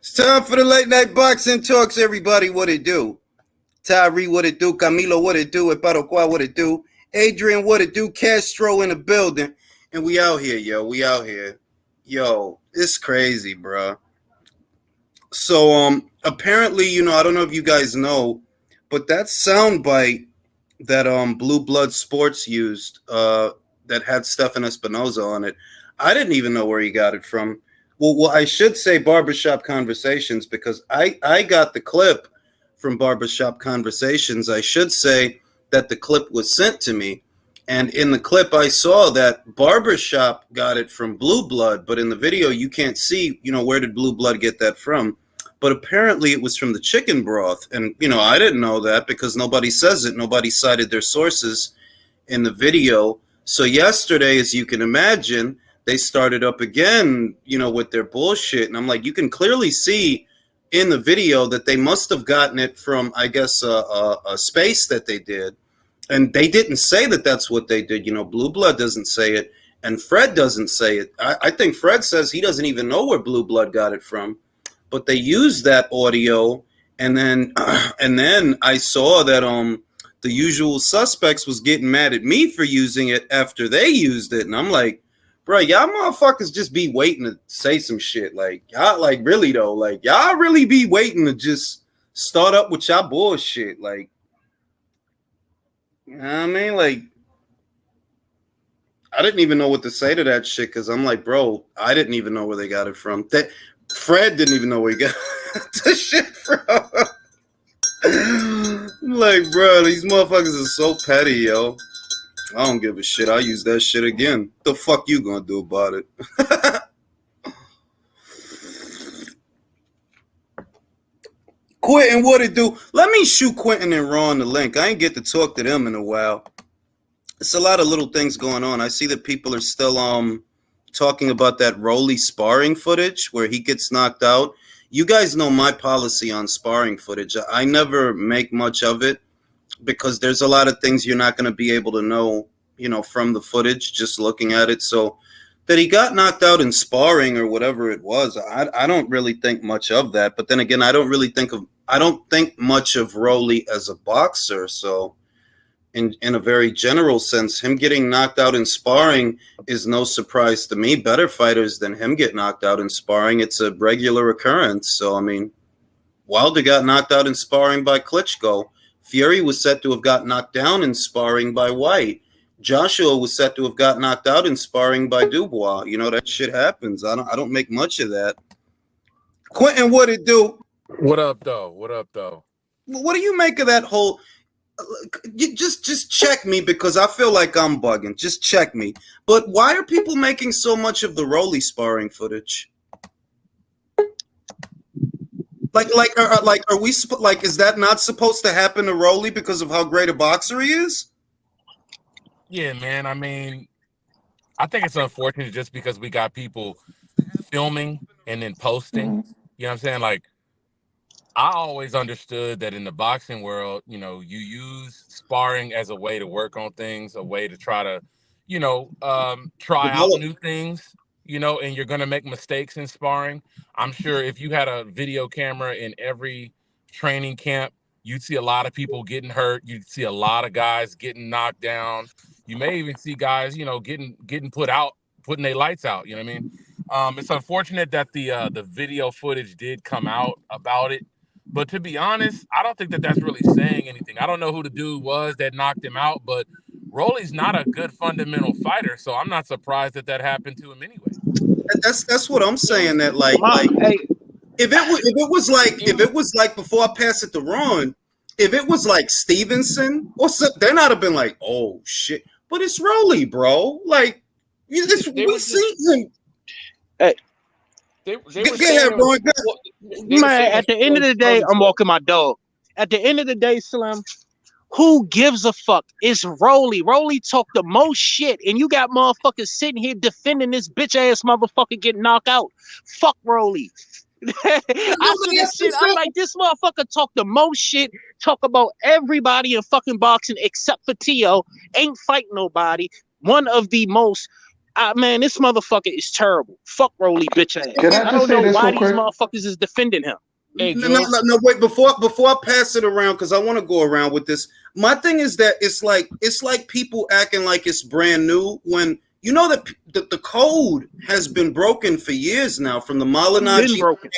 It's time for the late night boxing talks, everybody. What it do? Tyree, what it do? Camilo, what it do? Eparoqua, what it do? Adrian, what it do? Castro in the building. And we out here, yo. We out here. Yo, it's crazy, bro. So, apparently, I don't know if you guys know, but that soundbite that Blue Blood Sports used, that had Stefan Espinoza on it, I didn't even know where he got it from. Well, I should say Barbershop Conversations, because I got the clip from Barbershop Conversations. I should say that the clip was sent to me. And in the clip, I saw that Barbershop got it from Blue Blood. But in the video, you can't see, where did Blue Blood get that from? But apparently it was from the chicken broth. And, I didn't know that because nobody says it. Nobody cited their sources in the video. So yesterday, as you can imagine, they started up again, with their bullshit. And I'm like, you can clearly see in the video that they must have gotten it from, I guess, a space that they did. And they didn't say that that's what they did. Blue Blood doesn't say it. And Fred doesn't say it. I think Fred says he doesn't even know where Blue Blood got it from. But they used that audio. And then I saw that the Usual Suspects was getting mad at me for using it after they used it. And I'm like, bro, y'all motherfuckers just be waiting to say some shit. Like, y'all, really though, y'all really be waiting to just start up with y'all bullshit. Like, you know what I mean? I didn't even know what to say to that shit because I'm like, bro, I didn't even know where they got it from. Fred didn't even know where he got the shit from. I'm like, bro, these motherfuckers are so petty, yo. I don't give a shit. I'll use that shit again. The fuck you gonna do about it? Quentin, what it do? Let me shoot Quentin and Ron the link. I ain't get to talk to them in a while. It's a lot of little things going on. I see that people are still talking about that Rolly sparring footage where he gets knocked out. You guys know my policy on sparring footage. I never make much of it, because there's a lot of things you're not going to be able to know, from the footage, just looking at it. So that he got knocked out in sparring or whatever it was, I don't really think much of that. But then again, I don't think much of Rolly as a boxer. So in a very general sense, him getting knocked out in sparring is no surprise to me. Better fighters than him get knocked out in sparring. It's a regular occurrence. So, I mean, Wilder got knocked out in sparring by Klitschko. Fury was set to have got knocked down in sparring by White. Joshua was set to have got knocked out in sparring by Dubois. That shit happens. I don't make much of that. Quentin, what it do? What up, though? What do you make of that whole? Just check me, because I feel like I'm bugging. Just check me. But why are people making so much of the Rolly sparring footage? Are we is that not supposed to happen to Rolly because of how great a boxer he is? Yeah, man. I mean, I think it's unfortunate just because we got people filming and then posting. You know what I'm saying? I always understood that in the boxing world, you use sparring as a way to work on things, a way to try to, try out new things, and you're going to make mistakes in sparring. I'm sure if you had a video camera in every training camp, you'd see a lot of people getting hurt. You'd see a lot of guys getting knocked down. You may even see guys, getting put out, putting their lights out. You know what I mean? It's unfortunate that the video footage did come out about it. But to be honest, I don't think that that's really saying anything. I don't know who the dude was that knocked him out, but Rolly's not a good fundamental fighter, so I'm not surprised that happened to him anyway. That's what I'm saying. That if it was like before I pass it to Ron, if it was like Stevenson or something, then I'd have been like, oh shit. But it's Rolly, bro. We see him. Hey. Go ahead, Ron. Man, at the end of the day, I'm walking my dog. At the end of the day, Slim, who gives a fuck? It's Rolly. Rolly talk the most shit, and you got motherfuckers sitting here defending this bitch ass motherfucker getting knocked out. Fuck Rolly. I see this shit. I'm like, this motherfucker talk the most shit, talk about everybody in fucking boxing except for Tio. Ain't fight nobody. One of the most Man, this motherfucker is terrible. Fuck Rolly, bitch ass. Can I I just don't say know this why real these quick? motherfuckers is defending him. Hey, No, wait, before I pass it around, because I want to go around with this. My thing is that it's like people acting like it's brand new when you know that the code has been broken for years now from the Malinachi. Been broken.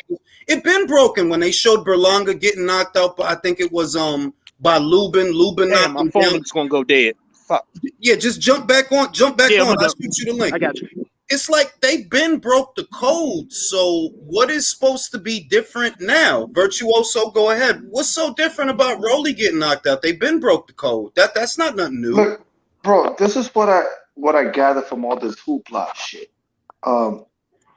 It been broken when they showed Berlanga getting knocked out by, I think it was by Lubin. Lubin Damn, knocked my him phone down. is gonna go dead. Fuck. Yeah, just jump back on. Yeah, I'll shoot you the link. I got you. It's like they've been broke the code. So what is supposed to be different now? Virtuoso, go ahead. What's so different about Rolly getting knocked out? They've been broke the code. That's not nothing new. Look, bro, this is what I gather from all this hoopla shit.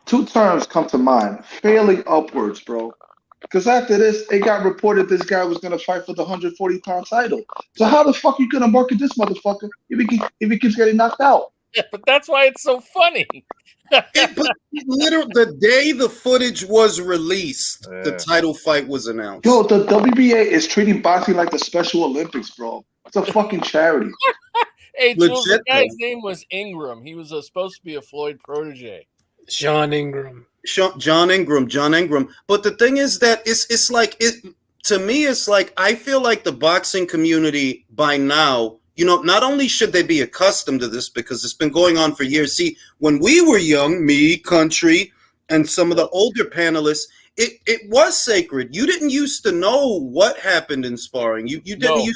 Two terms come to mind: failing upwards, bro. Because after this, it got reported this guy was gonna fight for the 140-pound title. So how the fuck you gonna market this motherfucker if he keeps getting knocked out? Yeah, but that's why it's so funny. Literally, the day the footage was released, the title fight was announced. Yo, the WBA is treating boxing like the Special Olympics, bro. It's a fucking charity. Hey, Jules, the Legit, guy's though. name was Ingram. He was supposed to be a Floyd protege. John Ingram. John Ingram. But the thing is that it's like it to me. It's like I feel like the boxing community by now. You know, not only should they be accustomed to this because it's been going on for years. See, when we were young, me, Country, and some of the older panelists, it was sacred. You didn't used to know what happened in sparring. You didn't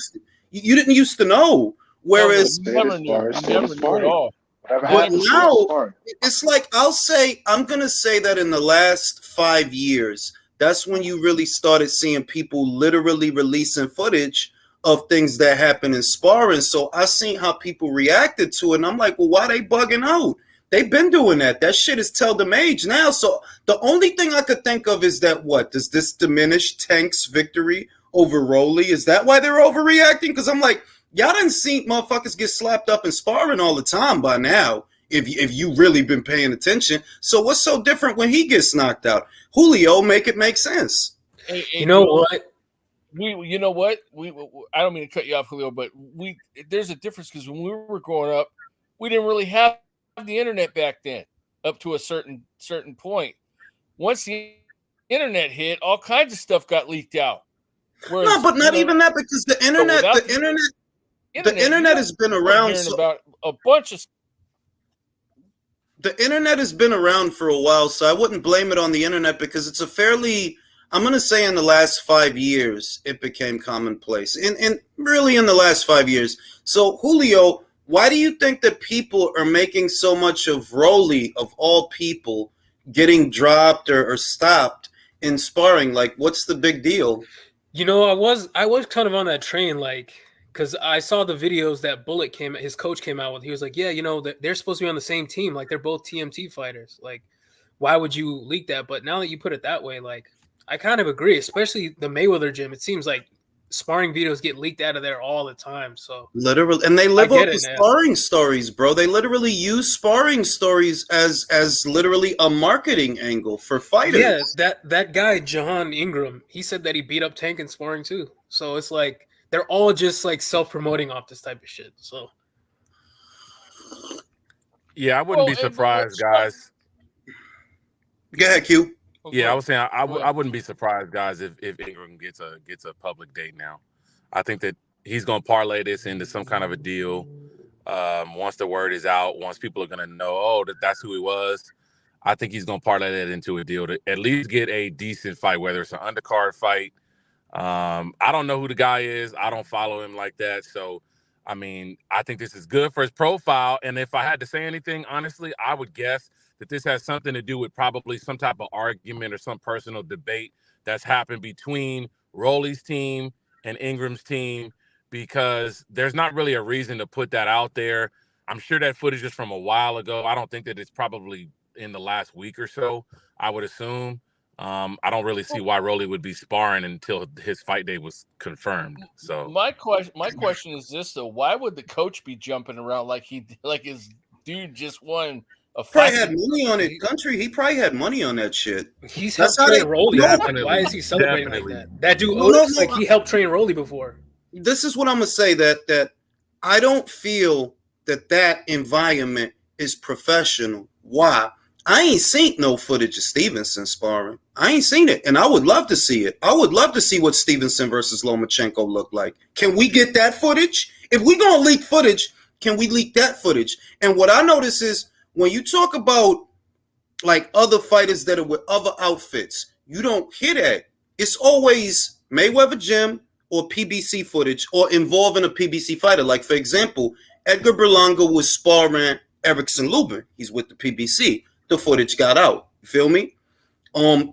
used to know. Whereas never knew at all. but now it's like I'm gonna say that in the last 5 years, that's when you really started seeing people literally releasing footage of things that happen in sparring. So I seen how people reacted to it, and I'm like, well, why they bugging out? They've been doing that. That shit is tell them age now. So the only thing I could think of is that does this diminish Tank's victory over Rolly? Is that why they're overreacting? Because I'm like, y'all done seen motherfuckers get slapped up in sparring all the time by now. If you really been paying attention. So what's so different when he gets knocked out? Julio, make it make sense. Hey, You know what? You know what? I don't mean to cut you off, Julio, but there's a difference because when we were growing up, we didn't really have the internet back then up to a certain point. Once the internet hit, all kinds of stuff got leaked out. Whereas, No, but not even that, because the internet has been around. About a bunch of. The internet has been around for a while, so I wouldn't blame it on the internet because it's a fairly, I'm going to say in the last 5 years, it became commonplace. And really in the last 5 years. So, Julio, why do you think that people are making so much of Rolly, of all people, getting dropped or stopped in sparring? Like, what's the big deal? You know, I was kind of on that train, like, because I saw the videos that Bullet his coach came out with. He was like, yeah, you know, they're supposed to be on the same team. Like, they're both TMT fighters. Like, why would you leak that? But now that you put it that way, like, I kind of agree, especially the Mayweather gym. It seems like sparring videos get leaked out of there all the time. So literally, and they live off the sparring stories, bro. They literally use sparring stories as literally a marketing angle for fighters. Yeah, that guy John Ingram, he said that he beat up Tank in sparring too. So it's like they're all just like self-promoting off this type of shit. So yeah, I wouldn't be surprised, guys. Go ahead, Q. Yeah, I was saying I wouldn't be surprised, guys, if Ingram gets a public date now. I think that he's gonna parlay this into some kind of a deal. Once the word is out, once people are gonna know, that's who he was. I think he's gonna parlay that into a deal to at least get a decent fight, whether it's an undercard fight. I don't know who the guy is. I don't follow him like that. So, I mean, I think this is good for his profile. And if I had to say anything, honestly, I would guess that this has something to do with probably some type of argument or some personal debate that's happened between Rolly's team and Ingram's team, because there's not really a reason to put that out there. I'm sure that footage is from a while ago. I don't think that it's probably in the last week or so, I would assume. I don't really see why Rolly would be sparring until his fight day was confirmed. So my question is this though: why would the coach be jumping around like his dude just won a fight? Probably had money on it, Country. He probably had money on that shit. He's helped train Rolly. Why is he celebrating like that? That dude Otis, like he helped train Rolly before. This is what I'm gonna say, that I don't feel that environment is professional. Why? I ain't seen no footage of Stevenson sparring. I ain't seen it, and I would love to see it. I would love to see what Stevenson versus Lomachenko looked like. Can we get that footage? If we gonna leak footage, can we leak that footage? And what I notice is when you talk about like other fighters that are with other outfits, you don't hear that. It's always Mayweather Gym or PBC footage or involving a PBC fighter. Like, for example, Edgar Berlanga was sparring Erickson Lubin. He's with the PBC. The footage got out. You feel me?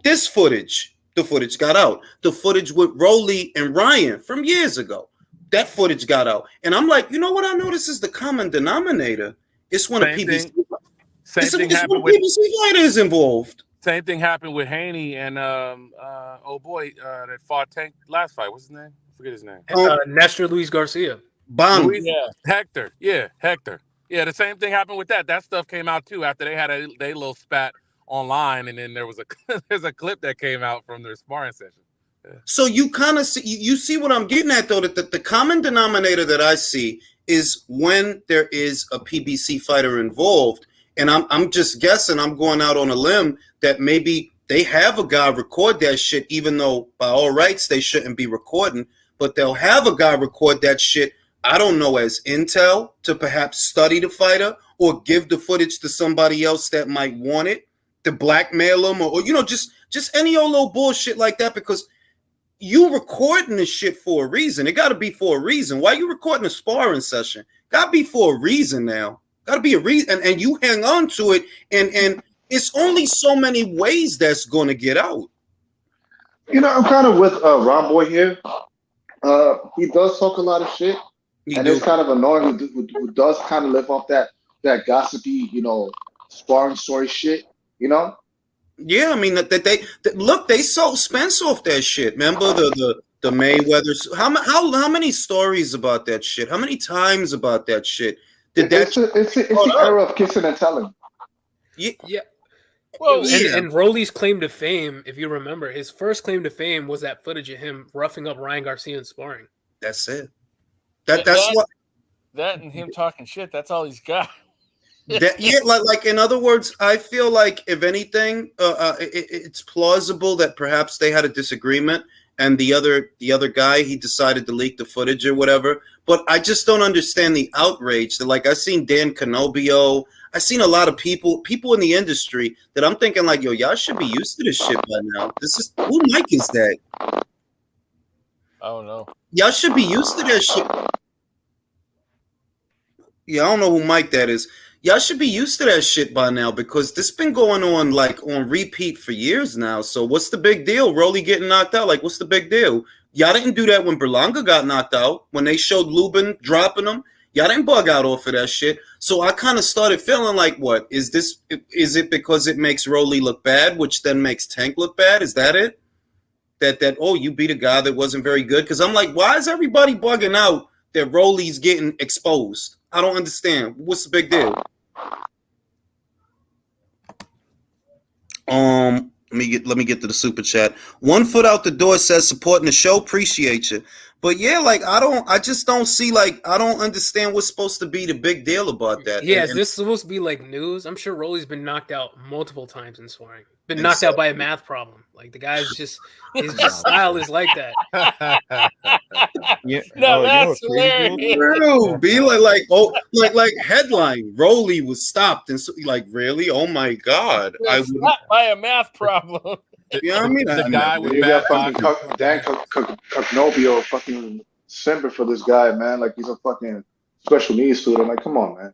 This footage, the footage got out. The footage with Rolly and Ryan from years ago, that footage got out. And I'm like, you know what I notice is the common denominator? It's when a PBC, PBC fighter is involved. Same thing happened with Haney and that fought Tank last fight. What's his name? I forget his name. Nestor Luis Garcia. Hector. Yeah, Hector. Yeah, the same thing happened with that. That stuff came out too after they had a little spat online, and then there was there's a clip that came out from their sparring session. Yeah. So you kind of see, you see what I'm getting at, though, that the common denominator that I see is when there is a PBC fighter involved, and I'm just guessing, I'm going out on a limb that maybe they have a guy record that shit, even though by all rights they shouldn't be recording, but they'll have a guy record that shit, I don't know, as intel to perhaps study the fighter or give the footage to somebody else that might want it, to blackmail them or you know, just any old little bullshit like that, because you recording this shit for a reason. It got to be for a reason. Why you recording a sparring session? Got to be for a reason now. Got to be a reason, and you hang on to it, and it's only so many ways that's going to get out. You know, I'm kind of with Ron Boy here. He does talk a lot of shit, it's kind of annoying who does kind of live off that gossipy, you know, sparring story shit, you know? Yeah, I mean they sold Spence off that shit. Remember the Mayweather? How many stories about that shit? How many times about that shit? It's the era of kissing and telling. Yeah. Well, and Rolly's claim to fame, if you remember, his first claim to fame was that footage of him roughing up Ryan Garcia in sparring. That's it. That and him talking shit. That's all he's got. Like in other words, I feel like if anything, it's plausible that perhaps they had a disagreement, and the other guy, he decided to leak the footage or whatever. But I just don't understand the outrage. That, like, I seen Dan Canobio, I seen a lot of people in the industry that I'm thinking like, yo, y'all should be used to this shit by now. Who Mike is that? I don't know. Y'all should be used to that shit. Yeah, I don't know who Mike that is. Y'all should be used to that shit by now, because this been going on like on repeat for years now. So what's the big deal? Rolly getting knocked out. Like, what's the big deal? Y'all didn't do that when Berlanga got knocked out. When they showed Lubin dropping him, y'all didn't bug out off of that shit. So I kind of started feeling like, what is this? Is it because it makes Rolly look bad, which then makes Tank look bad? Is that it? That oh, you beat a guy that wasn't very good? Because I'm like, why is everybody bugging out that Rolly's getting exposed? I don't understand. What's the big deal? Let me get to the super chat. 1 foot out the door says supporting the show, appreciate you. But yeah, like I just don't see, like, I don't understand what's supposed to be the big deal about that. Yeah, is this supposed to be like news? I'm sure Rolly's been knocked out multiple times in sparring. Been knocked out by a math problem. Like, the guy's just his style is like that. Yeah, no, that's hilarious. Be like headline: Rolly was stopped, and so, like, really? Oh my god! I would not by a math problem. Yeah, I mean, the guy with you bad got fucking Dan Canobio fucking simping for this guy, man. Like, he's a fucking special needs student. Like, come on, man.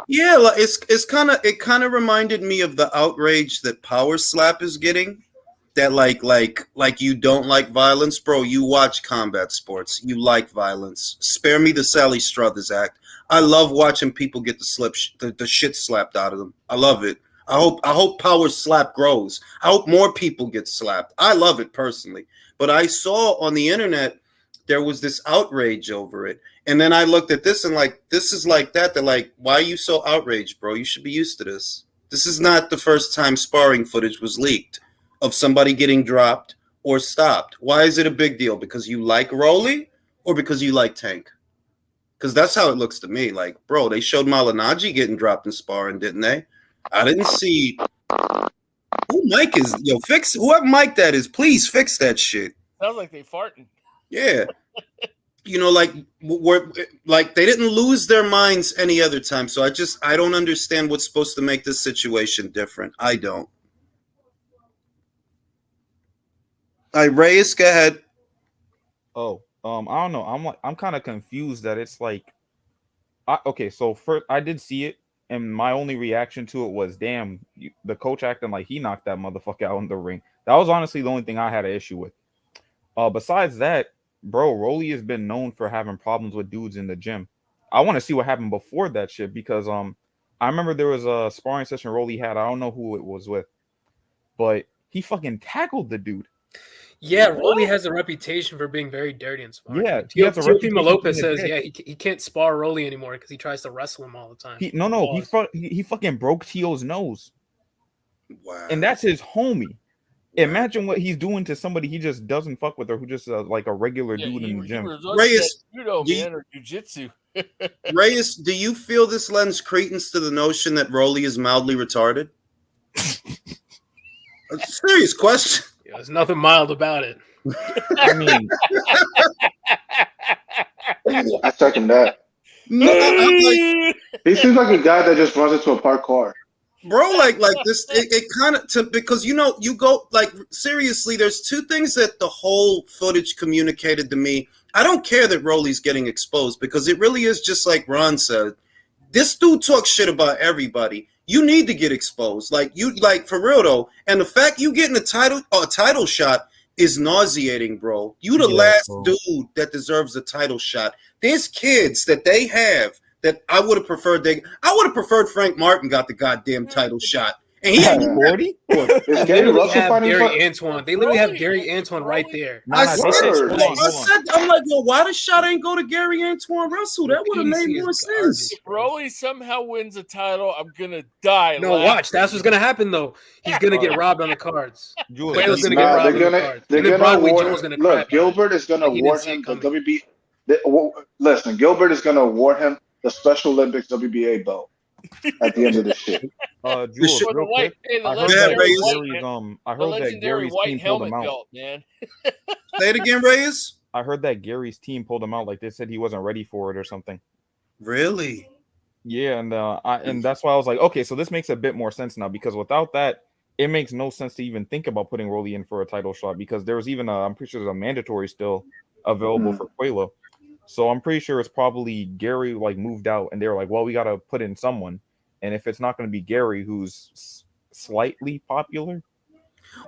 Yeah, like, it kind of reminded me of the outrage that Power Slap is getting. That like you don't like violence, bro. You watch combat sports. You like violence. Spare me the Sally Struthers act. I love watching people get the shit slapped out of them. I love it. I hope Power Slap grows. I hope more people get slapped. I love it personally. But I saw on the internet there was this outrage over it. And then I looked at this and, like, this is like that. They're like, why are you so outraged, bro? You should be used to this. This is not the first time sparring footage was leaked of somebody getting dropped or stopped. Why is it a big deal? Because you like Rolly or because you like Tank? Because that's how it looks to me. Like, bro, they showed Malinaji getting dropped in sparring, didn't they? I didn't see who Mike is. Yo, fix whoever Mike that is. Please fix that shit. Sounds like they farting. Yeah. You know, like they didn't lose their minds any other time. So I don't understand what's supposed to make this situation different. I don't. All right, Reyes, go ahead. Oh, I don't know. I'm kind of confused that it's like, okay. So first, I did see it, and my only reaction to it was, damn, the coach acting like he knocked that motherfucker out in the ring. That was honestly the only thing I had an issue with. Besides that, bro, Rolly has been known for having problems with dudes in the gym. I want to see what happened before that shit because I remember there was a sparring session Rolly had. I don't know who it was with, but he fucking tackled the dude. Yeah, Rolly has a reputation for being very dirty and sparring. Yeah, he has a reputation Teofimo Lopez for being a says, dick. he can't spar Rolly anymore because he tries to wrestle him all the time. He fucking broke Tio's nose. Wow. And that's his homie. Imagine what he's doing to somebody he just doesn't fuck with, or who just like a regular dude in the gym. Reyes, judo, man, or jujitsu. Reyes, do you feel this lends credence to the notion that Rolly is mildly retarded? That's a serious question. Yeah, there's nothing mild about it. I mean, I second that. No, He seems like a guy that just runs into a parked car. bro, like this, it kind of because you go like seriously. There's two things that the whole footage communicated to me. I don't care that Rolly's getting exposed because it really is just like Ron said. This dude talks shit about everybody. You need to get exposed, like for real though. And the fact you getting a title shot is nauseating, bro. You the last dude that deserves a title shot. There's kids that they have that I would have preferred. I would have preferred Frank Martin got the goddamn title shot. And he had 40. Is Gary Russell fighting Gary Antoine. They literally have Gary Antoine right there. I said, I'm like, yo, why the shot ain't go to Gary Antoine Russell? That would have made more sense. If Rolly somehow wins a title, I'm gonna die. No, watch. That's what's gonna happen though. He's gonna get robbed on the cards. Julius, Quayle's gonna get robbed on the cards. They're gonna award. Look, Gilbert is gonna award him the WB. Listen, Gilbert is gonna award him the Special Olympics WBA belt at the end of this shit. Jules, real quick, I heard that Gary's team pulled him out. Belt, man. Say it again, Reyes. I heard that Gary's team pulled him out. Like they said he wasn't ready for it or something. Really? Yeah, and that's why I was like, okay, so this makes a bit more sense now because without that, it makes no sense to even think about putting Rolly in for a title shot because there was even I'm pretty sure there's a mandatory still available for Quayla. So I'm pretty sure it's probably Gary like moved out and they were like, well, we got to put in someone. And if it's not going to be Gary, who's slightly popular.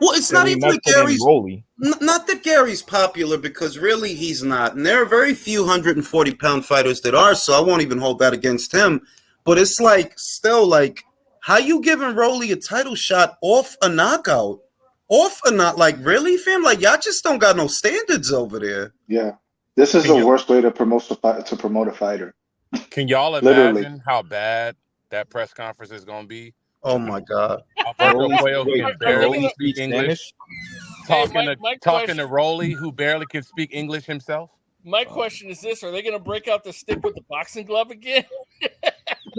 Well, it's not even that Gary's Rolly. Not that Gary's popular because really he's not. And there are very few 140-pound fighters that are. So I won't even hold that against him. But it's like still like how you giving Rolly a title shot off a knockout? Off a not like really, fam? Like y'all just don't got no standards over there. Yeah. This is the worst way to promote a fighter. Can y'all imagine how bad that press conference is going to be? Oh my God! Alberto Cuello who can barely speak English, talking to Rolly who barely can speak English himself. My question is this: are they going to break out the stick with the boxing glove again?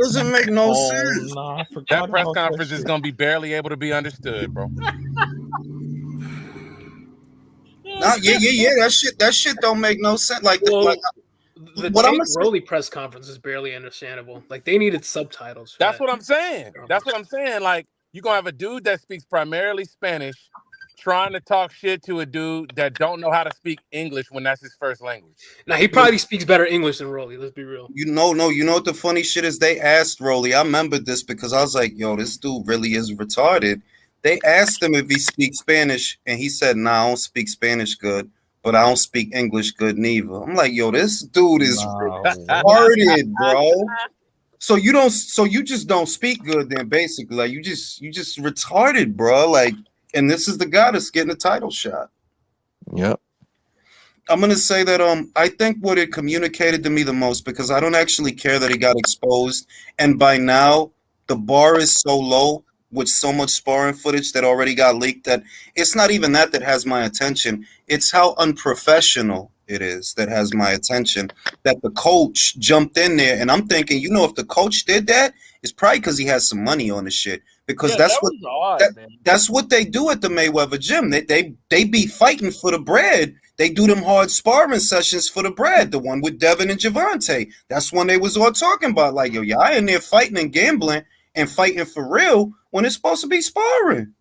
Doesn't make no sense. Nah, that press conference is going to be barely able to be understood, bro. Yeah. That shit don't make no sense. Like, the Tate Rolly press conference is barely understandable. Like they needed subtitles. That's what I'm saying. Like you're gonna have a dude that speaks primarily Spanish trying to talk shit to a dude that don't know how to speak English when that's his first language. Now he probably speaks better English than Rolly. Let's be real. You know what the funny shit is? They asked Rolly. I remember this because I was like, yo, this dude really is retarded. They asked him if he speaks Spanish, and he said, "Nah, I don't speak Spanish good, but I don't speak English good neither." I'm like, yo, this dude is retarded, bro. So you just don't speak good then, basically. Like you just retarded, bro. Like, and this is the guy that's getting a title shot. Yep. I'm gonna say that I think what it communicated to me the most because I don't actually care that he got exposed, and by now the bar is so low with so much sparring footage that already got leaked that it's not even that has my attention. It's how unprofessional it is that has my attention. That the coach jumped in there, and I'm thinking, if the coach did that, it's probably because he has some money on the shit. Because Yeah, that's that what was odd, that, man. that's what they do at the Mayweather gym. They be fighting for the bread. They do them hard sparring sessions for the bread. The one with Devin and Javante. That's when they was all talking about like, yo, y'all in there fighting and gambling and fighting for real when it's supposed to be sparring.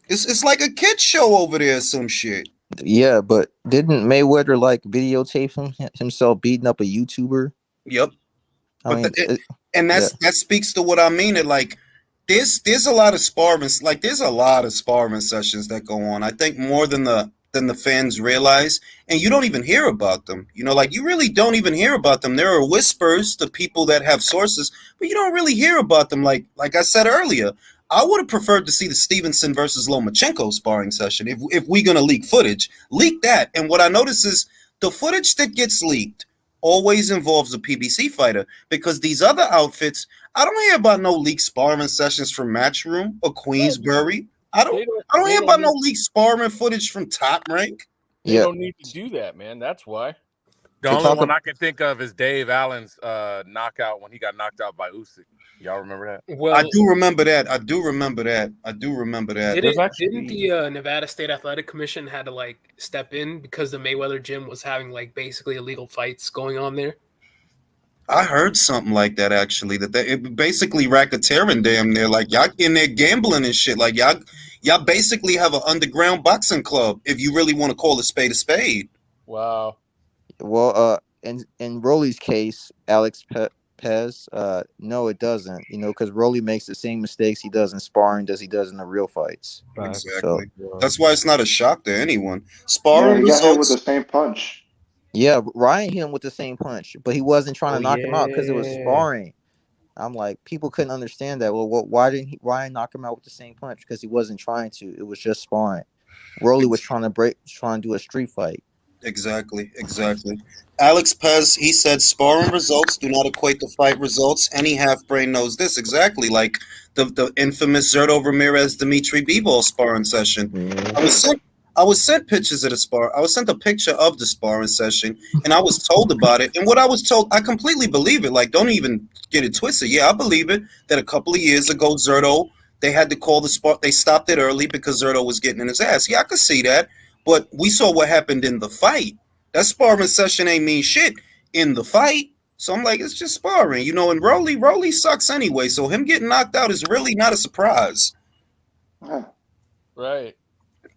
It's like a kid show over there or some shit. Yeah, but didn't Mayweather like videotape himself beating up a YouTuber? Yep. I mean, that speaks to what I mean. That like there's a lot of sparring, like there's a lot of sparring sessions that go on. I think more than the fans realize, and you don't even hear about them. Like you really don't even hear about them. There are whispers to people that have sources, but you don't really hear about them. Like I said earlier, I would have preferred to see the Stevenson versus Lomachenko sparring session. If we're gonna leak footage, leak that. And what I notice is the footage that gets leaked always involves a PBC fighter, because these other outfits, I don't hear about no leaked sparring sessions from Matchroom or Queensbury. I don't hear about no leaked sparring footage from Top Rank. They don't need to do that, man. That's why. The only one I can think of is Dave Allen's knockout when he got knocked out by Usyk. Y'all remember that? Well, I do remember that. Didn't the Nevada State Athletic Commission had to like step in because the Mayweather gym was having like basically illegal fights going on there? I heard something like that actually. That it basically racketeering damn near, like y'all in there gambling and shit. Like y'all basically have an underground boxing club, if you really want to call a spade a spade. Wow. Well, in Rolly's case, Alex Pez, no, it doesn't. Because Rolly makes the same mistakes he does in sparring as he does in the real fights. Exactly. So, that's why it's not a shock to anyone. Sparring he got hit with the same punch. Yeah, Ryan hit him with the same punch, but he wasn't trying to knock him out because it was sparring. I'm like, people couldn't understand that. Well, why didn't Ryan knock him out with the same punch? Because he wasn't trying to. It was just sparring. Rolly was trying to do a street fight. Exactly. Alex Pez, he said sparring results do not equate to fight results. Any half-brain knows this. Exactly, like the infamous Zerto Ramirez Dimitri Bivol sparring session. Mm-hmm. I was sent pictures of the spar. I was sent a picture of the sparring session, and I was told about it. And what I was told, I completely believe it. Like, don't even get it twisted. Yeah, I believe it. That a couple of years ago, Zerto, they had to call the spar. They stopped it early because Zerto was getting in his ass. Yeah, I could see that. But we saw what happened in the fight. That sparring session ain't mean shit in the fight. So I'm like, it's just sparring, and Rolly sucks anyway. So him getting knocked out is really not a surprise. Right.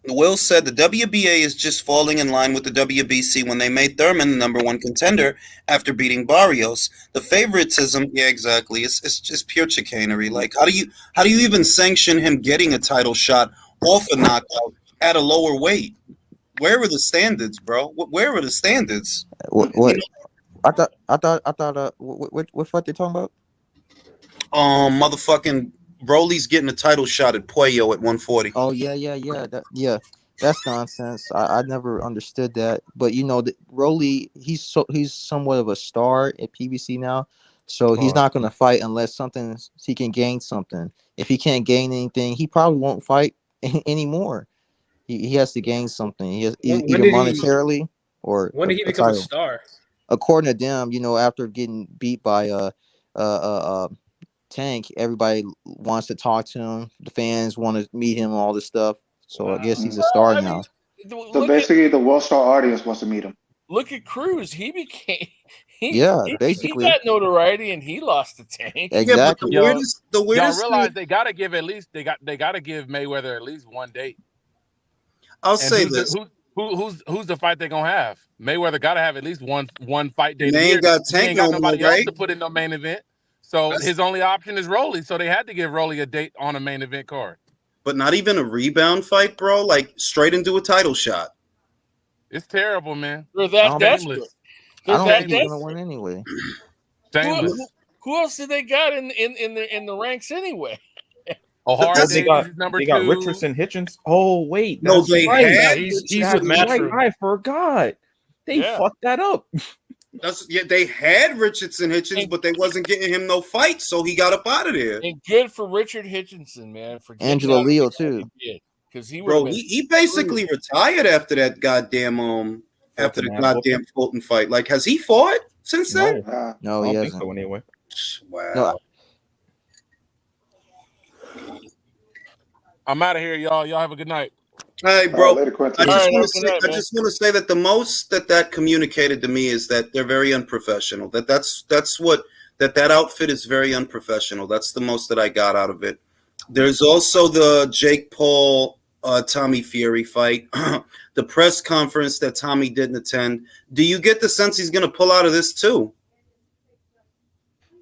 Will said the WBA is just falling in line with the WBC when they made Thurman the number one contender after beating Barrios. The favoritism, yeah, exactly. It's just pure chicanery. Like, how do you even sanction him getting a title shot off a knockout at a lower weight? Where are the standards, bro? Where are the standards? What? I thought. What fight they talking about? Motherfucking Broly's getting a title shot at Puello at 140. Oh yeah. That's nonsense. I never understood that. But Rolly, he's somewhat of a star at PBC now, so he's not going to fight unless he can gain something. If he can't gain anything, he probably won't fight anymore. He has to gain something. He has either monetarily or when did he become a star? According to them, after getting beat by Tank, everybody wants to talk to him. The fans want to meet him and all this stuff. So I guess he's a star now. So basically, the World Star audience wants to meet him. Look at Cruz. He became. Basically, he got notoriety and he lost to Tank. Exactly. Yeah, the weirdest y'all realize they gotta give Mayweather at least one date. I'll say this. Who's the fight they're gonna have? Mayweather gotta have at least one fight date. They ain't got Tank. He ain't got nobody else to put in no main event. So his only option is Rolly. So they had to give Rolly a date on a main event card. But not even a rebound fight, bro. Like straight into a title shot. It's terrible, man. They're that desperate. I don't think he's gonna win anyway. Who else did they got in the ranks anyway? Hard they got Richardson Hitchens. Oh wait, no, they had. He's with Matchroom. I forgot. They fucked that up. They had Richardson Hitchens, but they wasn't getting him no fight, so he got up out of there. And good for Richard Hitchinson, man. For Angelo Leo too, because he basically retired after that goddamn after the Fulton had goddamn Fulton fight. Like, has he fought since then? No, No, I he don't think hasn't. so anyway. Wow. No, I'm out of here, y'all. Y'all have a good night. Hey, bro. Later, I Quentin. just All right, want have to a say, good night, I man. just want to say that the most that communicated to me is that they're very unprofessional. That's what that outfit is very unprofessional. That's the most that I got out of it. There's also the Jake Paul Tommy Fury fight, the press conference that Tommy didn't attend. Do you get the sense he's going to pull out of this too?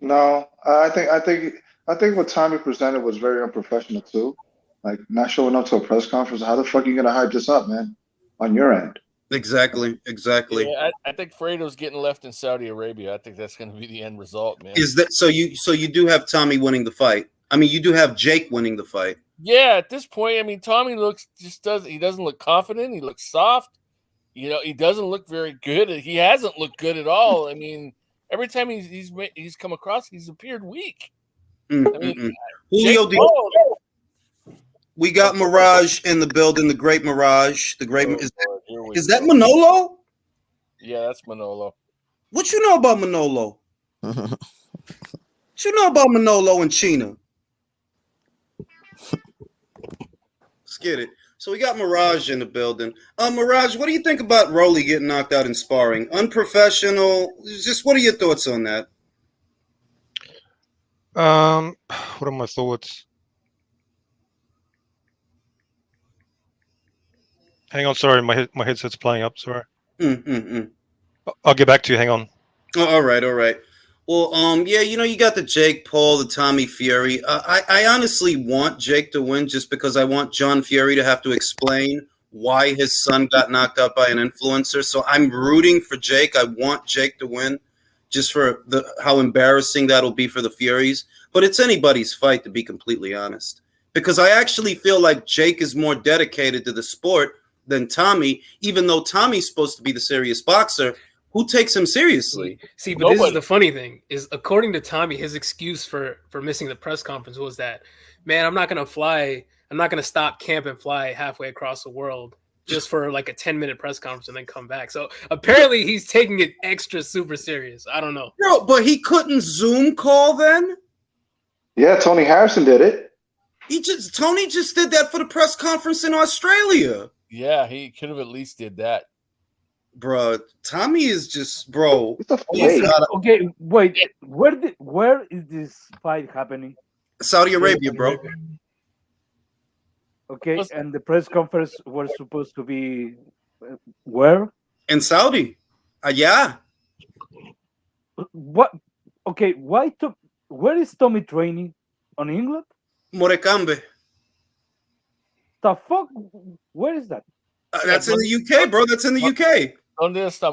No, I think what Tommy presented was very unprofessional too. Like not showing up to a press conference. How the fuck are you gonna hype this up, man? On your end. Exactly. Yeah, I think Fredo's getting left in Saudi Arabia. I think that's going to be the end result, man. Is that so? You do have Tommy winning the fight. I mean, you do have Jake winning the fight. Yeah, at this point, I mean, Tommy doesn't look confident. He looks soft. You know, he doesn't look very good. He hasn't looked good at all. I mean, every time he's come across, he's appeared weak. I mean, Julio, Jake Paul, we got Mirage in the building. The great Mirage. The great is that go. Manolo? Yeah, that's Manolo. What you know about Manolo? What you know about Manolo and China? Let's get it. So we got Mirage in the building. Mirage, what do you think about Rolly getting knocked out in sparring? Unprofessional. Just what are your thoughts on that? What are my thoughts? Hang on, sorry, my headset's playing up. Sorry, I'll get back to you. Hang on. Oh, all right. Well, yeah, you got the Jake Paul, the Tommy Fury. I honestly want Jake to win just because I want John Fury to have to explain why his son got knocked out by an influencer. So I'm rooting for Jake. I want Jake to win just for how embarrassing that'll be for the Furies. But it's anybody's fight, to be completely honest, because I actually feel like Jake is more dedicated to the sport than Tommy, even though Tommy's supposed to be the serious boxer. Who takes him seriously? See, but this is the funny thing is, according to Tommy, his excuse for missing the press conference was that, man, I'm not going to stop camp and fly halfway across the world just for like a 10-minute press conference and then come back. So apparently he's taking it extra super serious. I don't know. No, but he couldn't Zoom call then? Yeah, Tony Harrison did it. Tony just did that for the press conference in Australia. Yeah, he could have at least did that. Bro, Tommy is just, bro. Okay, wait. Where is this fight happening? Saudi Arabia, bro. Okay, and the press conference was supposed to be where? In Saudi. Yeah. What? Okay, where is Tommy training? On England? Morecambe. The fuck? Where is that? That's in the UK, bro. That's in the UK. ¿Dónde está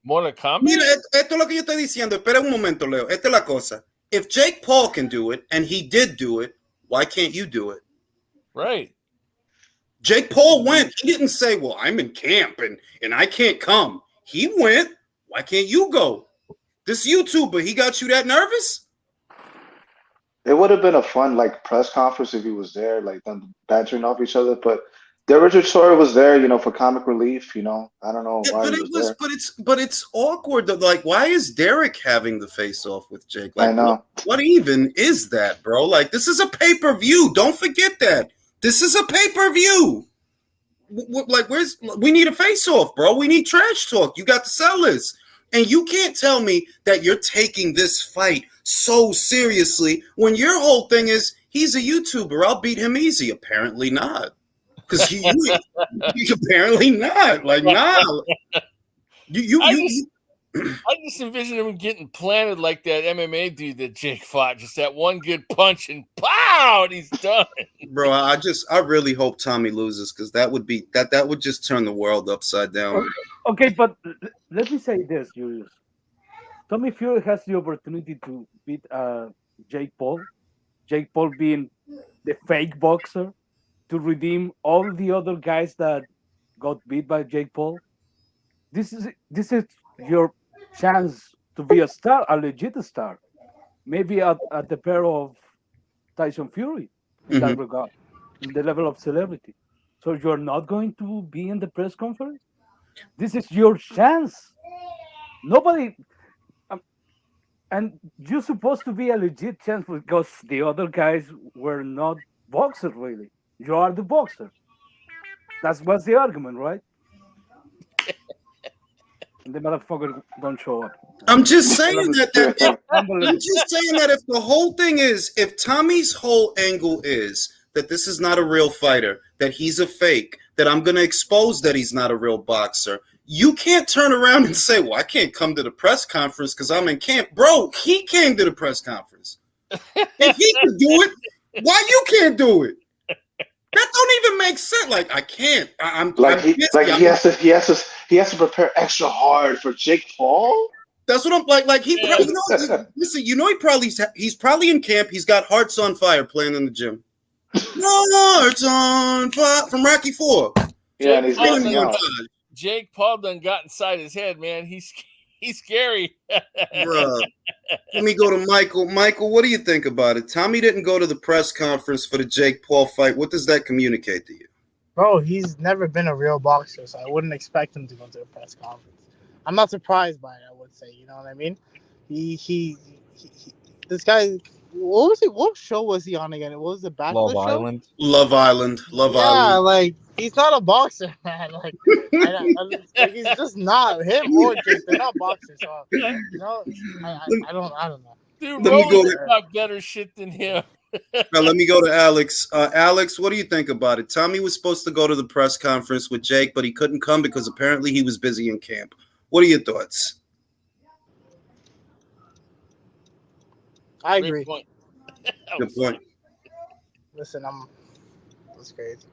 Morecambe? Mira, esto es lo que yo estoy diciendo. Espera un momento, Leo. Esta es la cosa. If Jake Paul can do it, and he did do it, why can't you do it? Right. Jake Paul went. He didn't say, well, I'm in camp and I can't come. He went. Why can't you go? This YouTuber, he got you that nervous? It would have been a fun press conference if he was there, them bantering off each other. But Derek Story was there, for comic relief. I don't know why he was there. But it's awkward that why is Derek having the face off with Jake? I know. What even is that, bro? This is a pay-per-view. Don't forget that. This is a pay-per-view. We need a face-off, bro. We need trash talk. You got to sell this. And you can't tell me that you're taking this fight so seriously when your whole thing is he's a YouTuber. I'll beat him easy. Apparently not. Because you apparently not. Nah. I just envision him getting planted like that MMA dude that Jake fought. Just that one good punch and pow, and he's done. Bro, I really hope Tommy loses because that would just turn the world upside down. Okay, but let me say this, Julius. Tommy Fury has the opportunity to beat Jake Paul. Jake Paul being the fake boxer to redeem all the other guys that got beat by Jake Paul. This is your chance to be a star, a legit star. Maybe at the pair of Tyson Fury in that regard, in the level of celebrity. So you're not going to be in the press conference? This is your chance. Nobody, and you're supposed to be a legit chance because the other guys were not boxers really. You are the boxer. That's what's the argument, right? And the motherfucker don't show up. I'm just saying that Unbelievable. I'm just saying that if the whole thing is, if Tommy's whole angle is that this is not a real fighter, that he's a fake, that I'm going to expose that he's not a real boxer, you can't turn around and say, well, I can't come to the press conference because I'm in camp. Bro, he came to the press conference. If he could do it, why you can't do it? That don't even make sense. Like, I can't. He has to prepare extra hard for Jake Paul. That's what I'm like. He probably, listen. He's probably in camp. He's got Hearts on Fire playing in the gym. Hearts on Fire from Rocky IV. Yeah, and he's missing out. Jake Paul done got inside his head, man. He's scary. Bruh. Let me go to Michael. Michael, what do you think about it? Tommy didn't go to the press conference for the Jake Paul fight. What does that communicate to you? Bro, he's never been a real boxer, so I wouldn't expect him to go to a press conference. I'm not surprised by it, I would say. You know what I mean? He this guy, what was he? What show was he on again? What was the Bachelor show? Island. Love Island. Yeah, like he's not a boxer, man. Like, he's just not him or Jake. They're not boxers. So you know, I don't know. Dude, Roman's got better shit than him. Now let me go to Alex. Alex, what do you think about it? Tommy was supposed to go to the press conference with Jake, but he couldn't come because apparently he was busy in camp. What are your thoughts? I agree. Good point. Listen, that's crazy.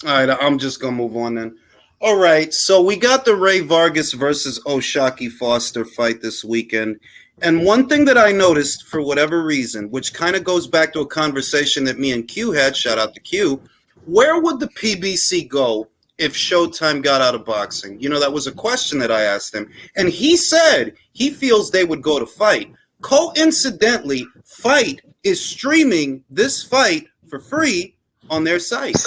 All right, I'm just gonna move on then. All right, so we got the Ray Vargas versus O'Shaquie Foster fight this weekend. And one thing that I noticed for whatever reason, which kind of goes back to a conversation that me and Q had, shout out to Q, where would the PBC go if Showtime got out of boxing? You know, that was a question that I asked him. And he said he feels they would go to Fight. Coincidentally, Fight is streaming this fight for free on their site.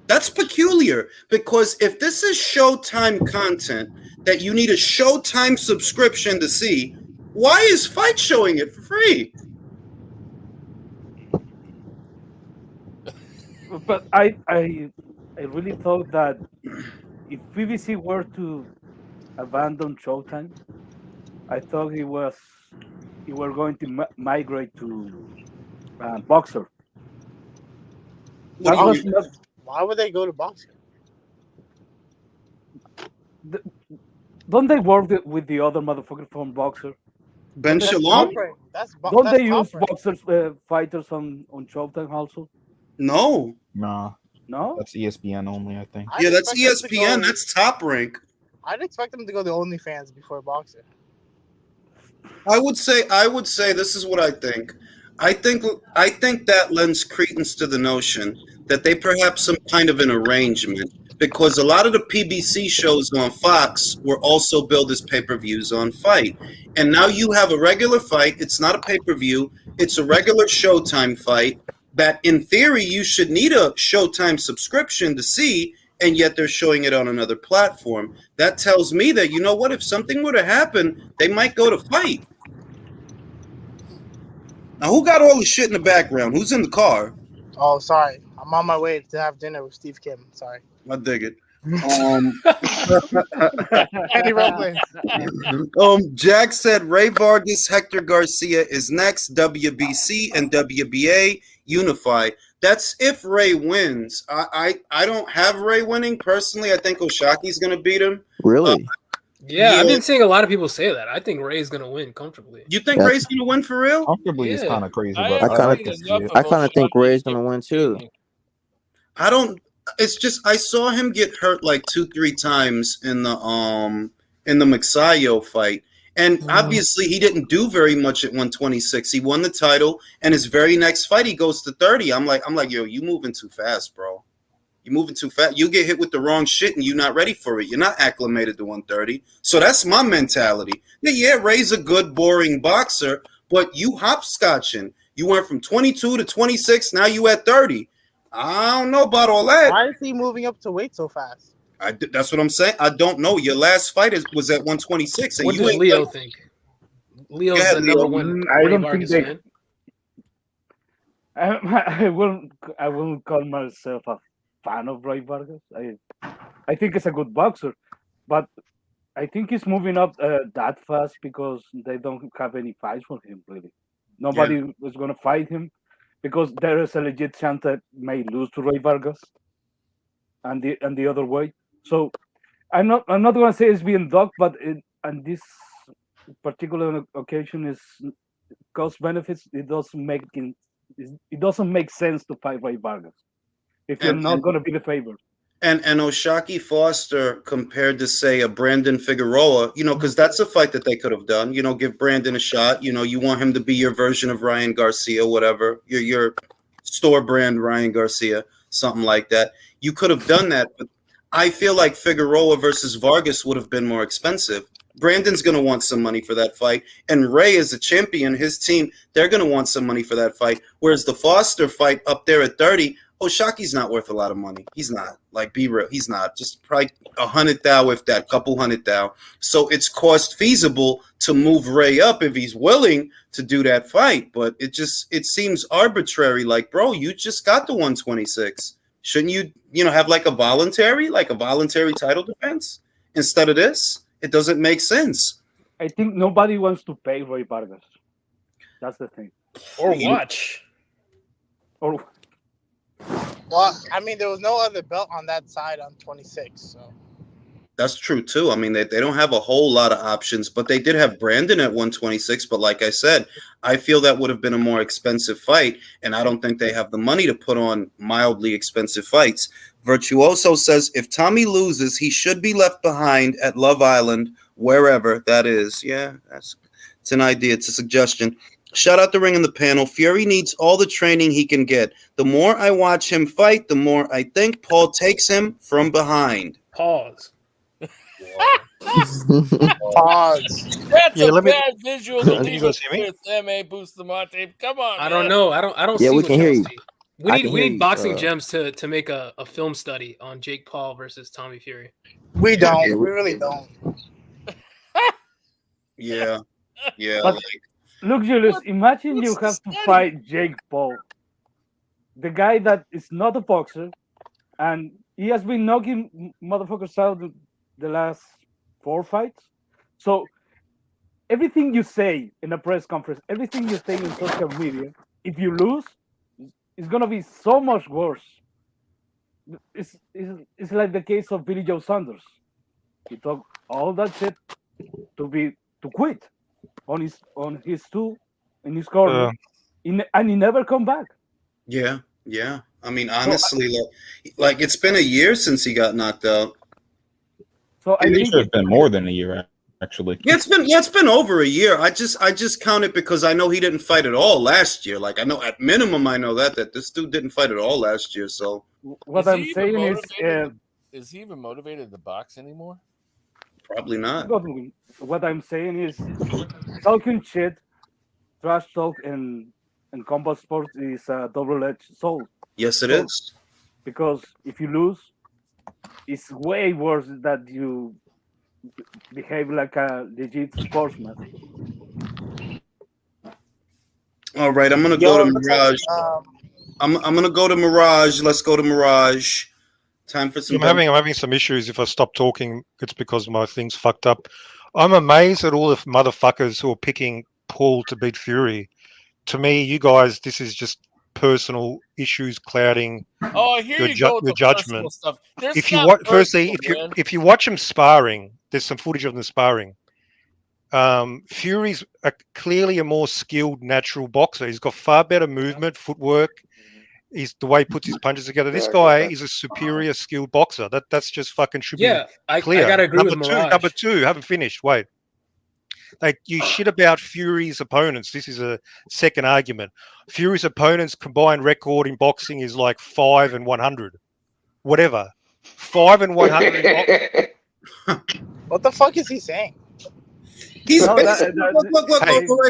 That's peculiar because if this is Showtime content that you need a Showtime subscription to see, why is Fight showing it for free? But I really thought that if BBC were to abandon Showtime, I thought he were going to migrate to Boxer. Why would they go to boxing? Don't they work with the other motherfucker from Boxer? Ben Shalom? Don't they use boxers fighters on Showtime also? No. Nah. No? That's ESPN only, I think. Yeah, that's ESPN. That's Top Rank. I'd expect them to go to OnlyFans before boxing. I would say this is what I think. I think that lends credence to the notion that they perhaps some kind of an arrangement, because a lot of the PBC shows on Fox were also billed as pay-per-views on Fight. And now you have a regular fight. It's not a pay-per-view. It's a regular Showtime fight that in theory you should need a Showtime subscription to see, and yet they're showing it on another platform. That tells me that, you know what, if something were to happen, they might go to Fight. Now, who got all the shit in the background? Who's in the car? Oh, sorry. I'm on my way to have dinner with Steve Kim. Sorry. I dig it. Jack said Ray Vargas, Hector Garcia is next. WBC and WBA unify. That's if Ray wins. I don't have Ray winning personally. I think O'Shaquie's going to beat him. Really? Yeah, I've been seeing a lot of people say that. I think Ray's going to win comfortably. You think Ray's going to win for real? Comfortably is kind of crazy. But I kind of think Ray's going to win too. I don't. It's just I saw him get hurt like 2-3 times in the Masayo fight, and obviously he didn't do very much at 126. He won the title, and his very next fight he goes to 30. I'm like, yo, you moving too fast, bro. You moving too fast. You get hit with the wrong shit, and you're not ready for it. You're not acclimated to 130. So that's my mentality. Yeah, Ray's a good, boring boxer, but you hopscotching. You went from 22 to 26. Now you at 30. I don't know about all that. Why is he moving up to weight so fast? That's what I'm saying. I don't know. Your last fight was at 126. And What you does ain't Leo like, think? Go Leo's ahead, the Leo. number one I Ray don't Vargas think fan. I won't call myself a fan of Ray Vargas. I think he's a good boxer, but I think he's moving up that fast because they don't have any fights for him. Really, nobody is going to fight him because there is a legit chance that may lose to Ray Vargas, and the other way. So I'm not going to say it's being dogged, but on this particular occasion is cost benefits. It doesn't make sense to fight Ray Vargas if you're not going to be the favorite. And Oshaki Foster compared to, say, a Brandon Figueroa, because that's a fight that they could have done. Give Brandon a shot. You want him to be your version of Ryan Garcia, whatever. Your store brand Ryan Garcia, something like that. You could have done that, but I feel like Figueroa versus Vargas would have been more expensive. Brandon's going to want some money for that fight. And Ray is a champion. His team, they're going to want some money for that fight. Whereas the Foster fight up there at 30, Oshaki's not worth a lot of money. He's not. Like, be real. He's not. Just probably 100,000, if that, couple 100,000. So it's cost feasible to move Ray up if he's willing to do that fight. But it seems arbitrary. Like, bro, you just got the 126. Shouldn't you, have like a voluntary title defense instead of this? It doesn't make sense. I think nobody wants to pay Ray Vargas. That's the thing. Or watch. Or Well, I mean, there was no other belt on that side on 26. So that's true too. I mean, they don't have a whole lot of options, but they did have Brandon at 126. But like I said, I feel that would have been a more expensive fight, and I don't think they have the money to put on mildly expensive fights. Virtuoso says if Tommy loses, he should be left behind at Love Island, wherever that is. Yeah, it's an idea. It's a suggestion. Shout out the ring in the panel. Fury needs all the training he can get. The more I watch him fight, the more I think Paul takes him from behind. Pause. pause. That's a let me- bad visual. Can you guys hear me? With M.A. Bustamante. Come on. I don't know. I don't Yeah, see we what can hear y'all you. see. I We can need hear you, boxing gems to make a film study on Jake Paul versus Tommy Fury. We don't. We really don't. Yeah. But look, Julius, imagine you have to fight Jake Paul, the guy that is not a boxer, and he has been knocking motherfuckers out the last 4 fights. So everything you say in a press conference, everything you say in social media, if you lose, it's gonna be so much worse. It's like the case of Billy Joe Saunders. He took all that shit to quit on his stool in his corner, and he never come back. Yeah. I mean, honestly, like it's been a year since he got knocked out. So I think it's been more than a year, actually. Yeah, it's been over a year. I just count it because I know he didn't fight at all last year. Like I know at minimum I know that this dude didn't fight at all last year. So what I'm saying is he even motivated to box anymore? Probably not. What I'm saying is talking shit, trash talk, and combat sports is a double-edged sword. Yes, it is. Because if you lose, it's way worse that you behave like a legit sportsman. All right, I'm gonna go to Mirage. I'm gonna go to Mirage. Let's go to Mirage. Time for some. I'm having some issues. If I stop talking, it's because my thing's fucked up. I'm amazed at all the motherfuckers who are picking Paul to beat Fury. To me, you guys, this is just personal issues clouding your judgment. Stuff. If you watch, firstly, if you watch them sparring, there's some footage of them sparring. Fury's clearly a more skilled natural boxer. He's got far better movement, footwork. He's the way he puts his punches together. This guy is a superior skilled boxer. That's just fucking should be clear. I gotta agree with Mirage. Number two, haven't finished. Wait. Like you shit about Fury's opponents. This is a second argument. Fury's opponents' combined record in boxing is like 5-100. Whatever. 5-100 in boxing. What the fuck is he saying? He's look,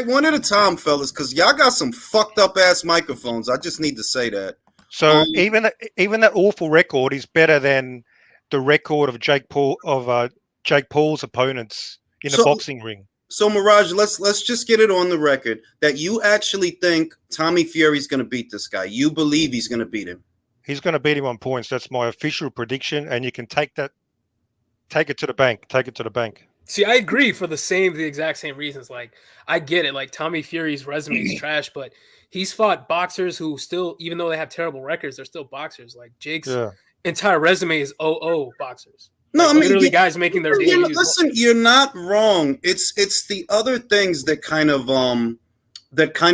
one at a time, fellas, because y'all got some fucked up ass microphones. I just need to say that. So even that awful record is better than the record of Jake Paul's opponents in the boxing ring. So Mirage, let's just get it on the record that you actually think Tommy Fury's going to beat this guy. You believe he's going to beat him. He's going to beat him on points. That's my official prediction, and you can take it to the bank. Take it to the bank. See, I agree for the exact same reasons. Like, I get it. Like, Tommy Fury's resume is trash, but he's fought boxers who still, even though they have terrible records, they're still boxers. Like, Jake's entire resume is 0-0 boxers. No, like, I mean, literally guys making their debuts. Listen, you're not wrong. It's the other things that kind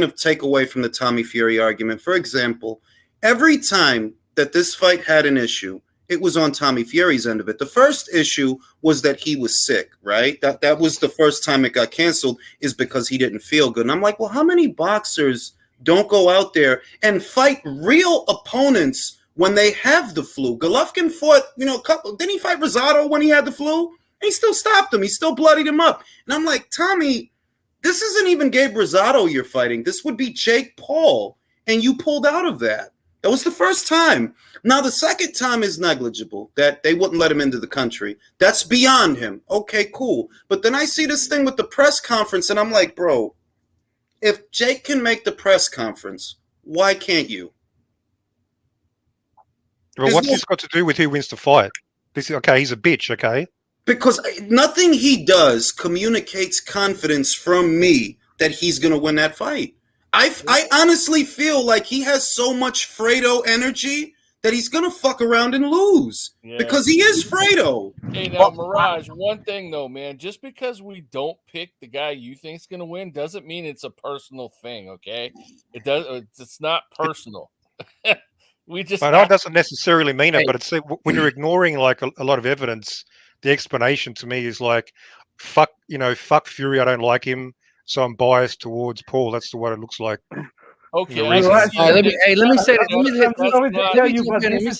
of take away from the Tommy Fury argument. For example, every time that this fight had an issue, it was on Tommy Fury's end of it. The first issue was that he was sick, right? That was the first time it got canceled, is because he didn't feel good. And I'm like, well, how many boxers don't go out there and fight real opponents when they have the flu? Golovkin fought, didn't he fight Rosado when he had the flu? And he still stopped him. He still bloodied him up. And I'm like, Tommy, this isn't even Gabe Rosado you're fighting. This would be Jake Paul. And you pulled out of that. That was the first time. Now, the second time is negligible, that they wouldn't let him into the country. That's beyond him. Okay, cool. But then I see this thing with the press conference, and I'm like, bro, if Jake can make the press conference, why can't you? Well, what's this got to do with who wins the fight? He's a bitch, okay? Because nothing he does communicates confidence from me that he's going to win that fight. I honestly feel like he has so much Fredo energy that he's going to fuck around and lose because he is Fredo. Hey, now, Mirage, one thing, though, man, just because we don't pick the guy you think's going to win doesn't mean it's a personal thing, okay? It's not personal. But that doesn't necessarily mean it, but it's when you're ignoring like a lot of evidence, the explanation to me is like, fuck Fury, I don't like him, so I'm biased towards Paul. That's what it looks like. Okay. Let me say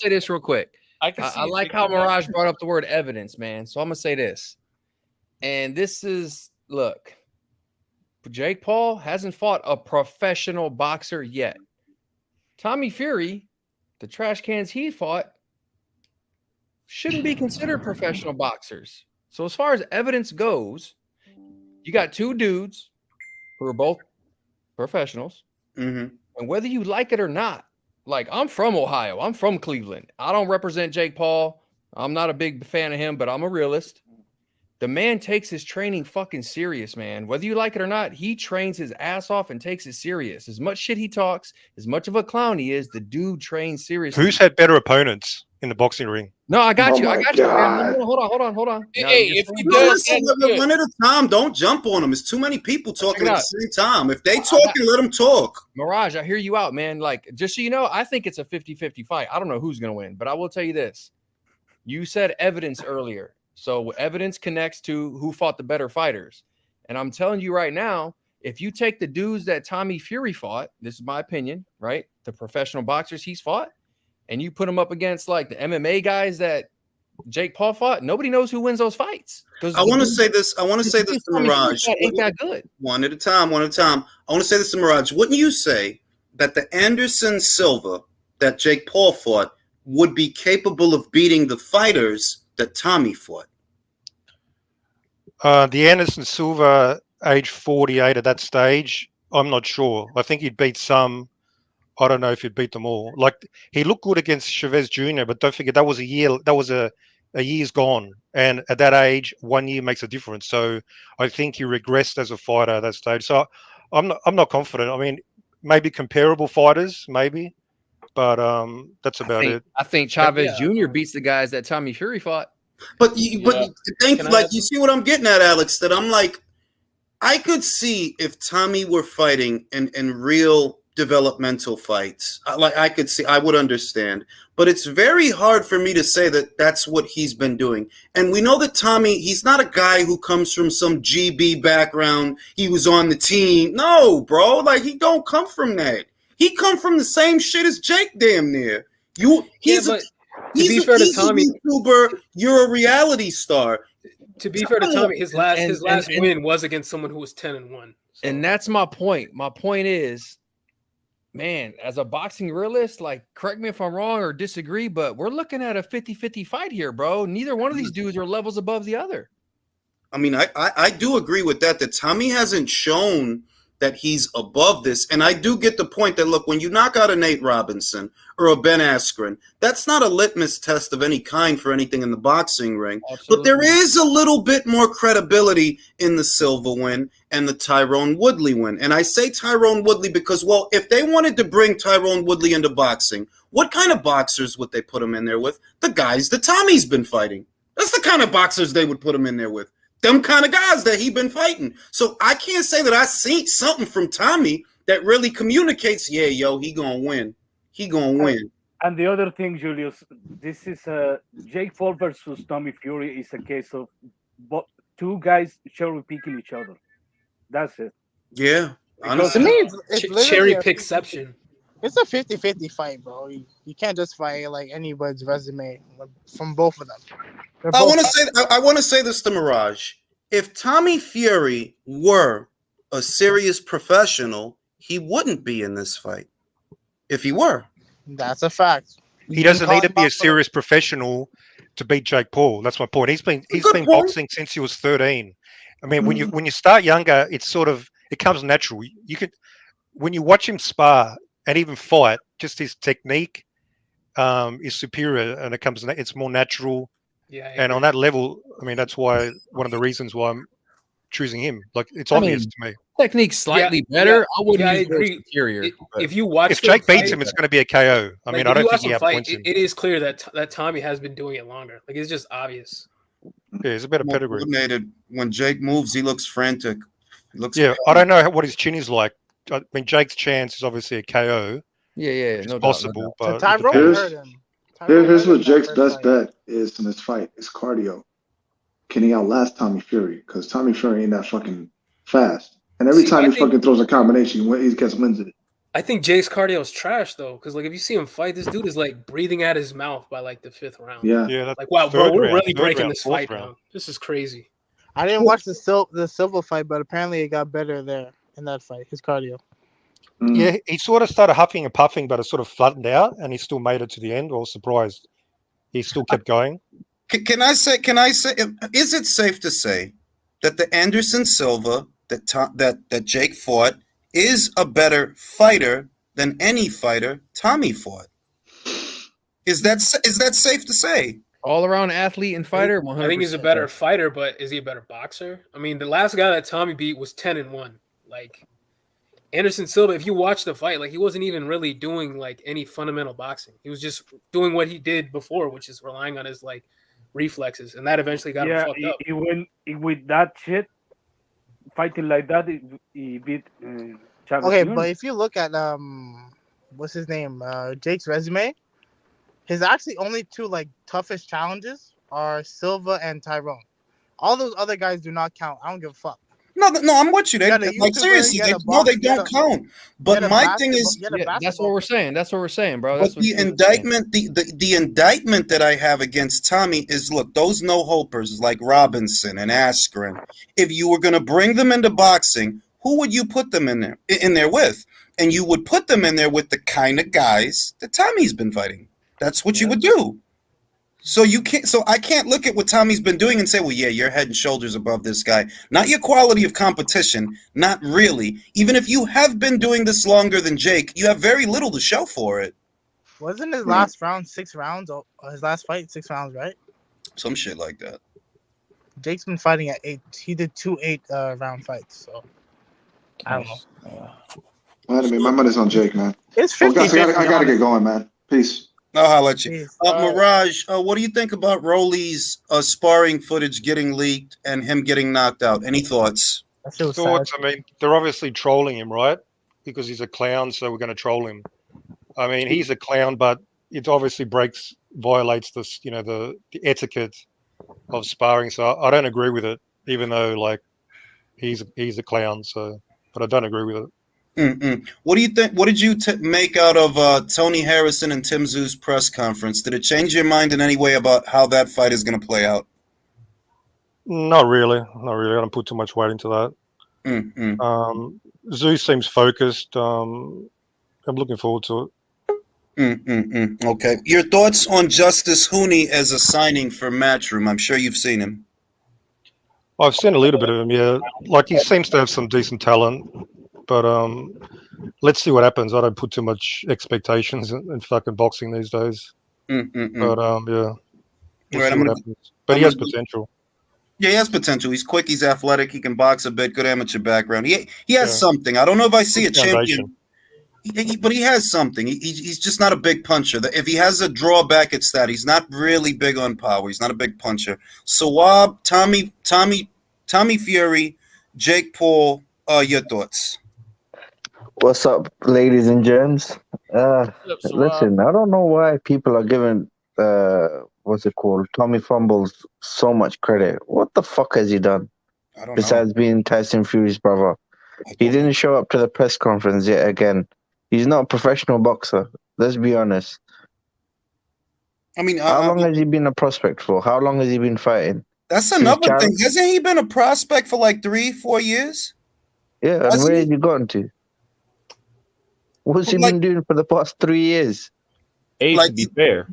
this real quick. I like how Mirage brought up the word evidence, man. So I'm gonna say this, and this is look. Jake Paul hasn't fought a professional boxer yet. Tommy Fury, the trash cans he fought, shouldn't be considered professional boxers. So as far as evidence goes, you got two dudes who are both professionals. Mm-hmm. And whether you like it or not, like I'm from Ohio, I'm from Cleveland. I don't represent Jake Paul. I'm not a big fan of him, but I'm a realist. The man takes his training fucking serious, man. Whether you like it or not, he trains his ass off and takes it serious. As much shit he talks, as much of a clown he is, the dude trains seriously. Who's had better opponents in the boxing ring? No, I got you. Man. Hold on. Hey, if he does, one at a time. Don't jump on him. It's too many people talking at the same time. If they talking, let them talk. Mirage, I hear you out, man. Like, just so you know, I think it's a 50-50 fight. I don't know who's going to win, but I will tell you this. You said evidence earlier. So evidence connects to who fought the better fighters. And I'm telling you right now, if you take the dudes that Tommy Fury fought, this is my opinion, right? The professional boxers he's fought, and you put them up against like the MMA guys that Jake Paul fought, nobody knows who wins those fights. I want to say this to Mirage. Ain't that good? One at a time. I want to say this to Mirage. Wouldn't you say that the Anderson Silva that Jake Paul fought would be capable of beating the fighters that Tommy fought? The Anderson Silva, age 48 at that stage, I'm not sure. I think he'd beat some. I don't know if he'd beat them all. Like, he looked good against Chavez Jr., but don't forget that was a year. That was a year's gone, and at that age, 1 year makes a difference. So I think he regressed as a fighter at that stage. So I'm not confident. I mean, maybe comparable fighters, maybe, but that's about it. I think Chavez Jr. beats the guys that Tommy Fury fought. But you see what I'm getting at, Alex? That I'm like, I could see if Tommy were fighting in real developmental fights. I would understand, but it's very hard for me to say that that's what he's been doing. And we know that Tommy, he's not a guy who comes from some GB background. He was on the team. No, bro, like he don't come from that. He come from the same shit as Jake, damn near. He's a YouTuber. You're a reality star. To be fair to Tommy, his last win was against someone who was 10-1. So. And that's my point. My point is, man, as a boxing realist, like, correct me if I'm wrong or disagree, but we're looking at a 50-50 fight here, bro. Neither one of these dudes are levels above the other. I mean, I do agree with that Tommy hasn't shown that he's above this. And I do get the point that, look, when you knock out a Nate Robinson or a Ben Askren, that's not a litmus test of any kind for anything in the boxing ring. Absolutely. But there is a little bit more credibility in the Silva win and the Tyrone Woodley win. And I say Tyrone Woodley because, well, if they wanted to bring Tyrone Woodley into boxing, what kind of boxers would they put him in there with? The guys that Tommy's been fighting. That's the kind of boxers they would put him in there with. Them kind of guys that he been fighting. So I can't say that I seen something from Tommy that really communicates, yeah, yo, he gonna win. He gonna win. And the other thing, Julius, this is Jake Paul versus Tommy Fury is a case of two guys cherry picking each other. That's it. Yeah. To me, it's cherry literally pickception. It's a 50-50 fight, bro. You can't just fight like anybody's resume from both of them. I want to say this to Mirage. If Tommy Fury were a serious professional, he wouldn't be in this fight. If he were. That's a fact. He doesn't need to be a serious professional to beat Jake Paul. That's my point. He's been boxing since he was 13. I mean, when you start younger, it's sort of it comes natural. You could when you watch him spar and even fight, just his technique is superior, and it's more natural. Yeah, and on that level, I mean, that's why one of the reasons why I'm choosing him. Like, it's obvious to me. Technique's slightly better. I wouldn't use agree. Superior. If you watch, if Jake beats him, it's going to be a KO. I mean, I don't think he outpoints him. It is clear that Tommy has been doing it longer. Like, it's just obvious. Yeah, he's a better pedigree. When Jake moves, he looks frantic. He looks. Yeah, I don't know what his chin is like. I mean, Jake's chance is obviously a KO. Yeah, no possible. So But Tyrone hurt him. Here's what Jake's best bet is in this fight: is cardio. Can he outlast Tommy Fury? Because Tommy Fury ain't that fucking fast, and every time he fucking throws a combination, he gets wins it. I think Jake's cardio is trash though, because like if you see him fight, this dude is like breathing out his mouth by like the 5th round. Yeah. Like wow, bro, we're really breaking this fight now. This is crazy. I didn't watch the Silva fight, but apparently it got better there in that fight. His cardio. Yeah, he sort of started huffing and puffing, but it sort of flattened out, and he still made it to the end. I was surprised. He still kept going. Can I say? Is it safe to say that the Anderson Silva that Jake fought is a better fighter than any fighter Tommy fought? Is that safe to say? All around athlete and fighter. 100%. I think he's a better fighter, but is he a better boxer? I mean, the last guy that Tommy beat was 10-1. Like Anderson Silva, if you watch the fight, like he wasn't even really doing like any fundamental boxing. He was just doing what he did before, which is relying on his like reflexes, and that eventually got him fucked up. He went with that shit, fighting like that. He beat. Okay, but if you look at what's his name, Jake's resume, his actually only two like toughest challenges are Silva and Tyrone. All those other guys do not count. I don't give a fuck. No, I'm with you. Like seriously, they don't count. But my thing is, that's what we're saying. That's what we're saying, bro. But the indictment, the indictment that I have against Tommy is, look, those no-hopers like Robinson and Askren. If you were going to bring them into boxing, who would you put them in there with? And you would put them in there with the kind of guys that Tommy's been fighting. That's what you would do. So I can't look at what Tommy's been doing and say, well, yeah, you're head and shoulders above this guy. Not your quality of competition, not really. Even if you have been doing this longer than Jake, you have very little to show for it. Wasn't his last round 6 rounds? Or his last fight 6 rounds, right? Some shit like that. Jake's been fighting at 8. He did 2 8-round fights. So I don't know. My money's on Jake, man. It's 50. Guys, I gotta get going, man. Peace. I'll holler at you. Mirage, what do you think about Rolly's sparring footage getting leaked and him getting knocked out? Any thoughts? Thoughts? I mean, they're obviously trolling him, right? Because he's a clown, so we're going to troll him. I mean, he's a clown, but it obviously violates this, the etiquette of sparring. So I don't agree with it, even though like he's a clown. So, but I don't agree with it. What do you think? What did you make out of Tony Harrison and Tim Tszew's press conference? Did it change your mind in any way about how that fight is going to play out? Not really. I don't put too much weight into that. Tszyu seems focused. I'm looking forward to it. Okay. Your thoughts on Justice Hooney as a signing for Matchroom? I'm sure you've seen him. I've seen a little bit of him, yeah. Like he seems to have some decent talent, but let's see what happens. I don't put too much expectations in fucking boxing these days. But yeah, we'll see what happens. But he has potential. Yeah, he has potential. He's quick. He's athletic. He can box a bit. Good amateur background. He has something. I don't know if I see a champion, but he has something. He's just not a big puncher. If he has a drawback, it's that he's not really big on power. He's not a big puncher. Sawab, Tommy Fury, Jake Paul. Your thoughts? What's up, ladies and gents? Listen, I don't know why people are giving what's it called, Tommy Fumbles so much credit. What the fuck has he done? I don't besides know. being Tyson Fury's brother? He didn't show up to the press conference yet again. He's not a professional boxer. Let's be honest. I mean, how long has he been a prospect for? How long has he been fighting? That's another thing. Hasn't he been a prospect for like 3-4 years? Yeah, and where has he gotten to? What's he been doing for the past 3 years? To be fair,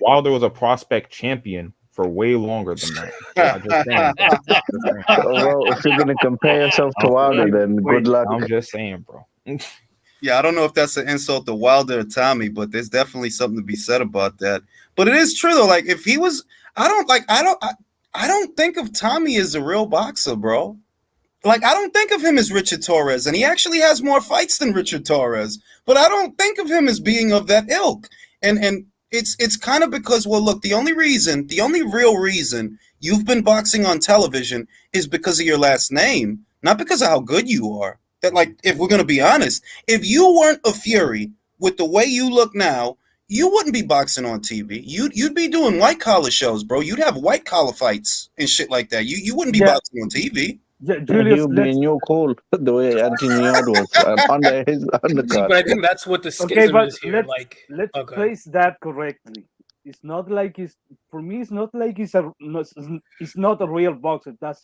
Wilder was a prospect champion for way longer than that. So I just saying. Well, if you're gonna compare yourself to Wilder, then good luck. I'm just saying, bro. Yeah, I don't know if that's an insult to Wilder or Tommy, but there's definitely something to be said about that. But it is true though. Like if he was, I don't think of Tommy as a real boxer, bro. Like I don't think of him as Richard Torres, and he actually has more fights than Richard Torres. But I don't think of him as being of that ilk. And it's kind of because, well, look, the only real reason you've been boxing on television is because of your last name, not because of how good you are. That, like, if we're gonna be honest, if you weren't a Fury with the way you look now, you wouldn't be boxing on TV. You'd be doing white collar shows, bro. You'd have white collar fights and shit like that. You wouldn't be boxing on TV. Yeah, Julius, he'll be in your call the way Anthony Yard was under his undercard. But I think that's what the schism is here. Let's face that correctly. It's not like he's not a real boxer. That's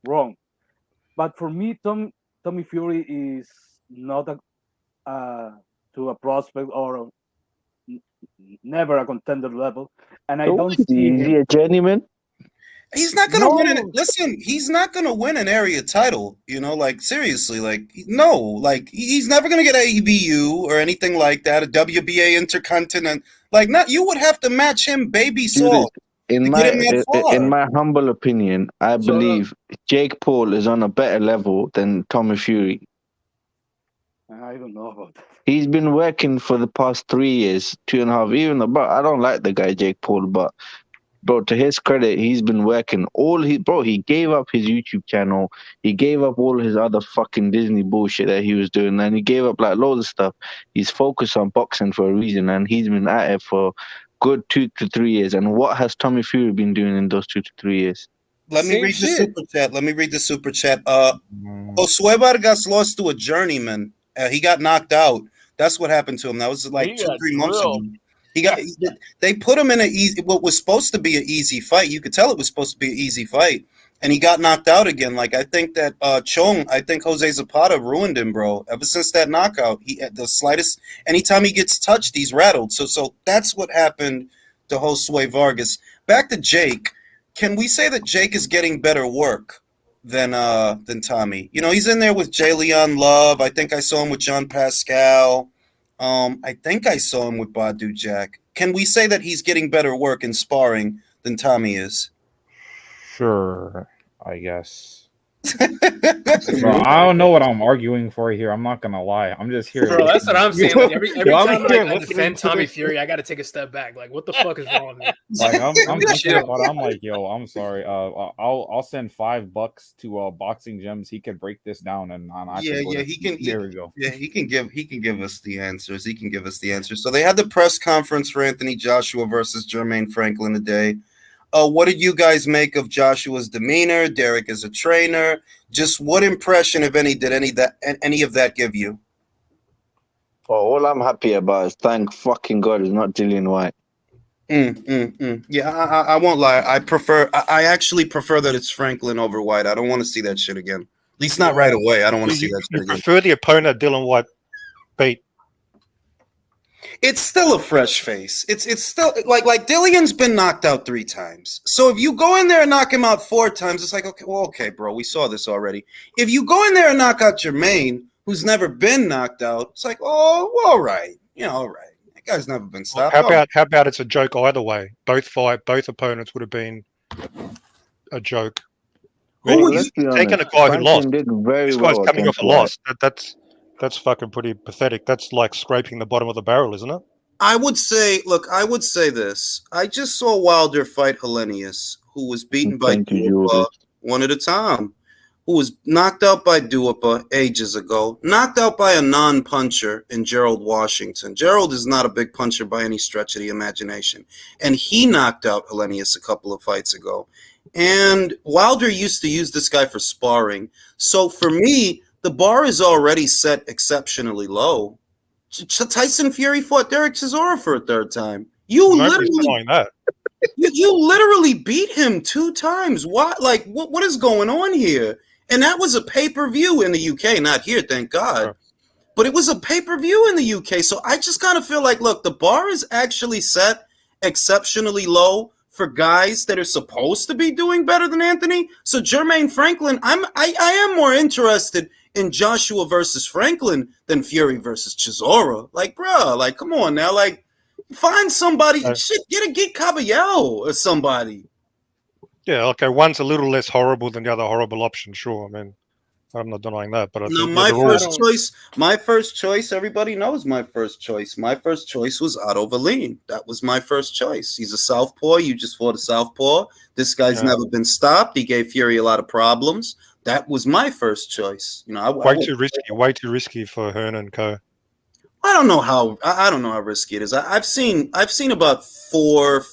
wrong. But for me, Tommy Fury is not to a prospect or never a contender level, and I don't see him. Is he a journeyman? He's not gonna win. Listen, he's not gonna win an area title. You know, like seriously, like no, like he's never gonna get AEBU or anything like that. A WBA Intercontinental, like not. You would have to match him, baby Saul. In my humble opinion, I believe Jake Paul is on a better level than Tommy Fury. I don't know about that. He's been working for the past 3 years, 2.5. Even though, I don't like the guy Jake Paul, but. Bro, to his credit, he's been working he gave up his YouTube channel. He gave up all his other fucking Disney bullshit that he was doing. And he gave up like loads of stuff. He's focused on boxing for a reason. And he's been at it for good 2 to 3 years. And what has Tommy Fury been doing in those 2 to 3 years? Let me read the super chat. Josue Vargas lost to a journeyman. He got knocked out. That's what happened to him. That was like 2-3 months ago. They put him in what was supposed to be an easy fight. You could tell it was supposed to be an easy fight, and he got knocked out again. Like I think that Jose Zapata ruined him, bro. Ever since that knockout, anytime he gets touched, he's rattled. So that's what happened to Josue Vargas. Back to Jake. Can we say that Jake is getting better work than Tommy? You know, he's in there with Jay Leon Love. I think I saw him with John Pascal. I think I saw him with Badu Jack. Can we say that he's getting better work in sparring than Tommy is? Sure, I guess. Bro, I don't know what I'm arguing for here. I'm not gonna lie. I'm just here. Bro, that's what I'm saying. Like, every time I defend Tommy Fury, I got to take a step back. Like, what the fuck is wrong with me? Like, I'm like, yo, I'm sorry. I'll send $5 to Boxing Gems. He can break this down, and he can. There we go. Yeah, he can give us the answers. So they had the press conference for Anthony Joshua versus Jermaine Franklin today. What did you guys make of Joshua's demeanor? Derek as a trainer. Just what impression, if any, did any of that give you? Oh, all I'm happy about is thank fucking God it's not Dillian White. Yeah, I won't lie. I actually prefer that it's Franklin over White. I don't want to see that shit again. At least not right away. I don't want to see that shit again. You prefer the opponent Dylan White beat? It's still a fresh face. It's still like Dillian's been knocked out 3 times. So if you go in there and knock him out 4 times, it's like, okay, bro, we saw this already. If you go in there and knock out Jermaine, who's never been knocked out, it's like, oh, well, all right, all right. That guy's never been stopped. How about it's a joke either way? Both opponents would have been a joke. Let's be honest. Taking a guy who lost. Did very This guy's well coming off against a loss. That's fucking pretty pathetic. That's like scraping the bottom of the barrel, isn't it? I would say this. I just saw Wilder fight Hellenius, who was beaten by Duhaupas one at a time, who was knocked out by Duhaupas ages ago, knocked out by a non-puncher in Gerald Washington. Gerald is not a big puncher by any stretch of the imagination, and he knocked out Hellenius a couple of fights ago. And Wilder used to use this guy for sparring. So for me, the bar is already set exceptionally low. Tyson Fury fought Derek Chisora for a 3rd time. You literally beat him 2 times. What is going on here? And that was a pay-per-view in the UK, not here, thank God. Sure. But it was a pay-per-view in the UK. So I just kind of feel like, look, the bar is actually set exceptionally low for guys that are supposed to be doing better than Anthony. So Jermaine Franklin, I am more interested in Joshua versus Franklin than Fury versus Chisora. Like, bro, like, come on now. Like, find somebody. Get Caballero or somebody. Yeah, okay. One's a little less horrible than the other horrible option, sure. I mean, I'm not denying that, but I think my first choice, everybody knows my first choice. My first choice was Otto Wallin. That was my first choice. He's a southpaw. You just fought a southpaw. This guy's never been stopped. He gave Fury a lot of problems. That was my first choice. Way too risky for Hearn and Co. I don't know how risky it is. I've seen about 4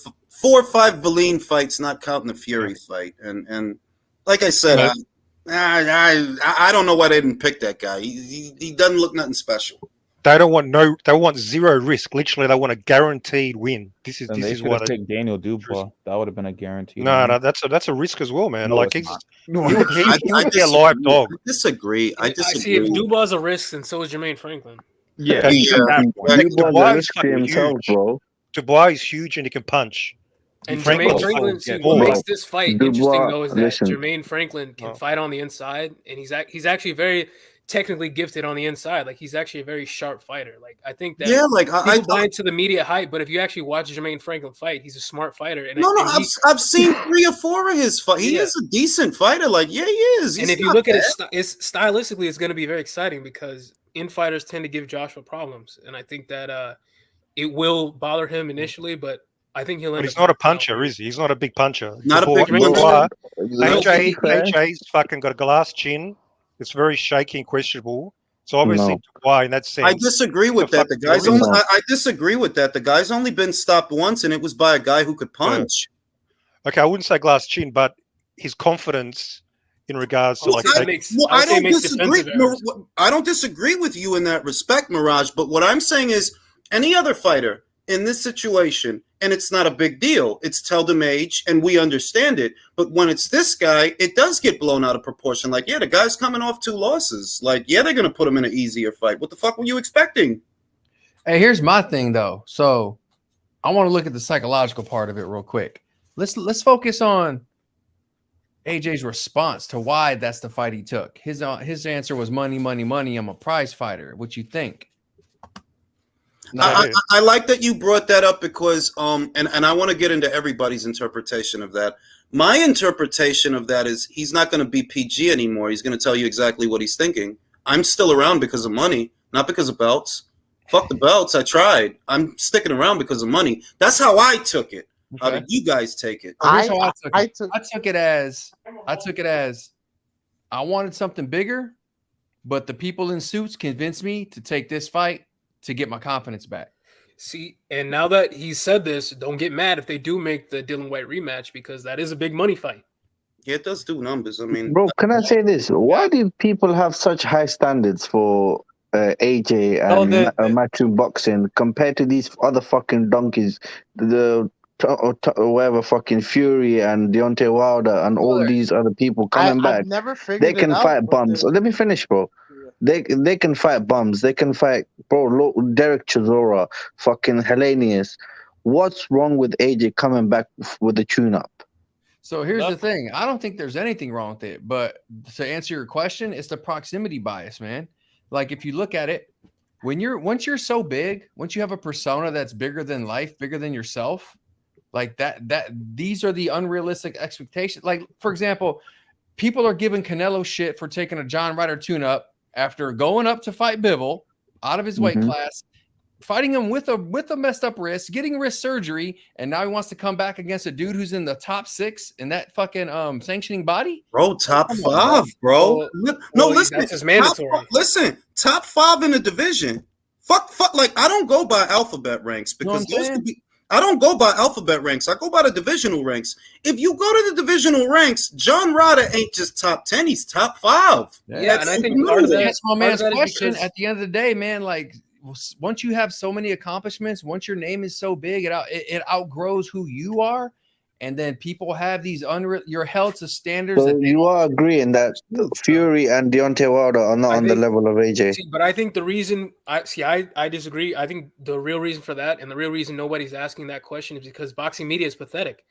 or 5 Wallin fights, not counting the Fury fight. And like I said, I don't know why they didn't pick that guy. He doesn't look nothing special. They want zero risk. Literally, they want a guaranteed win. This is why they picked Daniel Dubois. That would have been a guarantee. No, that's a risk as well, man. No, like he would be a live dog. I disagree. I see if Dubois is a risk, and so is Jermaine Franklin. Yeah, Dubois is himself, bro. Dubois is huge and he can punch. And Jermaine Franklin, what makes this fight interesting though is that Jermaine Franklin can fight on the inside, and he's actually very technically gifted on the inside. Like, he's actually a very sharp fighter. Like, I think that people buy into the media hype, but if you actually watch Jermaine Franklin fight, he's a smart fighter. And I've seen 3 or 4 of his fights. He is a decent fighter. Like, he is. And if you look at it, stylistically, it's going to be very exciting because infighters tend to give Joshua problems, and I think that it will bother him initially, but I think he'll. But he's not a puncher, is he? He's not a big puncher. Not a big puncher. AJ's fucking got a glass chin. It's very shaky and questionable. So obviously, why in that sense? I disagree with that. I disagree with that. The guy's only been stopped once, and it was by a guy who could punch. Yeah. Okay, I wouldn't say glass chin, but his confidence in regards to I don't disagree. I don't disagree with you in that respect, Mirage. But what I'm saying is, any other fighter in this situation, and it's not a big deal. It's Teldam age, and we understand it. But when it's this guy, it does get blown out of proportion. Like, the guy's coming off 2 losses. Like, they're going to put him in an easier fight. What the fuck were you expecting? Hey, here's my thing, though. So I want to look at the psychological part of it real quick. Let's focus on AJ's response to why that's the fight he took. His answer was money, money, money. I'm a prize fighter. What you think? I like that you brought that up because and I want to get into everybody's interpretation of that. My interpretation of that is he's not going to be PG anymore. He's going to tell you exactly what he's thinking. I'm still around because of money, not because of belts. Fuck the belts. I tried. I'm sticking around because of money. That's how I took it. Okay. How did you guys take it? I took it as I wanted something bigger, but the people in suits convinced me to take this fight to get my confidence back. See, and now that he said this, don't get mad if they do make the Dylan White rematch because that is a big money fight. Yeah, it does do numbers. I mean, bro, can I say this? Why do people have such high standards for AJ and Matthew boxing compared to these other fucking donkeys, whatever fucking Fury and Deontay Wilder and all these other people coming back? Never figured they can fight bums. Let me finish, bro. They can fight bums. They can fight, bro. Derek Chisora, fucking Hellenius. What's wrong with AJ coming back with the tune-up? So here's the thing. I don't think there's anything wrong with it. But to answer your question, it's the proximity bias, man. Like if you look at it, once you're so big, once you have a persona that's bigger than life, bigger than yourself, like that these are the unrealistic expectations. Like, for example, people are giving Canelo shit for taking a John Ryder tune-up after going up to fight Bivol out of his weight class, fighting him with a messed up wrist, getting wrist surgery, and now he wants to come back against a dude who's in the top 6 in that fucking sanctioning body. Bro, top 5, bro. Listen, that's just mandatory. Top 5 in the division. Fuck. Like, I don't go by alphabet ranks because I don't go by alphabet ranks. I go by the divisional ranks. If you go to the divisional ranks, John Ryder ain't just top 10; he's top 5. Yeah, and I think part of that's my man's question. At the end of the day, man, like once you have so many accomplishments, once your name is so big, it outgrows who you are, and then people have these you're held to standards. So you are agreeing that Fury and Deontay Wilder are not on the level of AJ. But I think the reason I disagree. I think the real reason for that, and the real reason nobody's asking that question, is because boxing media is pathetic.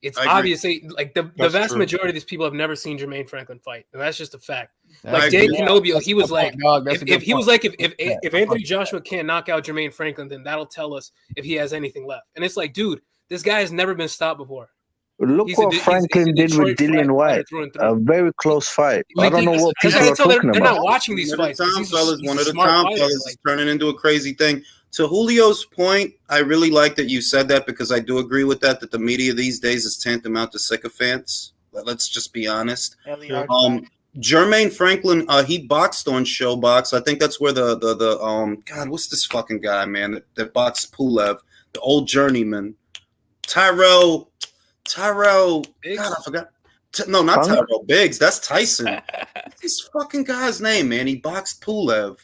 It's obviously like the vast majority of these people have never seen Jermaine Franklin fight, and that's just a fact. Like Dan Canobio, he was like, if Anthony Joshua can't knock out Jermaine Franklin, then that'll tell us if he has anything left. And it's like, dude, this guy has never been stopped before. Look what Franklin did with Dillian White. A very close fight. I don't know what people are talking about. They're not watching these fights. One of the time fellas is turning into a crazy thing. To Julio's point, I really like that you said that because I do agree with that the media these days is tantamount to sycophants. Let's just be honest. Jermaine Franklin, he boxed on Showbox. I think that's where the God, what's this fucking guy, man, that boxed Pulev, the old journeyman. Tyrell, God, I forgot. No, not Tyrell Biggs. That's Tyson. What's this fucking guy's name, man? He boxed Pulev.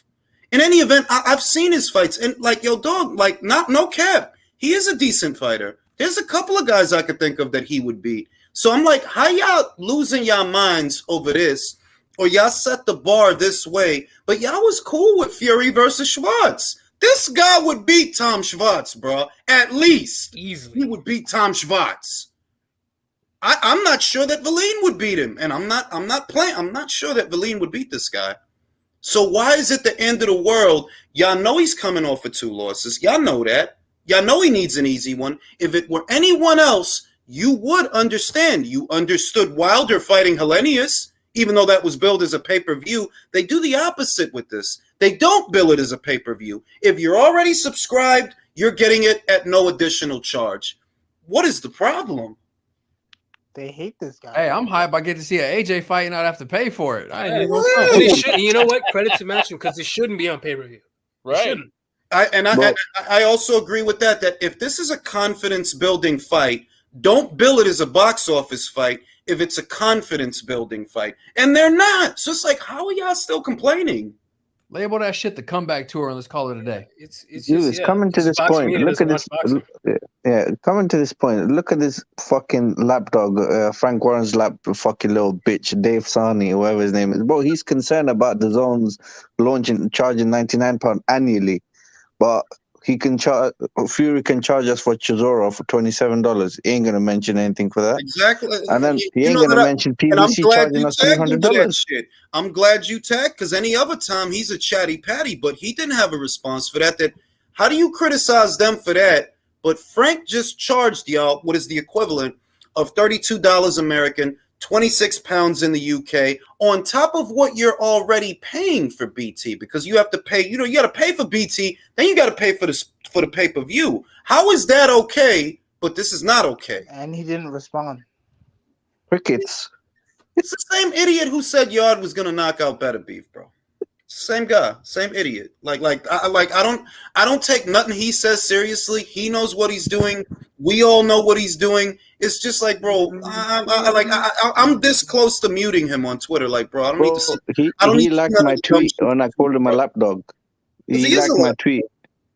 In any event, I've seen his fights, and like, yo, dog, like, no cap, he is a decent fighter. There's a couple of guys I could think of that he would beat. So I'm like, how y'all losing y'all minds over this, or y'all set the bar this way, but y'all was cool with Fury versus Schwartz. This guy would beat Tom Schwartz, bro. At least easily, he would beat Tom Schwartz. I'm not sure that Valine would beat him, and I'm not sure that Valine would beat this guy. So why is it the end of the world? Y'all know he's coming off of 2 losses. Y'all know that. Y'all know he needs an easy one. If it were anyone else, you would understand. You understood Wilder fighting Hellenius, even though that was billed as a pay-per-view. They do the opposite with this. They don't bill it as a pay-per-view. If you're already subscribed, you're getting it at no additional charge. What is the problem? They hate this guy. Hey, I'm hyped. I get to see an AJ fight and not have to pay for it. You know what? Credit to Matchroom, because it shouldn't be on pay-per-view. Right. I also agree with that if this is a confidence-building fight, don't bill it as a box office fight if it's a confidence-building fight. And they're not. So it's like, how are y'all still complaining? Label that shit the comeback tour and let's call it a day. It's coming to this point. Look at this. Coming to this point. Look at this fucking lapdog, Frank Warren's fucking little bitch, Dave Sarney, whoever his name is. Bro, he's concerned about the zones charging £99 annually, but he can charge. Fury can charge us for Chisora for $27. He ain't gonna mention anything for that. Exactly. And then he ain't gonna mention PBC charging us $300. I'm glad you tagged, because any other time he's a chatty patty, but he didn't have a response for that. How do you criticize them for that? But Frank just charged y'all what is the equivalent of $32 American, 26 pounds in the UK, on top of what you're already paying for BT, because you have to pay, you got to pay for BT, then you got to pay for the pay-per-view. How is that okay, but this is not okay? And he didn't respond. Crickets. It's the same idiot who said Yard was going to knock out Better Beef, bro. Same guy, same idiot. I don't take nothing he says seriously. He knows what he's doing. We all know what he's doing. It's just like, bro, I'm this close to muting him on Twitter. Like, bro, I don't need to see. He liked my tweet when I called him a lapdog. He liked my tweet.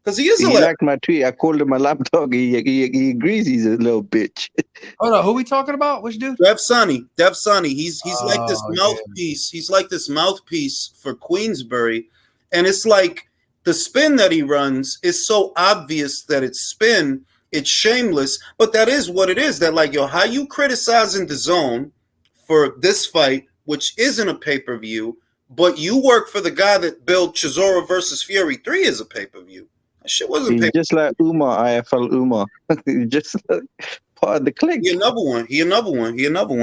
Because he is He liked my tweet. I called him a lapdog. He agrees he's a little bitch. Hold on, who we talking about? Which dude? Dev Sunny. He's like this Oh, mouthpiece. He's like this mouthpiece for Queensbury. And it's like the spin that he runs is so obvious that it's spin. It's shameless. But that is what it is. That like, yo, how you criticizing the zone for this fight, which isn't a pay-per-view, but you work for the guy that built Chisora versus Fury 3 as a pay-per-view. That shit wasn't He's just like Umar, IFL Umar. Just like part of the clique. He another one.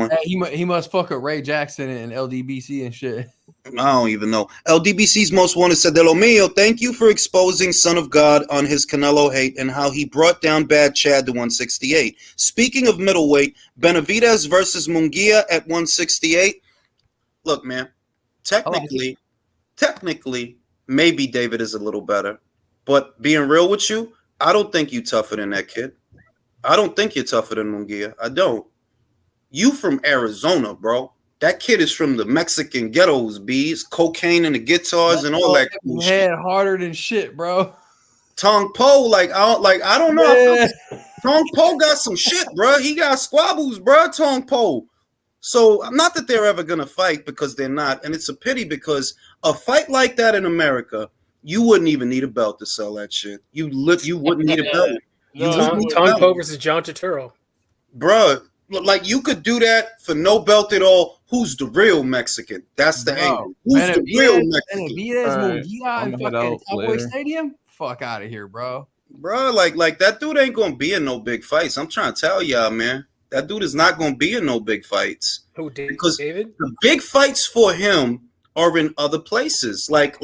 Hey, he must fuck with Ray Jackson and LDBC and shit. I don't even know. LDBC's most wanted said, De Lo Mio, thank you for exposing Son of God on his Canelo hate and how he brought down Bad Chad to 168. Speaking of middleweight, Benavidez versus Munguia at 168. Look, man, technically, maybe David is a little better. But being real with you, I don't think you tougher than that kid. I don't think you're tougher than Munguia. I don't. You from Arizona, bro. That kid is from the Mexican ghettos, bees, cocaine and the guitars and all that cool Head shit. harder than shit, bro. Tong Po, I don't know. Yeah. Tong Po got some shit, bro. He got squabbles, bro. Tong Po. So not that they're ever gonna fight because they're not, and it's a pity because a fight like that in America, you wouldn't even need a belt to sell that shit. You wouldn't need a belt. Tong Po versus John Turturro. Bruh, like you could do that for no belt at all. Who's the real Mexican? That's the angle. Who's the real Mexican? Munguia in fucking Cowboy Stadium? Fuck out of here, bro. Bro, like that dude ain't gonna be in no big fights. I'm trying to tell y'all, man. That dude is not gonna be in no big fights. Who, because David? The big fights for him are in other places. Like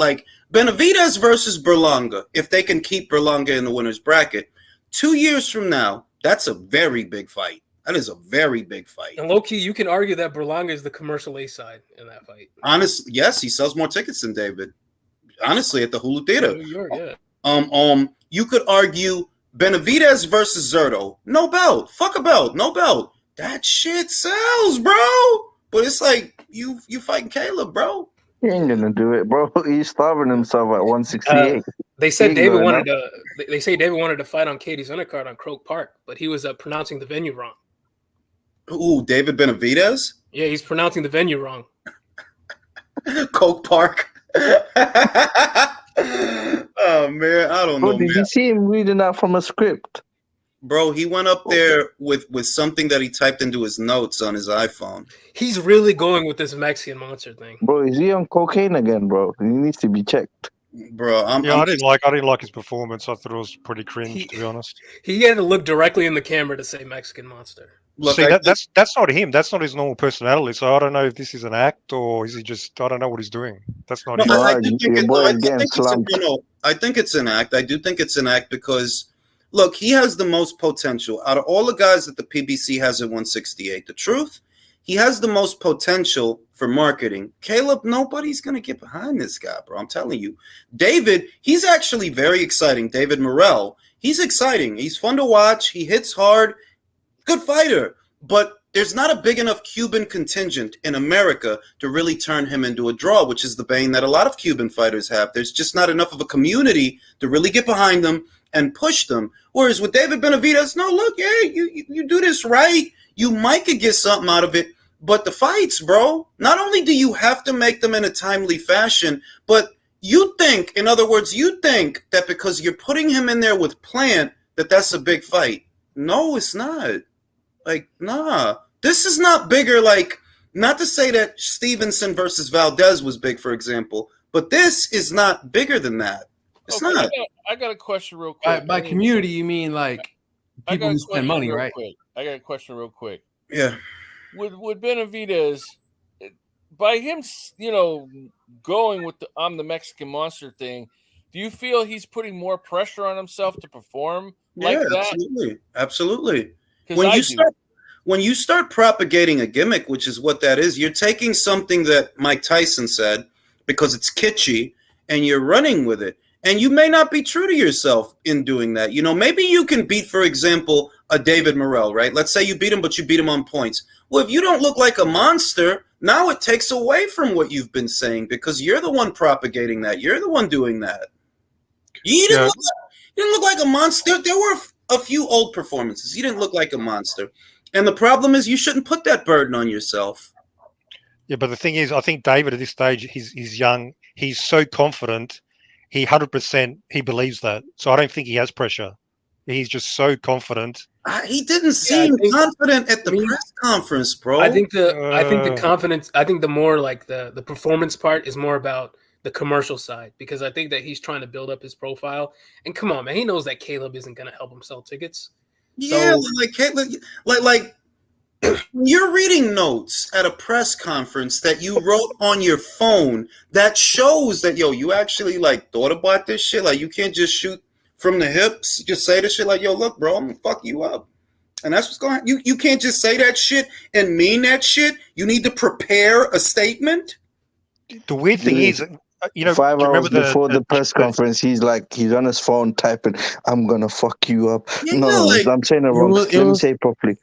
Benavidez versus Berlanga. If they can keep Berlanga in the winner's bracket, 2 years from now, that's a very big fight. That is a very big fight. And low-key, you can argue that Berlanga is the commercial A side in that fight. Honestly, yes, he sells more tickets than David. Honestly, at the Hulu Theater. New York, yeah. You could argue Benavidez versus Zerto. No belt. Fuck a belt. No belt. That shit sells, bro. But it's like you fighting Caleb, bro. He ain't gonna do it, bro. He's starving himself at 168. They said David wanted to. They say David wanted to fight on Katie's undercard on Croke Park, but he was pronouncing the venue wrong. Ooh, David Benavidez? Yeah, he's pronouncing the venue wrong. Coke Park. Oh man, I don't know. Did you see him reading that from a script? Bro, he went up there with something that he typed into his notes on his iPhone. He's really going with this Mexican monster thing. Bro, is he on cocaine again, bro? He needs to be checked. Bro, I didn't like his performance. I thought it was pretty cringe, to be honest. He had to look directly in the camera to say Mexican monster. Look, see, that's not him. That's not his normal personality. So I don't know if this is an act or is he just, I don't know what he's doing. That's not him. I think it's an act. I do think it's an act because, look, he has the most potential. Out of all the guys that the PBC has at 168, the truth, he has the most potential for marketing. Caleb, nobody's going to get behind this guy, bro. I'm telling you. David, he's actually very exciting. David Morrell, he's exciting. He's fun to watch. He hits hard. Good fighter, but there's not a big enough Cuban contingent in America to really turn him into a draw, which is the bane that a lot of Cuban fighters have. There's just not enough of a community to really get behind them and push them. Whereas with David Benavidez, no, look, yeah, you do this right, you might could get something out of it. But the fights, bro, not only do you have to make them in a timely fashion, but you think, in other words, you think that because you're putting him in there with Plant, that's a big fight. No, it's not. Like, nah, this is not bigger. Like, not to say that Stevenson versus Valdez was big, for example, but this is not bigger than that. It's not. I got a question real quick. By community, you mean like people who spend money, right? Quick. I got a question real quick. Yeah. With Benavidez, by him, going with I'm the Mexican monster thing, do you feel he's putting more pressure on himself to perform like that? Absolutely. When you start propagating a gimmick, which is what that is, you're taking something that Mike Tyson said because it's kitschy and you're running with it. And you may not be true to yourself in doing that. Maybe you can beat, for example, a David Morrell, right? Let's say you beat him, but you beat him on points. Well, if you don't look like a monster, now it takes away from what you've been saying because you're the one propagating that. You're the one doing that. You didn't look like a monster. There were a few old performances. You didn't look like a monster. And the problem is you shouldn't put that burden on yourself. Yeah, but the thing is, I think David at this stage, he's young. He's so confident. He 100% he believes that. So I don't think he has pressure. He's just so confident. He didn't seem confident at the press conference, bro. I think the confidence. I think the more like the performance part is more about the commercial side, because I think that he's trying to build up his profile. And come on, man, he knows that Caleb isn't going to help him sell tickets. Yeah, like you're reading notes at a press conference that you wrote on your phone that shows that you actually like thought about this shit. Like you can't just shoot from the hips. Just say this shit like, yo, look, bro, I'm gonna fuck you up. And that's what's going on. You can't just say that shit and mean that shit. You need to prepare a statement. The weird thing is, 5 hours before the press conference, he's on his phone typing, "I'm gonna fuck you up." Yeah, no, I'm saying it wrong. Let me say it properly.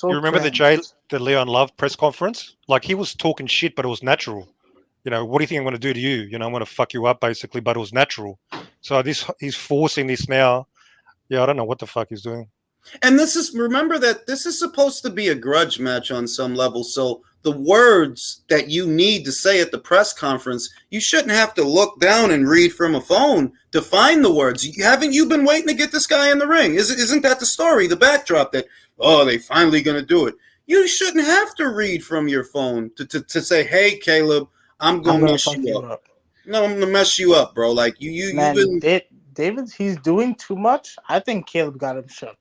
You remember the Leon Love press conference? Like he was talking shit, but it was natural. What do you think I'm going to do to you? I'm going to fuck you up, basically, but it was natural. So he's forcing this now. Yeah, I don't know what the fuck he's doing. And remember that this is supposed to be a grudge match on some level. So the words that you need to say at the press conference, you shouldn't have to look down and read from a phone to find the words. Haven't you been waiting to get this guy in the ring? Isn't that the story, the backdrop that, they finally going to do it? You shouldn't have to read from your phone to say, hey, Caleb, I'm going to mess you up. No, I'm going to mess you up, bro. Like, you've been... David, he's doing too much. I think Caleb got him shook.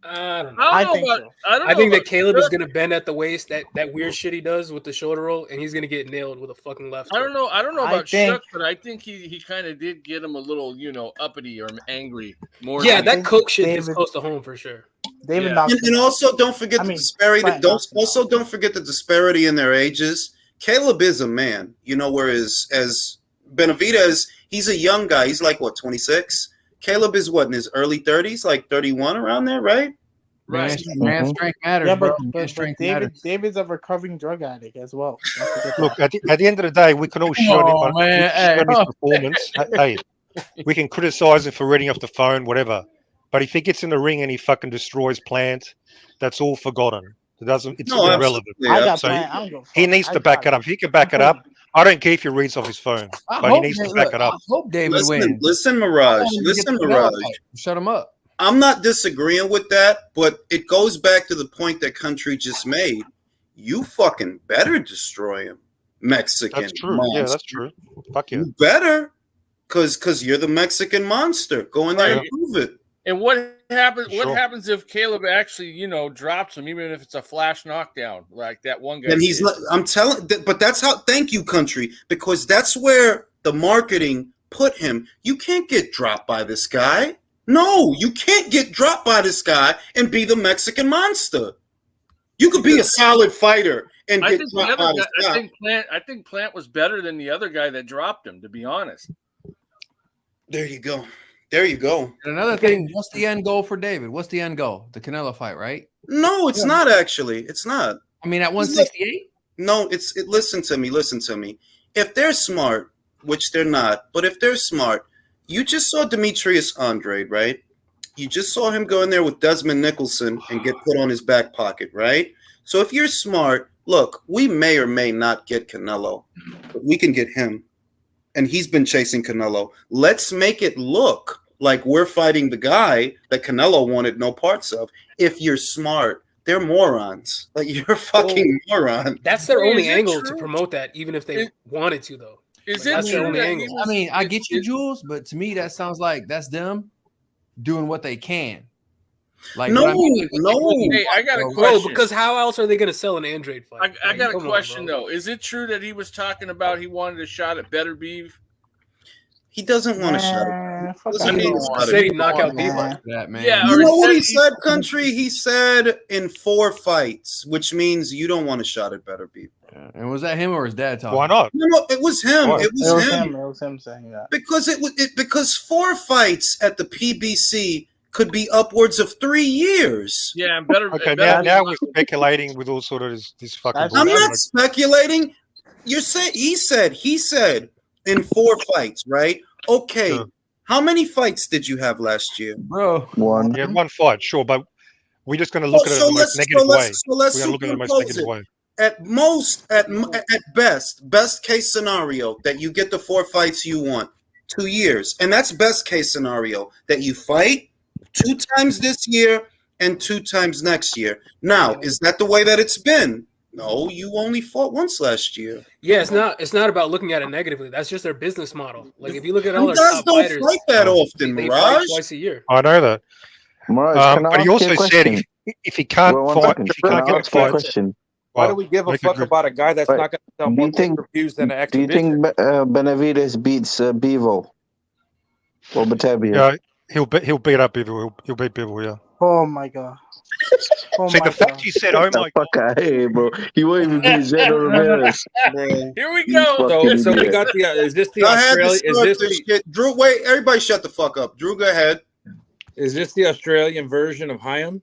I don't know. I think that Caleb is going to bend at the waist, that weird shit he does with the shoulder roll, and he's going to get nailed with a fucking left. I don't know about shook, but I think he kind of did get him a little, uppity or angry. More. Yeah, that coke shit is close to home for sure. David, and also don't forget the disparity. Don't forget the disparity in their ages. Caleb is a man, whereas as Benavidez, he's a young guy. He's like 26. Caleb is in his early 30s, like 31 around there, right? Right. Man, strength matters, yeah, bro. David's a recovering drug addict as well. Look, at the end of the day, we can all shit on his performance. Hey, we can criticize him for reading off the phone, whatever. But if he gets in the ring and he fucking destroys Plant, that's all forgotten. It's irrelevant. He needs to back it up. If he can back it up, I don't care if he reads off his phone, but he needs to back it up. I hope David wins. Listen, Mirage. Shut him up. I'm not disagreeing with that, but it goes back to the point that Country just made. You fucking better destroy him, Mexican. That's true. Monster. Yeah, that's true. Fuck yeah. You better, because you're the Mexican monster. Go in there and prove it. And what happens? What happens if Caleb actually, drops him, even if it's a flash knockdown like that one guy? And he's not. I'm telling, but that's how. Thank you, Country, because that's where the marketing put him. You can't get dropped by this guy. No, you can't get dropped by this guy and be the Mexican monster. You could be a solid fighter and get dropped by this guy. I think Plant was better than the other guy that dropped him, to be honest. There you go. There you go. And another thing, what's the end goal for David? What's the end goal? The Canelo fight, right? No, it's not actually. It's not. I mean, at 168? No, listen to me. If they're smart, which they're not, but if they're smart, you just saw Demetrius Andrade, right? You just saw him go in there with Desmond Nicholson and get put on his back pocket, right? So if you're smart, look, we may or may not get Canelo, but we can get him. And he's been chasing Canelo. Let's make it look like we're fighting the guy that Canelo wanted no parts of. If you're smart, they're morons. Like, you're a fucking moron. That's their only angle to promote that, even if they wanted to, though. That's their only angle. I mean, I get you, Jules, but to me, that sounds like that's them doing what they can. Like, no. Hey, I got a question. Because how else are they going to sell an Andrade fight? I got a question, though. Is it true that he was talking about he wanted a shot at Better Beef? He doesn't want a shot at said he'd knock out Beef like that, man. Yeah, you know what he said, Country? He said in 4 fights, which means you don't want a shot at Better Beef. Yeah. And was that him or his dad talking? Why not? No, it was him. It was him saying that. Because 4 fights at the PBC could be upwards of 3 years. Yeah, and better. Okay, now we're speculating with all sort of this fucking. I'm not speculating. You're saying he said in 4 fights, right? Okay, How many fights did you have last year, bro? One. Yeah, one fight, sure, but we're just going to look at it in the most negative way. So let's We're going to look at it in the most superimpose negative it. way. At best case scenario that you get the 4 fights you want, 2 years, and that's best case scenario that you fight 2 times this year and 2 times next year. Now, is that the way that it's been? No, you only fought once last year. Yeah, it's not about looking at it negatively. That's just their business model. Like if you look at all You our guys top don't fighters, fight that often, they Mirage. fight twice a year. I know that. Mirage, can I But he ask also you a said question? if he can't Well, one fight, second. if he Can can't I get a ask you a fight, question? Why do we give a fuck about a guy that's Right. not going to sell Do more you think pay-per-views than an Do you exhibition? think Benavidez beats Bevo or Batavia? yeah, he'll beat up Bivol. He'll beat Bivol, yeah. Oh my god. Oh See, my the fact god. you said, "Oh Get the my fuck out of here, bro. He won't even beat Zeno Ramirez. Bro. Here we You go. fucking So we idiot. got the. Is this the I had to Australian? Is start this this the? shit. Drew, wait, everybody shut the fuck up. Drew, go ahead. Is this the Australian version of Hyam?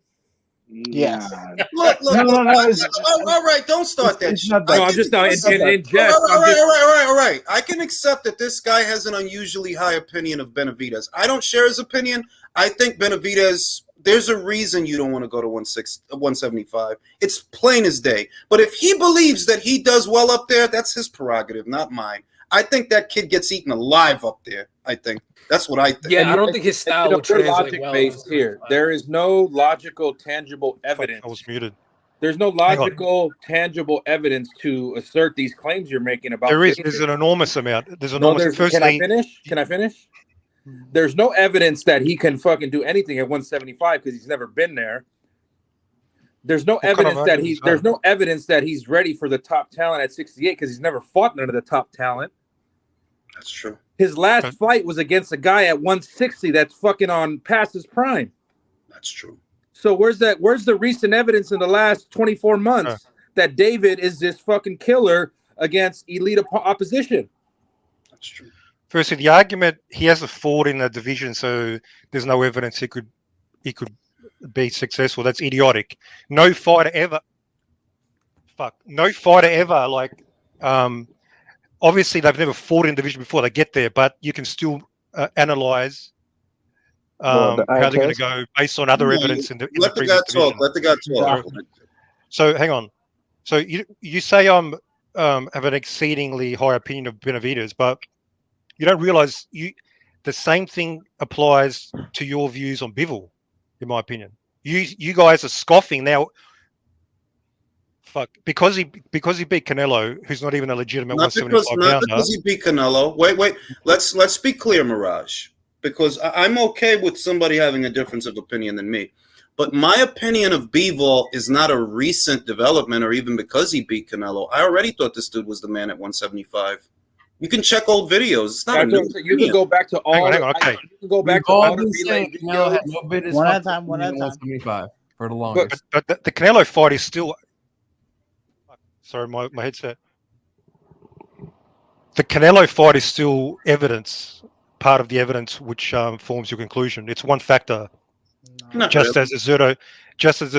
Yes. Look. No, All right, don't start that it's shit. not No, that. I'm just not in All jest. I'm just. right. I can accept that this guy has an unusually high opinion of Benavidez. I don't share his opinion. I think Benavidez, there's a reason you don't want to go to 175. It's plain as day. But if he believes that he does well up there, that's his prerogative, not mine. I think that kid gets eaten alive up there. I think. That's what I think. Yeah, I don't think his style would translate logic well. based here. There is no logical, tangible evidence. I was muted." There's no Hang on. logical, tangible evidence to assert these claims you're making about. There is. David. There's an enormous amount. There's No, enormous. there's. Firstly, Can I finish? There's no evidence that he can fucking do anything at 175 because he's never been there. There's no evidence that he's. There's no evidence that he's ready for the top talent at 68 because he's never fought none of the top talent. That's true. His last fight was against a guy at 160 that's fucking on past his prime. That's true. So where's the recent evidence in the last 24 months that David is this fucking killer against elite opposition? That's true. firstly, the argument he hasn't fought in a division, so there's no evidence he could be successful. That's idiotic. No fighter ever. Like, obviously they've never fought in division before they get there, but you can still analyze how they're going to go based on other evidence in the previous division. Let the guy talk. So hang on. So you say I'm have an exceedingly high opinion of Benavidez, but you don't realize the same thing applies to your views on Bivol, in my opinion. You guys are scoffing now. Because he beat Canelo, who's not even a legitimate 175 pounder. Not because he beat Canelo. Wait. Let's be clear, Mirage. Because I'm okay with somebody having a difference of opinion than me. But my opinion of Bivol is not a recent development or even because he beat Canelo. I already thought this dude was the man at 175. You can check old videos. It's not you can go back to all. Hang on, okay. You can go back to all the relay videos. One at a time. 175 for the longest. But the Canelo fight is still. Sorry, my headset. The Canelo fight is still evidence, part of the evidence which forms your conclusion. It's one factor. Just as the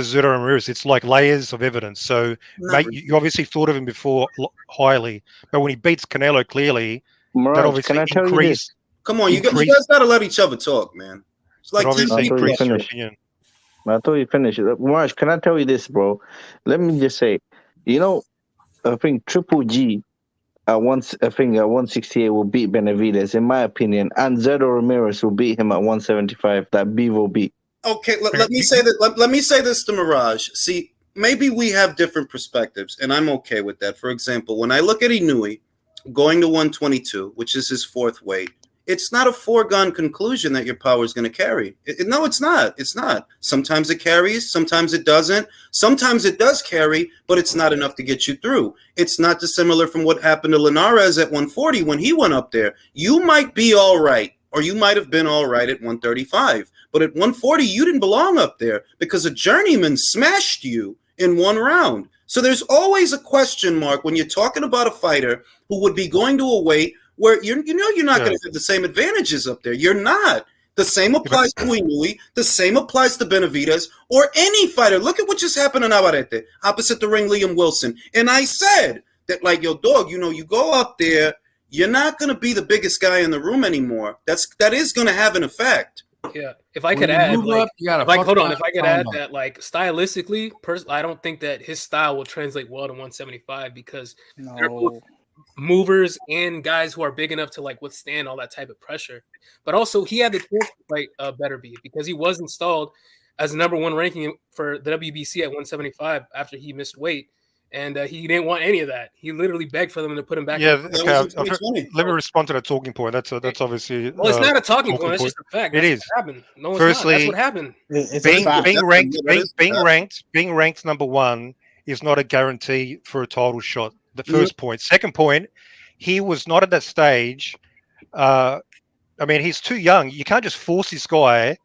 Zurdo Ramirez, it's like layers of evidence. So, mate, you obviously thought of him before highly, but when he beats Canelo, clearly, Mirage, that obviously can I tell you this? Come on, you guys got to let each other talk, man. It's like obviously increase your opinion. I thought you finished. Mirage, can I tell you this, bro? Let me just say, I think Triple G at 168 will beat Benavidez, in my opinion, and Zurdo Ramirez will beat him at 175. That Bivol beat. Okay, let me say that. Let me say this to Mirage. See, maybe we have different perspectives, and I'm okay with that. For example, when I look at Inoue going to 122, which is his fourth weight, it's not a foregone conclusion that your power is going to carry. No, it's not. It's not. Sometimes it carries, sometimes it doesn't. Sometimes it does carry, but it's not enough to get you through. It's not dissimilar from what happened to Linares at 140 when he went up there. You might be all right, or you might have been all right at 135. But at 140, you didn't belong up there because a journeyman smashed you in one round. So there's always a question mark when you're talking about a fighter who would be going to a weight where you're not going to have the same advantages up there. You're not. The same applies to Inoue. The same applies to Benavidez or any fighter. Look at what just happened to Navarrete opposite the ring, Liam Wilson. And I said that, like, yo, dog, you go up there, you're not going to be the biggest guy in the room anymore. That is going to have an effect. Yeah, if I could add, like, if I could add that, like, stylistically, I don't think that his style will translate well to 175 because they're both movers and guys who are big enough to like withstand all that type of pressure. But also, he had the chance to fight Beterbiev because he was installed as the number 1 ranking for the WBC at 175 after he missed weight. And he didn't want any of that. He literally begged for them to put him back. Yeah, okay. Let me respond to that talking point. That's obviously. Well, it's not a talking point. It's just a fact. It is. What happened. No, it's Firstly, not. That's what happened. Being ranked number 1 is not a guarantee for a title shot. The first point. Second point, he was not at that stage. I mean, he's too young. You can't just force this guy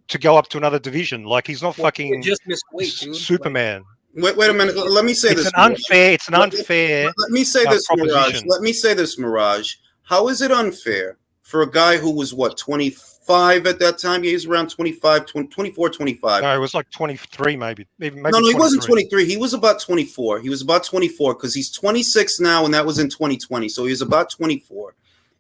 to go up to another division. Like, he's not fucking just missed weight, dude. Superman. Wait a minute. Let me say this. It's an unfair. Let me say this, Mirage. proposition. Let me say this, Mirage. How is it unfair for a guy who was, what, 25 at that time? He was around 25, 24, 25. No, it was like 23 maybe. Maybe No, he 23. wasn't 23. He was about 24. He was about 24 because he's 26 now, and that was in 2020. So he was about 24.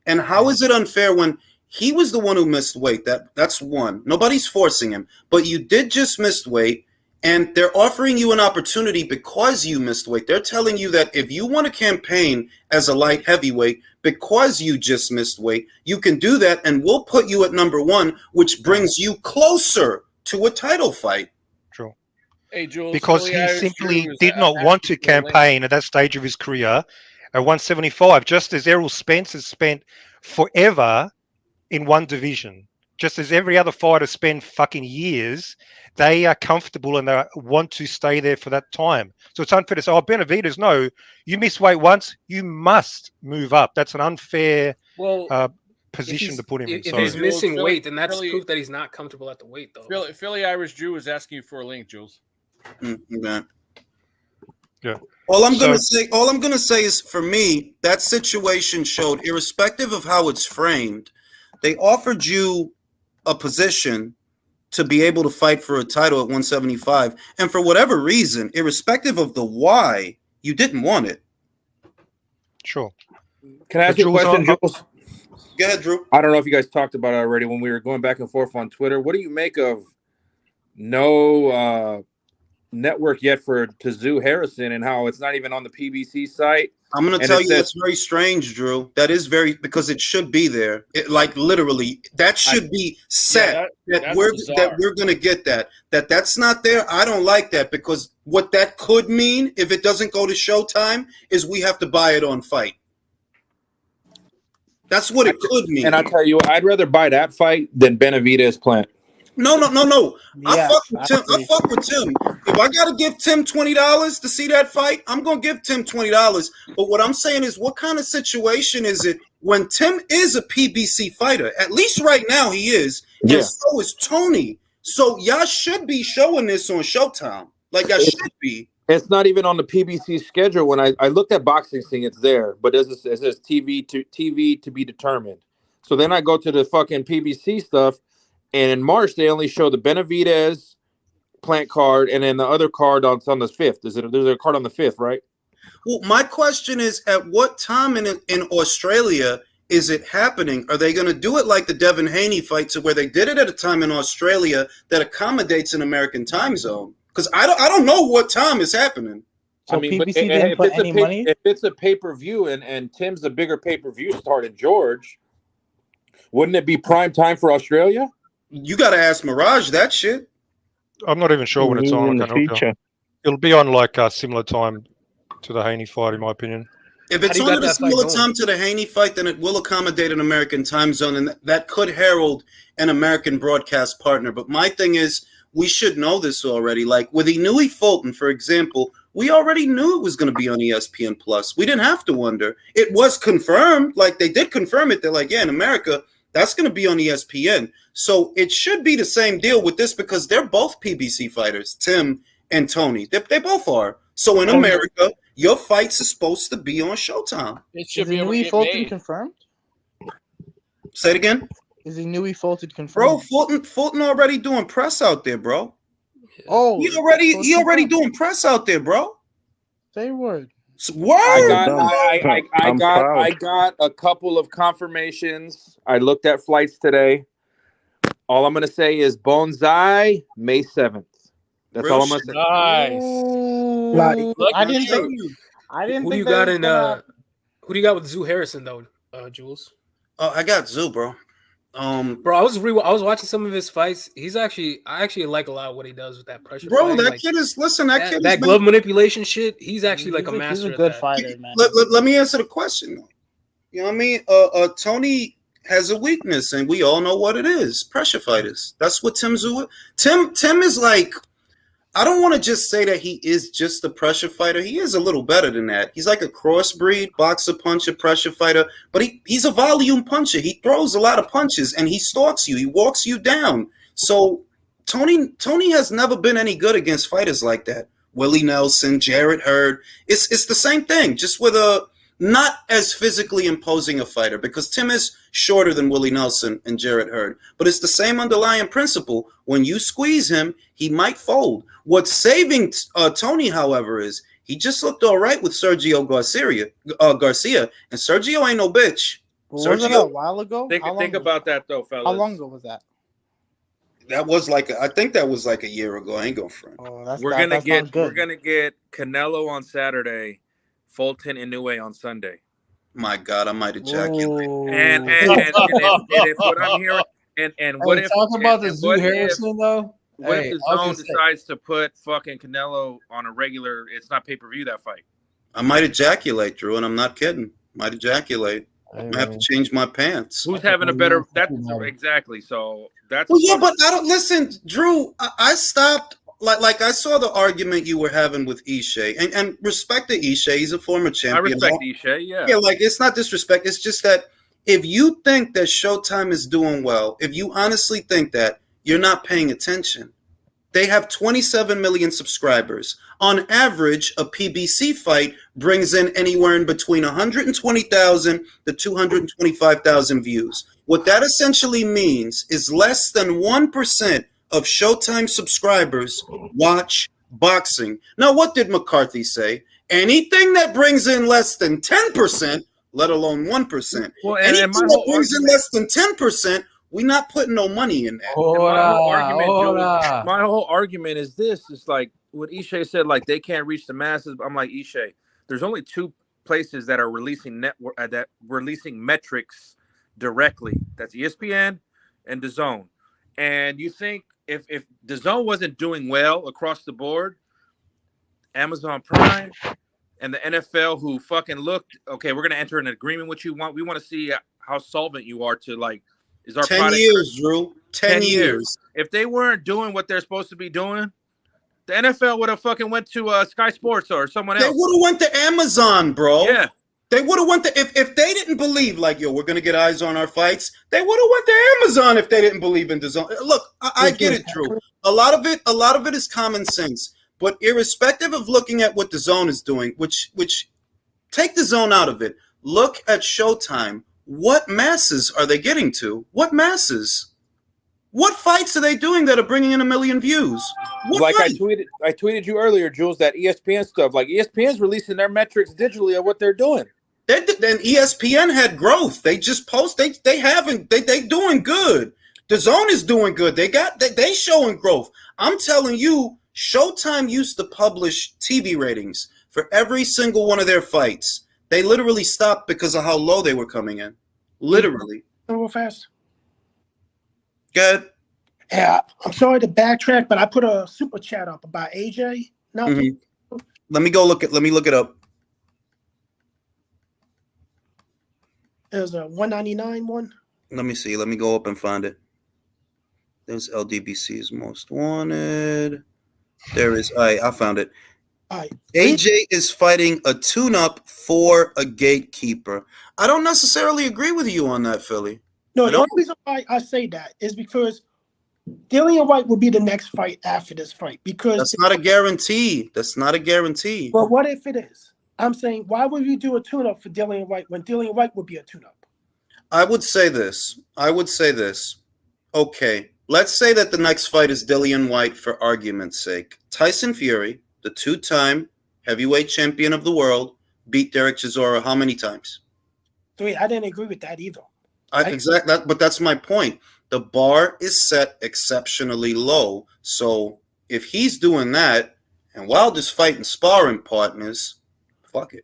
And how is it unfair when he was the one who missed weight? That's one. Nobody's forcing him. But you did just miss weight. And they're offering you an opportunity because you missed weight. They're telling you that if you want to campaign as a light heavyweight because you just missed weight, you can do that, and we'll put you at number 1, which brings you closer to a title fight. True. Hey, Jules. Because he simply did not want to campaign at that stage of his career at 175, just as Errol Spence has spent forever in one division. Just as every other fighter spent fucking years, they are comfortable and they want to stay there for that time. So it's unfair to say, Benavidez, no, you miss weight once, you must move up. That's an unfair position to put him in. If he's missing weight, then that's proof that he's not comfortable at the weight, though. Philly Irish Jew is asking you for a link, Jules. Yeah. Yeah. All I'm gonna say is, for me, that situation showed, irrespective of how it's framed, they offered you a position to be able to fight for a title at 175, and for whatever reason, irrespective of the why, you didn't want it. Sure. Can I ask you a question, Jules? Go ahead, Drew. I don't know if you guys talked about it already when we were going back and forth on Twitter. What do you make of no network yet for Tazoo Harrison and how it's not even on the PBC site? I'm going to tell you, it's very strange, Drew. That is because it should be there. Like, literally, that should be set. That we're going to get that. That's not there. I don't like that, because what that could mean if it doesn't go to Showtime is we have to buy it on Fight. That's what it could mean. And I tell you, I'd rather buy that fight than Benavidez Plant. No. Yeah, I fuck with Tim. If I gotta give Tim $20 to see that fight, I'm gonna give Tim $20. But what I'm saying is, what kind of situation is it when Tim is a PBC fighter? At least right now he is, and so is Tony. So y'all should be showing this on Showtime. Like, y'all should be. It's not even on the PBC schedule. When I looked at Boxing Scene, it's there, but it says TV to be determined. So then I go to the fucking PBC stuff. And in March, they only show the Benavidez Plant card, and then the other card on the 5th. There's a card on the 5th, right? Well, my question is, at what time in Australia is it happening? Are they going to do it like the Devin Haney fight, to where they did it at a time in Australia that accommodates an American time zone? Because I don't know what time is happening. So I mean, PBC didn't put any money? If it's a pay-per-view and Tim's a bigger pay-per-view star than George, wouldn't it be prime time for Australia? You got to ask Mirage that shit. I'm not even sure when it's on. In the future. It'll be on like a similar time to the Haney fight, in my opinion. If it's on at a similar time to the Haney fight, then it will accommodate an American time zone, and that could herald an American broadcast partner. But my thing is, we should know this already. Like with Inouye Fulton, for example, we already knew it was going to be on ESPN Plus. We didn't have to wonder. It was confirmed. Like, they did confirm it. They're like, yeah, in America, that's going to be on ESPN. So it should be the same deal with this, because they're both PBC fighters, Tim and Tony. They both are. So in America, your fights are supposed to be on Showtime. It should Is be Inouye Fulton confirmed? Say it again. Is Inouye Fulton confirmed? Bro, Fulton already doing press out there, bro. Oh, he already doing press out there, bro. Say a word. I got a couple of confirmations. I looked at flights today. All I'm gonna say is Bonsai, May 7th. That's all I'm gonna say. Nice. Like I didn't think. Who do you they got was in? gonna. Who do you got with Zoo Harrison though, Jules? Oh, I got Zoo, bro. Bro, I was watching some of his fights. I actually like a lot of what he does with that pressure. Bro, fighting. that Like, kid is kid that is glove manipulation shit. He's actually like a master. He's a at good that. fighter, man. Let me answer the question though. You know what I mean? Tony has a weakness, and we all know what it is. Pressure fighters. That's what Tim Zoo. Tim is like. I don't want to just say that he is just a pressure fighter. He is a little better than that. He's like a crossbreed, boxer, puncher, pressure fighter. But he's a volume puncher. He throws a lot of punches, and he stalks you. He walks you down. So Tony has never been any good against fighters like that. Willie Nelson, Jarrett Hurd. It's the same thing, just with a not as physically imposing a fighter, because Tim is shorter than Willie Nelson and Jarrett Hurd. But it's the same underlying principle. When you squeeze him, he might fold. What's saving Tony, however, is he just looked all right with Sergio Garcia, and Sergio ain't no bitch. Wasn't it a while ago? Think about that though, fellas. How long ago was that? That was I think that was like a year ago. I ain't going front. Oh, We're gonna get Canelo on Saturday, Fulton Inoue on Sunday. My God, I might ejaculate. And if what I'm hearing, and what if talk about the and Zoo what Harrison though? What Hey, if the I was zone gonna say- decides to put fucking Canelo on a regular? It's not pay-per-view, that fight. I might ejaculate, Drew, and I'm not kidding. Might ejaculate. I have to change my pants. Who's having a better? That's exactly. So that's. Well, yeah, but I don't listen, Drew. I stopped. Like I saw the argument you were having with Ishe, and respect to Ishe. He's a former champion. I respect Ishe. Yeah. Yeah, like it's not disrespect. It's just that if you think that Showtime is doing well, if you honestly think that, you're not paying attention. They have 27 million subscribers. On average, a PBC fight brings in anywhere in between 120,000 to 225,000 views. What that essentially means is less than 1% of Showtime subscribers watch boxing. Now, what did McCarthy say? Anything that brings in less than 10%, let alone 1%. Well, anything that brings in less than 10%, we're not putting no money in that. My whole argument is this: it's like what Ishe said. Like they can't reach the masses. I'm like Ishe. There's only two places that are releasing metrics directly. That's ESPN and DAZN. And you think if DAZN wasn't doing well across the board, Amazon Prime and the NFL, who fucking looked okay, we're gonna enter an agreement with you. We want to see how solvent you are to like. Is our 10 product years, Drew. 10 years. If they weren't doing what they're supposed to be doing, the NFL would have fucking went to Sky Sports or someone else. They would have went to Amazon, bro. Yeah. They would have went to if they didn't believe like, yo, we're gonna get eyes on our fights. They would have went to Amazon if they didn't believe in DAZN. Look, I get it, Drew. A lot of it is common sense. But irrespective of looking at what DAZN is doing, which take DAZN out of it, look at Showtime. What masses are they getting to? What masses? What fights are they doing that are bringing in 1 million views? What I tweeted you earlier, Jules, that ESPN stuff. Like ESPN's releasing their metrics digitally of what they're doing. Then ESPN had growth. They just post. They doing good. DAZN is doing good. They showing growth. I'm telling you, Showtime used to publish TV ratings for every single one of their fights. They literally stopped because of how low they were coming in. Literally. Real fast. Good. Yeah, I'm sorry to backtrack, but I put a super chat up about AJ. No. Mm-hmm. Let me look it up. There's a 199 one. Let me see. Let me go up and find it. There's LDBC's most wanted. There is. I found it. AJ is fighting a tune-up for a gatekeeper. I don't necessarily agree with you on that, Philly. No, the only reason why I say that is because Dillian White will be the next fight after this fight. Because that's not a guarantee. That's not a guarantee. But what if it is? I'm saying, why would you do a tune-up for Dillian White when Dillian White would be a tune-up? I would say this. Okay, let's say that the next fight is Dillian White for argument's sake. Tyson Fury, the two-time heavyweight champion of the world, beat Derek Chisora how many times? 3. I didn't agree with that either. Exactly, but that's my point. The bar is set exceptionally low. So if he's doing that, and Wilder's fighting sparring partners, fuck it.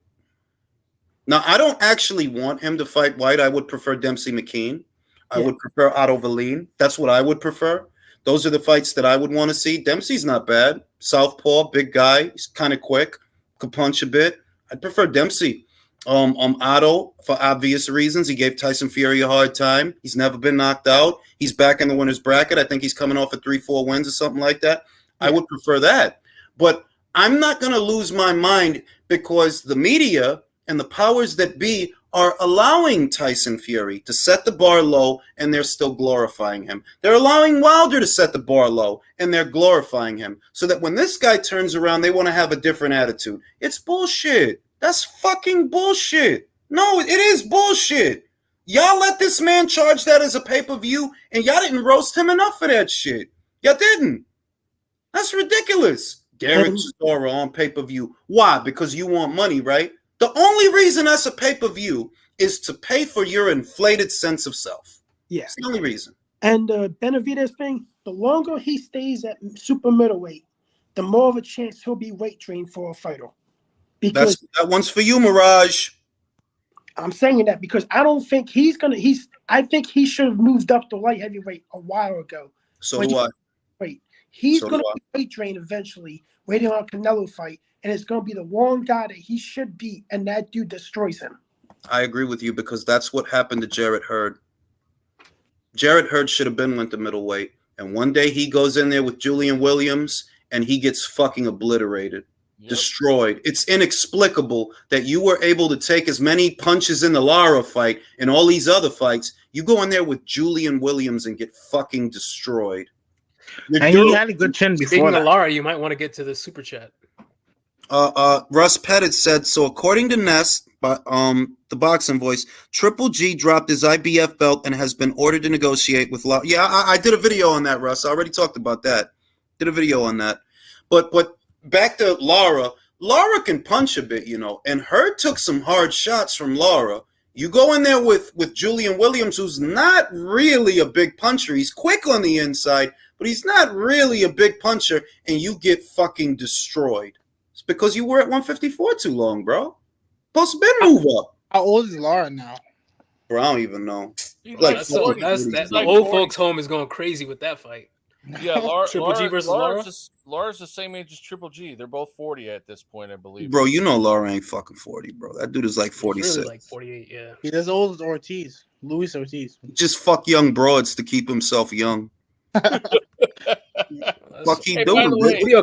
Now, I don't actually want him to fight White. I would prefer Dempsey McKean. I would prefer Otto Valine. That's what I would prefer. Those are the fights that I would want to see. Dempsey's not bad. Southpaw, big guy. He's kind of quick. Could punch a bit. I'd prefer Dempsey. Otto, for obvious reasons, he gave Tyson Fury a hard time. He's never been knocked out. He's back in the winner's bracket. I think he's coming off of 3-4 wins or something like that. I would prefer that. But I'm not going to lose my mind because the media and the powers that be are allowing Tyson Fury to set the bar low, and they're still glorifying him. They're allowing Wilder to set the bar low, and they're glorifying him. So that when this guy turns around, they want to have a different attitude. It's bullshit. That's fucking bullshit. No, it is bullshit. Y'all let this man charge that as a pay-per-view, and y'all didn't roast him enough for that shit. Y'all didn't. That's ridiculous. Derek Chisora on pay-per-view. Why? Because you want money, right? The only reason that's a pay-per-view is to pay for your inflated sense of self. Yeah. It's the only reason. And Benavidez thing, the longer he stays at super middleweight, the more of a chance he'll be weight trained for a fighter. Because that one's for you, Mirage. I'm saying that because I don't think I think he should have moved up to light heavyweight a while ago. So do I. Wait, he's So going do to be weight trained eventually, waiting on a Canelo fight, and it's going to be the one guy that he should beat, and that dude destroys him. I agree with you because that's what happened to Jarrett Hurd. Jarrett Hurd should have been went to middleweight, and one day he goes in there with Julian Williams, and he gets fucking obliterated. Destroyed. It's inexplicable that you were able to take as many punches in the Lara fight and all these other fights. You go in there with Julian Williams and get fucking destroyed. And he had a good chin before Speaking that. of Lara, you might want to get to the super chat. Russ Pettit said, so according to Nest, the boxing voice, Triple G dropped his IBF belt and has been ordered to negotiate with Lara. Yeah, I did a video on that, Russ. I already talked about that. Did a video on that. But back to Lara. Lara can punch a bit, and Hurd took some hard shots from Lara. You go in there with Julian Williams, who's not really a big puncher. He's quick on the inside, but he's not really a big puncher, and you get fucking destroyed. It's because you were at 154 too long, bro. Supposed to been move up. How old is Lara now? Bro, I don't even know. That's like old 40. folks' home is going crazy with that fight. Yeah, Triple G versus Lara? Lara's the same age as Triple G. They're both 40 at this point, I believe. Bro, you know Lara ain't fucking 40, bro. That dude is like 46. Really like 48, yeah. He's as old as Ortiz. Luis Ortiz. Just fuck young broads to keep himself young. Fuck he doing?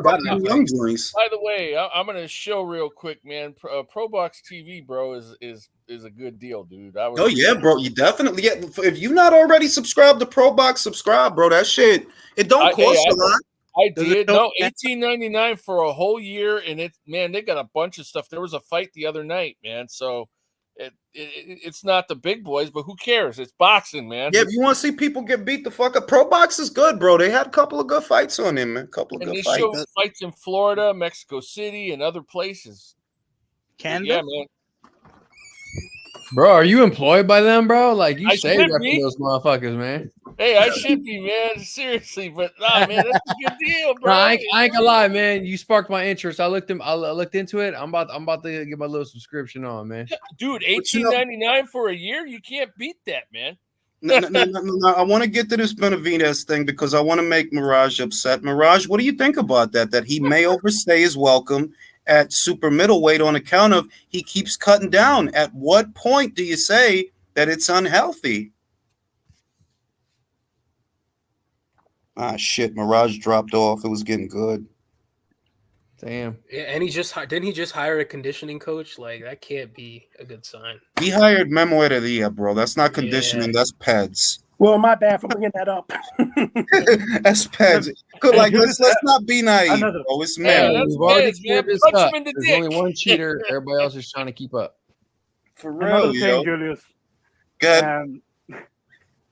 By Young the way, I'm gonna show real quick, man. Pro Box TV, bro, is a good deal, dude. Oh yeah, bro. You definitely if you not already subscribed to Pro Box, subscribe, bro. That shit it don't cost a lot. I did. No, $18.99 for a whole year, and they got a bunch of stuff. There was a fight the other night, man. So it's not the big boys, but who cares? It's boxing, man. Yeah, if you want to see people get beat the fuck up, Pro Box is good, bro. They had a couple of good fights on them, man. They show fights in Florida, Mexico City, and other places. Canada? Yeah, man. Bro, are you employed by them, bro? Like you I saved should up be. for those motherfuckers, man. Hey, I should be, man. Seriously, but nah, man, that's a good deal, bro. No, I ain't gonna lie, man. You sparked my interest. I looked into it. I'm about to get my little subscription on, man. Dude, $18.99 for a year? You can't beat that, man. No. I want to get to this Benavidez thing because I want to make Mirage upset. Mirage, what do you think about that? That he may overstay his welcome at super middleweight on account of he keeps cutting down. At what point do you say that it's unhealthy? Ah, shit. Mirage dropped off. It was getting good. Damn. Yeah, and didn't he just hire a conditioning coach? Like that can't be a good sign. He hired Memo Heredia, bro. That's not conditioning. That's PEDs. Well, my bad for bringing that up. That's PEDs. Like, let's not be naive, bro. It's Memo. We've already cleared this up. There's only one cheater. Everybody else is trying to keep up. For real, Another yo. thing, Julius. Good.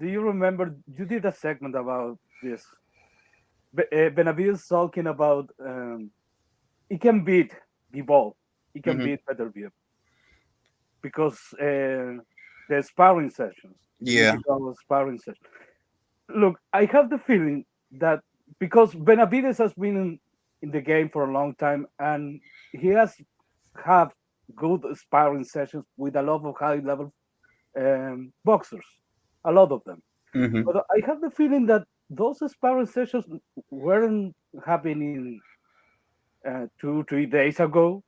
Do you remember you did a segment about this? Benavidez talking about he can beat Bivol. He can beat Beterbiev. because the sparring sessions, Yeah. mythical sparring sessions. Look, I have the feeling that because Benavides has been in the game for a long time and he has have good sparring sessions with a lot of high level boxers, a lot of them. Mm-hmm. But I have the feeling that those sparring sessions weren't happening 2-3 days ago,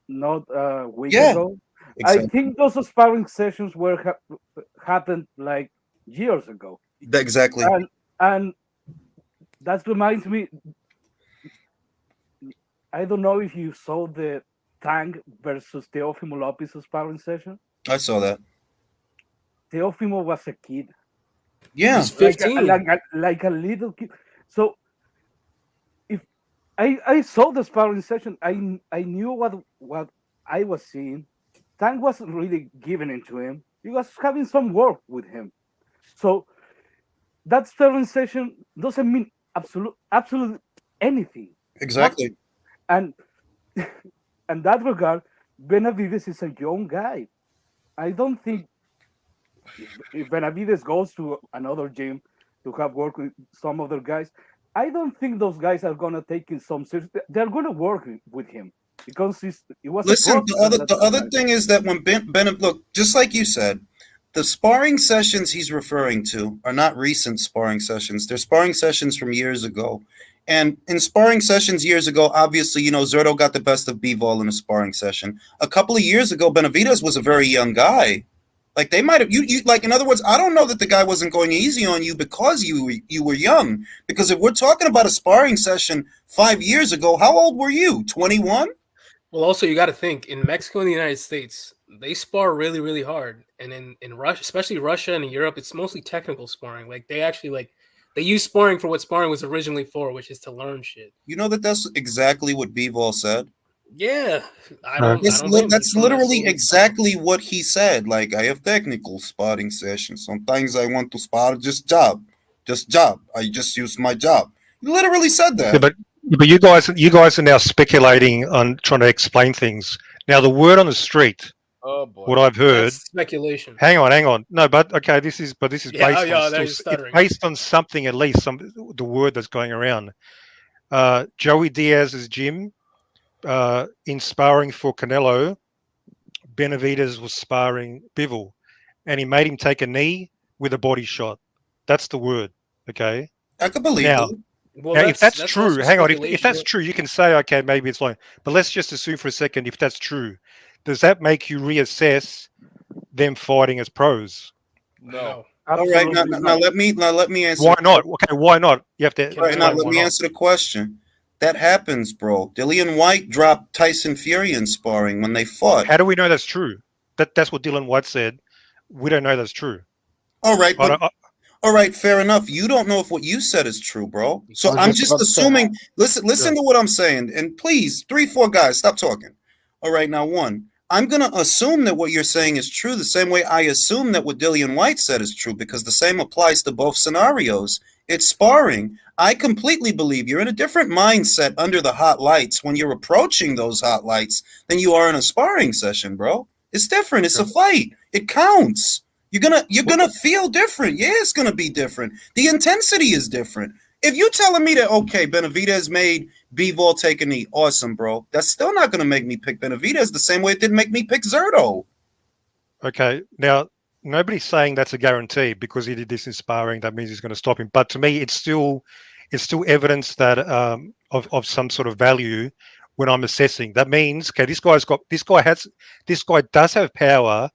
not a week Yeah. ago. I Exactly. think those sparring sessions were happened like years ago. Exactly. And that reminds me. I don't know if you saw the Tank versus Teofimo Lopez sparring session. I saw that. Teofimo was a kid. Yeah. He's 15. Like a little kid. So if I saw the sparring session, I knew what I was seeing. Tank wasn't really giving it to him. He was having some work with him. So that sparring session doesn't mean absolute anything. Exactly. Nothing. And that regard, Benavides is a young guy. I don't think if Benavides goes to another gym to have work with some other guys, I don't think those guys are gonna take it some serious. They're gonna work with him because it was Listen, a process. the other thing is that when Ben look, just like you said, the sparring sessions he's referring to are not recent sparring sessions. They're sparring sessions from years ago. And in sparring sessions years ago, obviously, Zerto got the best of Bivol in a sparring session. A couple of years ago, Benavides was a very young guy. Like they might have you like in other words, I don't know that the guy wasn't going easy on you because you were young. Because if we're talking about a sparring session 5 years ago, how old were you? 21? Well, also you got to think in Mexico and the United States, they spar really, really hard, and in Russia, especially Russia and in Europe, it's mostly technical sparring. Like they actually they use sparring for what sparring was originally for, which is to learn shit. You know that's exactly what Bivol said. Yeah, I don't That's literally exactly what he said. Like, I have technical sparring sessions. Sometimes I want to spar just job. I just use my job. He literally said that. Yeah, but you guys are now speculating on trying to explain things. Now the word on the street, oh boy, what I've heard. That's speculation. Hang on. No, but okay, this is based it's based on something, at least the word that's going around. Joey Diaz's gym, in sparring for Canelo, Benavides was sparring Bivol, and he made him take a knee with a body shot. That's the word. Okay. I could believe now. that. Well, Now, if that's true, also hang on. If that's true, you can say, okay, maybe it's lying. But let's just assume for a second, if that's true, does that make you reassess them fighting as pros? No. All right, now let me answer. Why not? Okay, why not? You have to. Right now, let me answer the question. That happens, bro. Dillian White dropped Tyson Fury in sparring when they fought. How do we know that's true? That's what Dylan White said. We don't know that's true. All right, all right, fair enough. You don't know if what you said is true, bro. So I'm just assuming. Listen to what I'm saying, and please, 3-4 guys, stop talking. All right, now one. I'm gonna assume that what you're saying is true, the same way I assume that what Dillian White said is true, because the same applies to both scenarios. It's sparring. I completely believe you're in a different mindset under the hot lights when you're approaching those hot lights than you are in a sparring session, bro. It's different. It's a fight. It counts. You're gonna feel different. Yeah, it's gonna be different. The intensity is different. If you're telling me that, okay, Benavides made Bivol take a knee, awesome, bro. That's still not gonna make me pick Benavides the same way it didn't make me pick Zerto. Okay, now nobody's saying that's a guarantee because he did this in sparring. That means he's going to stop him. But to me, it's still evidence that of some sort of value when I'm assessing. That means, okay, this guy does have power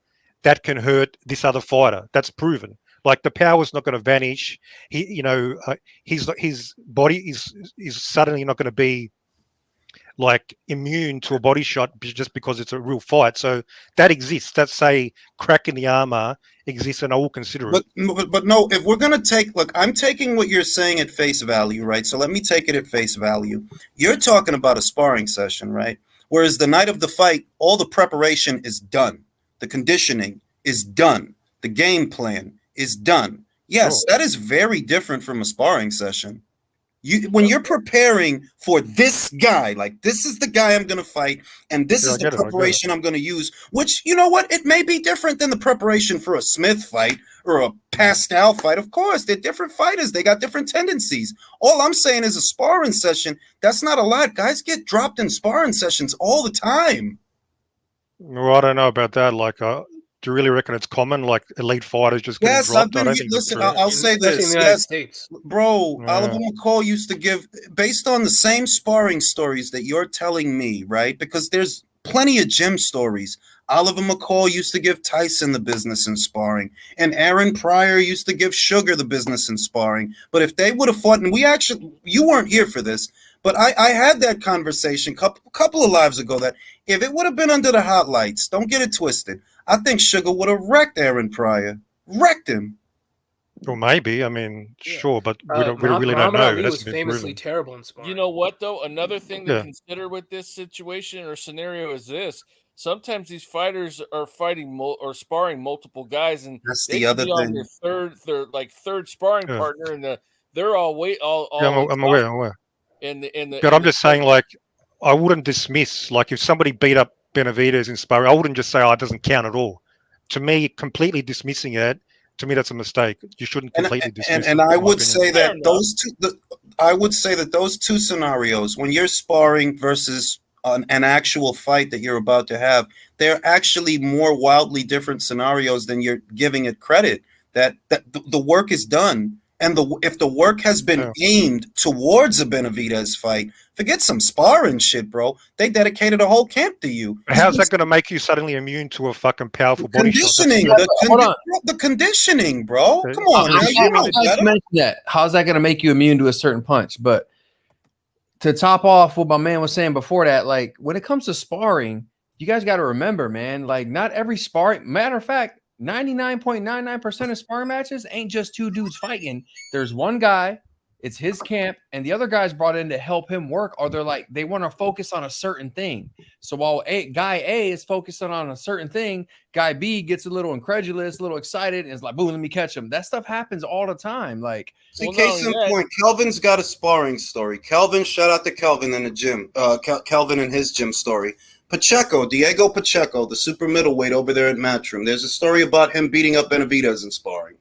that can hurt this other fighter. That's proven. Like the power is not going to vanish. His body is suddenly not going to be like immune to a body shot just because it's a real fight. So that exists. That's a crack in the armor exists, and I will consider it. But no, if we're gonna look, I'm taking what you're saying at face value, right? So let me take it at face value. You're talking about a sparring session, right? Whereas the night of the fight, all the preparation is done. The conditioning is done. The game plan is done. Yes, that is very different from a sparring session. When you're preparing for this guy, like this is the guy I'm going to fight, and this is the preparation I'm going to use, which, you know what, it may be different than the preparation for a Smith fight or a Pascal fight. Of course, they're different fighters. They got different tendencies. All I'm saying is a sparring session, that's not a lot. Guys get dropped in sparring sessions all the time. Well, I don't know about that. Like, do you really reckon it's common? Like elite fighters just getting dropped? I don't think listen, that's true. I'll say Especially this. in the United States. Bro, Yeah. Oliver McCall used to give, based on the same sparring stories that you're telling me, right? Because there's plenty of gym stories. Oliver McCall used to give Tyson the business in sparring, and Aaron Pryor used to give Sugar the business in sparring. But if they would have fought, and you weren't here for this, but I had that conversation couple of lives ago, that if it would have been under the hot lights, don't get it twisted, I think Sugar would have wrecked Aaron Pryor. Wrecked him. Well, maybe. I mean, sure, but we really don't Muhammad know. Ali It was hasn't been famously proven. terrible in sparring. You know what, though? Another thing to Yeah. consider with this situation or scenario is this. Sometimes these fighters are fighting or sparring multiple guys, and that's they the could other be on thing. their third sparring Yeah. partner, and they're all Yeah, I'm aware. But I'm just saying, like, I wouldn't dismiss, like, if somebody beat up Benavidez in sparring, I wouldn't just say, oh, it doesn't count at all. To me, completely dismissing it, to me, that's a mistake. You shouldn't completely dismiss it. And I in my would opinion. say that those two scenarios, when you're sparring versus an actual fight that you're about to have, they're actually more wildly different scenarios than you're giving it credit. That the work is done. And if the work has been aimed towards a Benavidez fight, forget some sparring shit, bro. They dedicated a whole camp to you. How's that going to make you suddenly immune to a fucking powerful body shot? Conditioning, the conditioning, bro. Come on, man. You know better. How's that going to make you immune to a certain punch? But to top off what my man was saying before that, like when it comes to sparring, you guys got to remember, man, like not every sparring, matter of fact, 99.99% of sparring matches ain't just two dudes fighting. There's one guy, it's his camp, and the other guy's brought in to help him work, or they want to focus on a certain thing. So while guy A is focusing on a certain thing, guy B gets a little incredulous, a little excited, and is like, boom, let me catch him. That stuff happens all the time. Like, see, case in point, Kelvin's got a sparring story. Kelvin, shout out to Kelvin in the gym. Kelvin and his gym story. Diego Pacheco, the super middleweight over there at Matchroom. There's a story about him beating up Benavidez in sparring.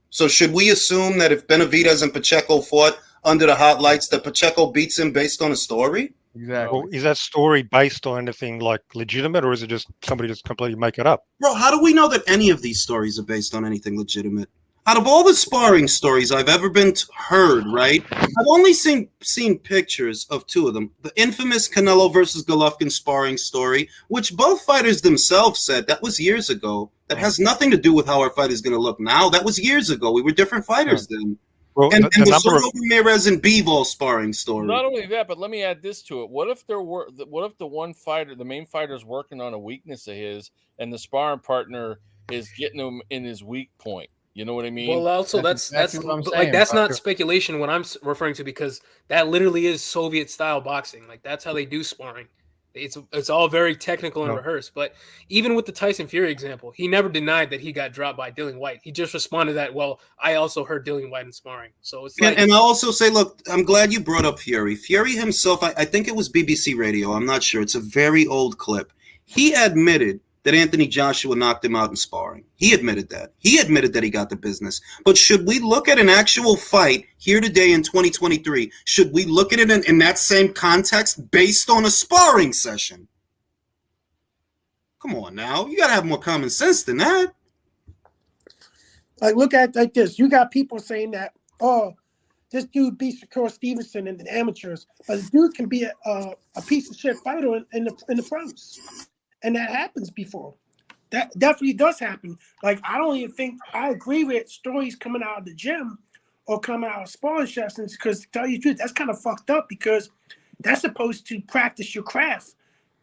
So should we assume that if Benavidez and Pacheco fought under the hot lights, that Pacheco beats him based on a story? Exactly. Well, is that story based on anything like legitimate, or is it just somebody just completely make it up? Bro, how do we know that any of these stories are based on anything legitimate? Out of all the sparring stories I've ever been heard, right? I've only seen pictures of two of them. The infamous Canelo versus Golovkin sparring story, which both fighters themselves said that was years ago. That has nothing to do with how our fight is going to look now. That was years ago. We were different fighters then. Well, and the Soto Ramirez and Bivol sparring story. Not only that, but let me add this to it. What if the one fighter, the main fighter, is working on a weakness of his, and the sparring partner is getting him in his weak point? You know what I mean? Well, also that's what I'm like saying, that's bro. not speculation. What I'm referring to, because that literally is Soviet style boxing. Like that's how they do sparring. It's all very technical and rehearsed. But even with the Tyson Fury example, he never denied that he got dropped by Dillian White. He just responded that, well, I also heard Dillian White in sparring. So it's like, and I'll also say, look, I'm glad you brought up Fury. Fury himself, I think it was BBC Radio. I'm not sure. It's a very old clip. He admitted that Anthony Joshua knocked him out in sparring. He admitted that. He admitted that he got the business. But should we look at an actual fight here today in 2023? Should we look at it in that same context based on a sparring session? Come on now. You got to have more common sense than that. Like, look at like this. You got people saying that, oh, this dude beats Shakur Stevenson in the amateurs, but the dude can be a piece of shit fighter in the pros. And that happens before. That definitely does happen. Like, I don't even think I agree with stories coming out of the gym or coming out of sparring sessions, because to tell you the truth, that's kind of fucked up, because that's supposed to practice your craft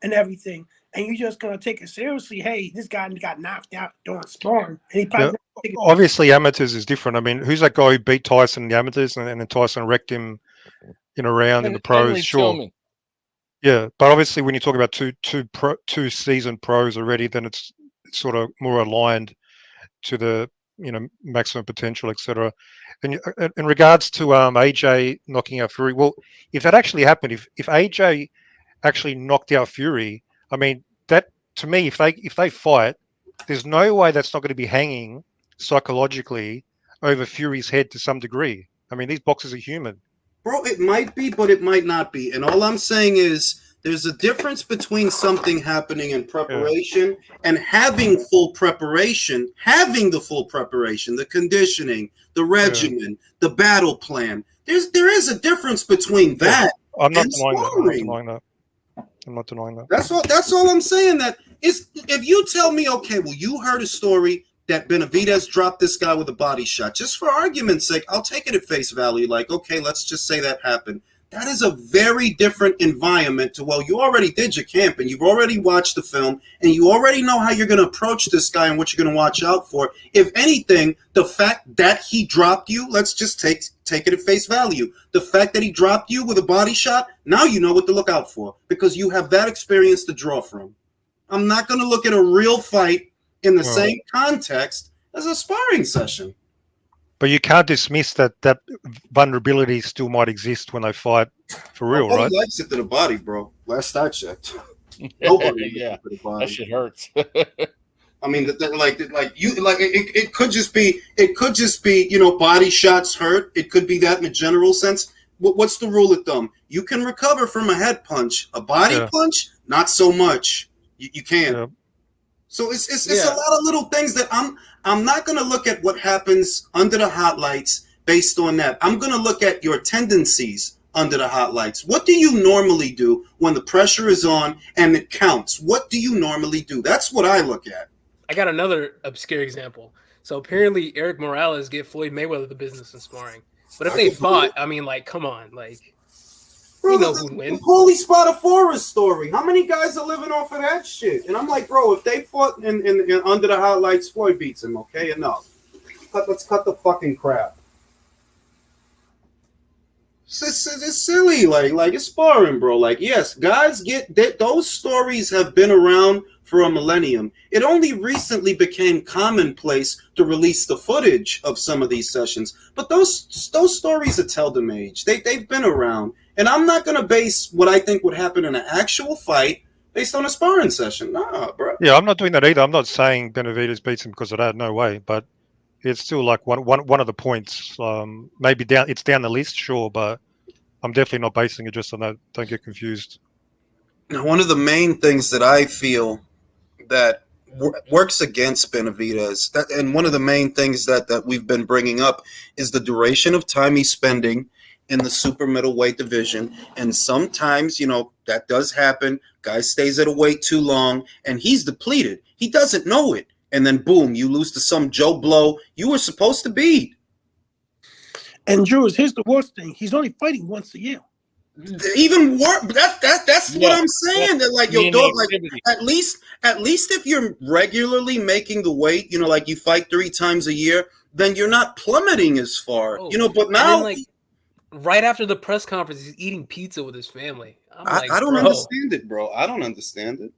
and everything. And you're just going to take it seriously. Hey, this guy got knocked out during sparring. And he probably obviously amateurs is different. I mean, who's that guy who beat Tyson in the amateurs and then Tyson wrecked him in a round in the pros? Sure. Yeah, but obviously when you talk about two seasoned pros already, then it's sort of more aligned to the maximum potential, etc. And in regards to AJ knocking out Fury, well, if that actually happened, if AJ actually knocked out Fury, I mean, that to me, if they fight, there's no way that's not going to be hanging psychologically over Fury's head to some degree. I mean, these boxers are human. Bro, it might be, but it might not be. And all I'm saying is there's a difference between something happening in preparation and having full preparation, having the full preparation, the conditioning, the regimen, the battle plan. There is a difference between that I'm not and denying sparring. that. I'm not denying that. That's all I'm saying. That is, if you tell me, okay, well, you heard a story that Benavidez dropped this guy with a body shot, just for argument's sake, I'll take it at face value. Like, okay, let's just say that happened. That is a very different environment to, well, you already did your camp and you've already watched the film and you already know how you're going to approach this guy and what you're going to watch out for. If anything, the fact that he dropped you, let's just take it at face value. The fact that he dropped you with a body shot, now you know what to look out for because you have that experience to draw from. I'm not going to look at a real fight in the same context as a sparring session. But you can't dismiss that vulnerability still might exist when they fight for real, right? Nobody likes it to the body, bro. Last I checked. Nobody likes it to the body. That shit hurts. I mean, it could just be, you know, body shots hurt. It could be that in a general sense. What's the rule of thumb? You can recover from a head punch. A body punch, not so much. You can't. Yeah. So it's a lot of little things that I'm not going to look at what happens under the hot lights based on that. I'm going to look at your tendencies under the hot lights. What do you normally do when the pressure is on and it counts? What do you normally do? That's what I look at. I got another obscure example. So apparently Eric Morales gave Floyd Mayweather the business in sparring. But if they fought, I mean, like, come on, like, bro, you know who'd win. The Paulie Spadafora story. How many guys are living off of that shit? And I'm like, bro, if they fought in under the hot lights, Floyd beats him. Okay, enough. Let's cut the fucking crap. It's silly, like it's sparring, bro. Like, yes, guys get that. Those stories have been around for a millennium. It only recently became commonplace to release the footage of some of these sessions, but those stories are tell-them age. They've been around, and I'm not gonna base what I think would happen in an actual fight based on a sparring session. Nah, bro. Yeah, I'm not doing that either. I'm not saying Benavidez beats him because of that. No way, but it's still like one of the points. Maybe it's down the list, sure, but I'm definitely not basing it just on that. Don't get confused. Now, one of the main things that I feel that works against Benavidez, and one of the main things that we've been bringing up is the duration of time he's spending in the super middleweight division. And sometimes, you know, that does happen. Guy stays at a weight too long, and he's depleted. He doesn't know it. And then, boom, you lose to some Joe Blow you were supposed to beat. And Jules, here's the worst thing: he's only fighting once a year. Even worse. That's what I'm saying. That like your dog, like at least if you're regularly making the weight, you know, like you fight 3 times a year, then you're not plummeting as far. You know, but now, then, like, right after the press conference, he's eating pizza with his family. I don't understand it, bro. I don't understand it.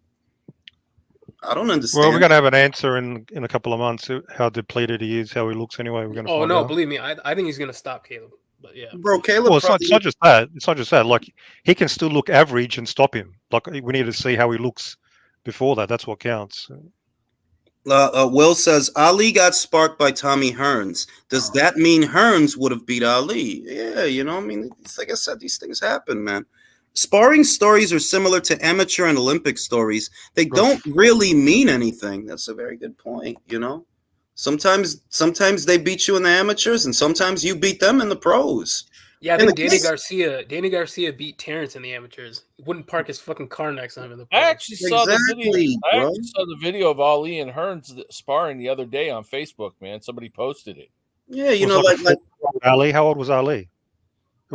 Well, we're gonna have an answer in a couple of months how depleted he is, how he looks. Anyway, we're gonna. Oh find no, out. believe me, I think he's gonna stop Caleb. But yeah, bro, Caleb. Well, it's not just that. It's not just that. Like, he can still look average and stop him. Like, we need to see how he looks before that. That's what counts. Will says Ali got sparked by Tommy Hearns. Does that mean Hearns would have beat Ali? Yeah, you know, I mean, like I said, these things happen, man. Sparring stories are similar to amateur and Olympic stories. They don't really mean anything. That's a very good point, you know? Sometimes they beat you in the amateurs, and sometimes you beat them in the pros. Yeah, I think Danny Garcia beat Terrence in the amateurs. He wouldn't park his fucking car next to him in the pros. I actually saw the video of Ali and Hearns sparring the other day on Facebook, man. Somebody posted it. Yeah, you know, like Ali. How old was Ali? He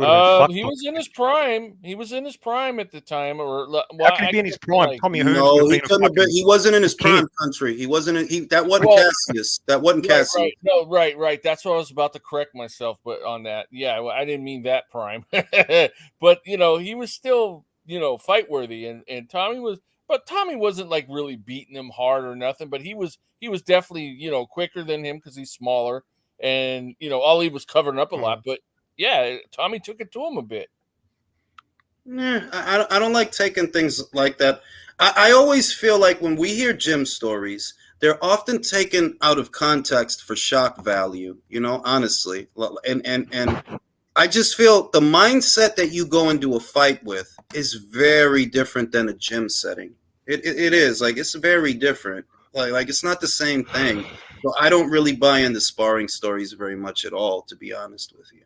was in his prime. He was in his prime at the time, or how can he be in his prime? Like, Tommy Hearns. No, he couldn't have been. He wasn't in his prime country. He wasn't. That wasn't Cassius. That wasn't Cassius. Right. No, right. That's what I was about to correct myself, but on that, yeah, well, I didn't mean that prime. But you know, he was still, you know, fight worthy, and Tommy was. but Tommy wasn't like really beating him hard or nothing. But he was definitely quicker than him because he's smaller, and Ali was covering up a lot. But yeah, Tommy took it to him a bit. Yeah, I don't like taking things like that. I always feel like when we hear gym stories, they're often taken out of context for shock value, honestly. And I just feel the mindset that you go into a fight with is very different than a gym setting. It is. Like, it's very different. Like it's not the same thing. So I don't really buy into sparring stories very much at all, to be honest with you.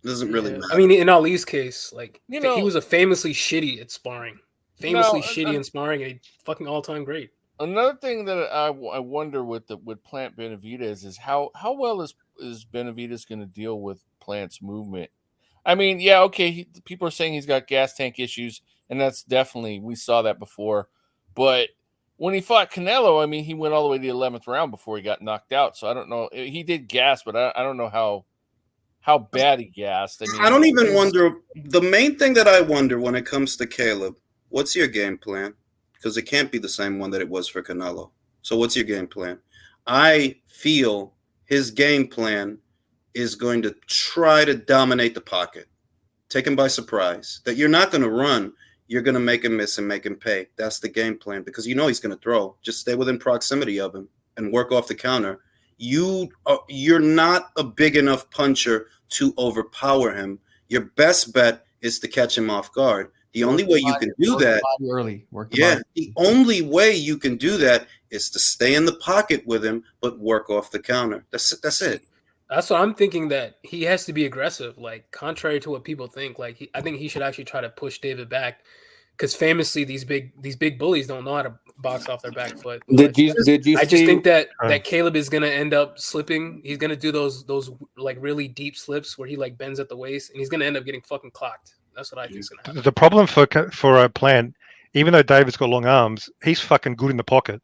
Doesn't really matter. I mean, in Ali's case, like he was a famously shitty at sparring, shitty in sparring, and fucking all-time great. Another thing that I wonder with Plant Benavidez is how well is Benavidez going to deal with Plant's movement? I mean, yeah, okay, people are saying he's got gas tank issues, and that's definitely, we saw that before. But when he fought Canelo, I mean, he went all the way to the 11th round before he got knocked out. So I don't know. He did gas, but I don't know how bad he gassed. I mean, I don't even wonder. The main thing that I wonder when it comes to Caleb, what's your game plan? Because it can't be the same one that it was for Canelo. So what's your game plan? I feel his game plan is going to try to dominate the pocket, take him by surprise, that you're not going to run. You're going to make him miss and make him pay. That's the game plan, because you know he's going to throw. Just stay within proximity of him and work off the counter. You're not a big enough puncher to overpower him. Your best bet is to catch him off guard. The only way you can do that, the only way you can do that is to stay in the pocket with him, but work off the counter. That's it. That's what I'm thinking, that he has to be aggressive, like contrary to what people think. Like I think he should actually try to push David back, because famously these big bullies don't know how to box off their back foot. Did you I just think that Caleb is gonna end up slipping. He's gonna do those like really deep slips where he like bends at the waist, and he's gonna end up getting fucking clocked. That's what I think is gonna happen. The problem for a Plant, even though David's got long arms, he's fucking good in the pocket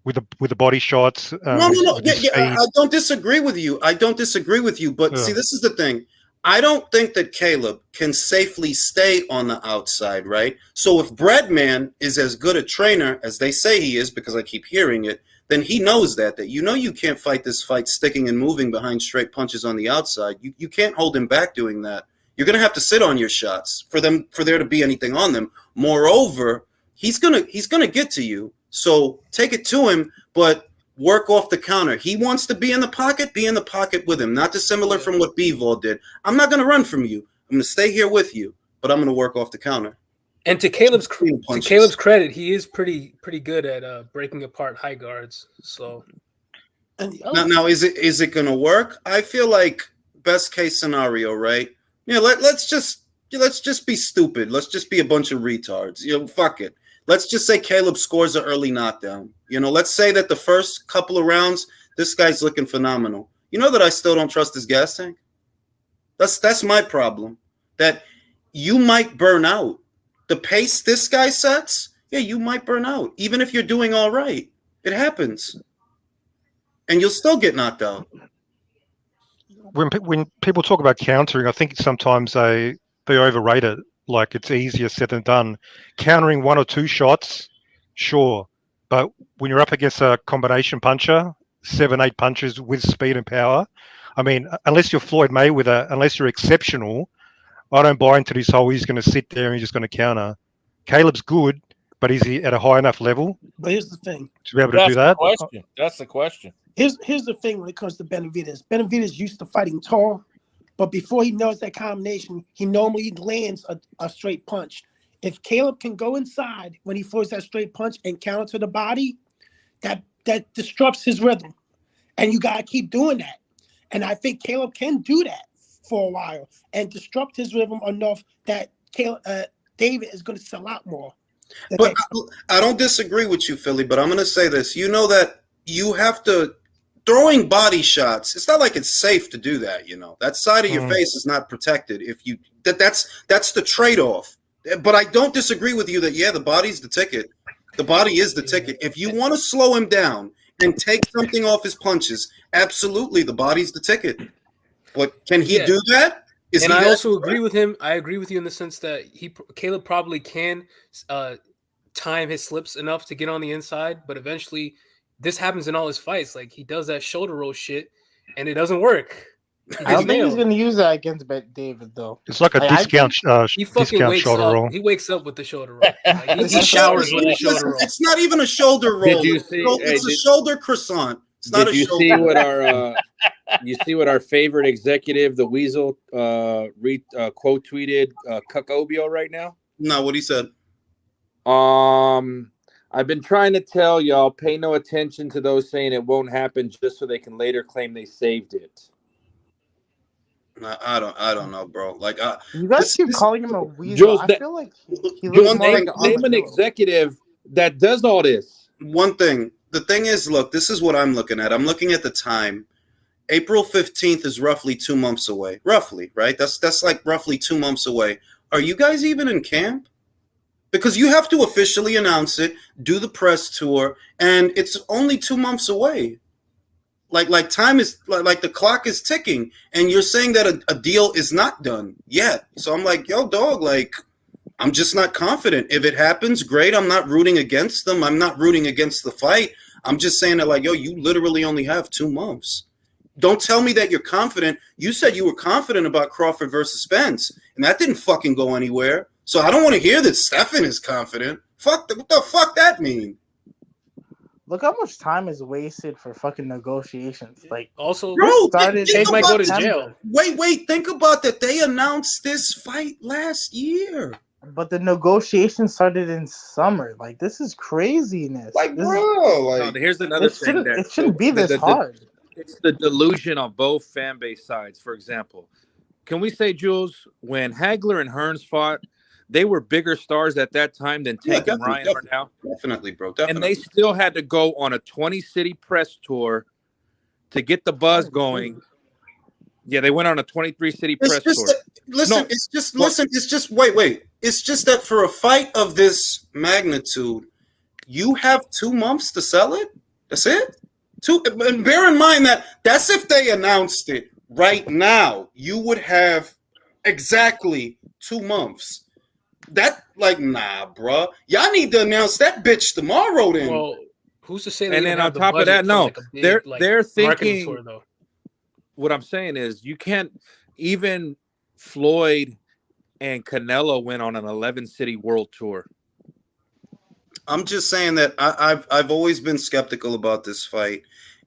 with the body shots. No. Yeah, I don't disagree with you. But see, this is the thing. I don't think that Caleb can safely stay on the outside, right? So if Breadman is as good a trainer as they say he is, because I keep hearing it, then he knows that you can't fight this fight sticking and moving behind straight punches on the outside. You can't hold him back doing that. You're going to have to sit on your shots for there to be anything on them. Moreover, he's going to get to you. So take it to him, but work off the counter. He wants to be in the pocket with him. Not dissimilar from what Bivol did. I'm not going to run from you. I'm going to stay here with you, but I'm going to work off the counter. And to Caleb's credit, he is pretty good at breaking apart high guards. So now is it going to work? I feel like best case scenario, right? Yeah, let's just be stupid. Let's just be a bunch of retards. Fuck it. Let's just say Caleb scores an early knockdown. Let's say that the first couple of rounds, this guy's looking phenomenal. You know that I still don't trust his gas tank? That's my problem. That you might burn out. The pace this guy sets, you might burn out. Even if you're doing all right. It happens. And you'll still get knocked out. When people talk about countering, I think sometimes they overrate it. Like, it's easier said than done. Countering one or two shots, sure. But when you're up against a combination puncher, 7-8 punches with speed and power, I mean, unless you're Floyd Mayweather, unless you're exceptional, I don't buy into this whole he's going to sit there and he's just going to counter. Caleb's good, but is he at a high enough level? But here's the thing. To be able to do that? That's the question. Here's the thing when it comes to Benavidez. Benavidez used to fighting tall, but before he knows that combination, he normally lands a straight punch. If Caleb can go inside when he throws that straight punch and counter to the body, that disrupts his rhythm. And you got to keep doing that. And I think Caleb can do that for a while and disrupt his rhythm enough that David is going to sell out more. But I don't disagree with you, Philly, but I'm going to say this. You know that you have to throwing body shots. It's not like it's safe to do that. That side of your face is not protected. That's the trade-off. But I don't disagree with you that the body's the ticket. The body is the ticket. If you want to slow him down and take something off his punches, absolutely, the body's the ticket. But can he do that? And I also agree with him. I agree with you in the sense that Caleb probably can time his slips enough to get on the inside, but eventually this happens in all his fights. Like he does that shoulder roll shit and it doesn't work. I don't think he's gonna use that against David though. It's like a discount. He fucking discount wakes shoulder up. roll. He wakes up with the shoulder roll. Like, he showers with the shoulder roll. It's not even a shoulder roll. Did you see? It's a shoulder croissant. It's not Did a you shoulder. see what our you see what our favorite executive, the Weasel, quote tweeted Cucobio right now? No, what he said. I've been trying to tell y'all, pay no attention to those saying it won't happen just so they can later claim they saved it. I don't know, bro. Like, you guys keep calling him a weasel. Jules, I feel like he looks more like name an executive that does all this. One thing. The thing is, look, this is what I'm looking at. I'm looking at the time. April 15th is roughly 2 months away. Roughly, right? That's like roughly 2 months away. Are you guys even in camp? Because you have to officially announce it, do the press tour, and it's only 2 months away. Like time is like the clock is ticking, and you're saying that a deal is not done yet. So I'm like, yo, dog, like I'm just not confident. If it happens, great. I'm not rooting against them. I'm not rooting against the fight. I'm just saying that, like, yo, you literally only have 2 months. Don't tell me that you're confident. You said you were confident about Crawford versus Spence, and that didn't fucking go anywhere. So I don't want to hear that Stefan is confident. What the fuck that mean? Look how much time is wasted for fucking negotiations. Like, also, Bro, Tate might go to jail. Wait, think about that. They announced this fight last year. But the negotiations started in summer. Like, this is craziness. Like, this bro, like here's another thing that it shouldn't be this hard. It's the delusion on both fan base sides. For example, can we say, Jules, when Hagler and Hearns fought, they were bigger stars at that time than Tank and Ryan are now? Definitely, bro. Definitely. And they still had to go on a 20-city press tour to get the buzz going. Yeah, they went on a 23-city press tour. It's just that for a fight of this magnitude, you have 2 months to sell it? That's it? And bear in mind that's if they announced it right now. You would have exactly 2 months. That, like, nah, bro. Y'all need to announce that bitch tomorrow then. Well, who's to say that? And then on top of that, no, they're thinking. Tour, though. What I'm saying is, you can't even Floyd and Canelo went on an 11-city world tour. I'm just saying that I've always been skeptical about this fight,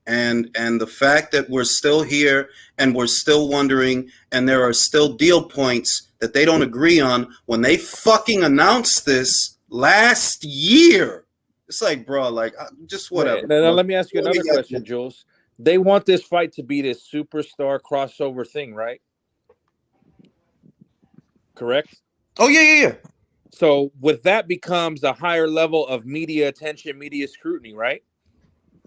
and the fact that we're still here and we're still wondering, and there are still deal points that they don't agree on when they fucking announced this last year. It's like, bro, like, just whatever. Now, let me ask you another question, Jules. They want this fight to be this superstar crossover thing, right? Correct? Oh, yeah. So with that becomes a higher level of media attention, media scrutiny, right?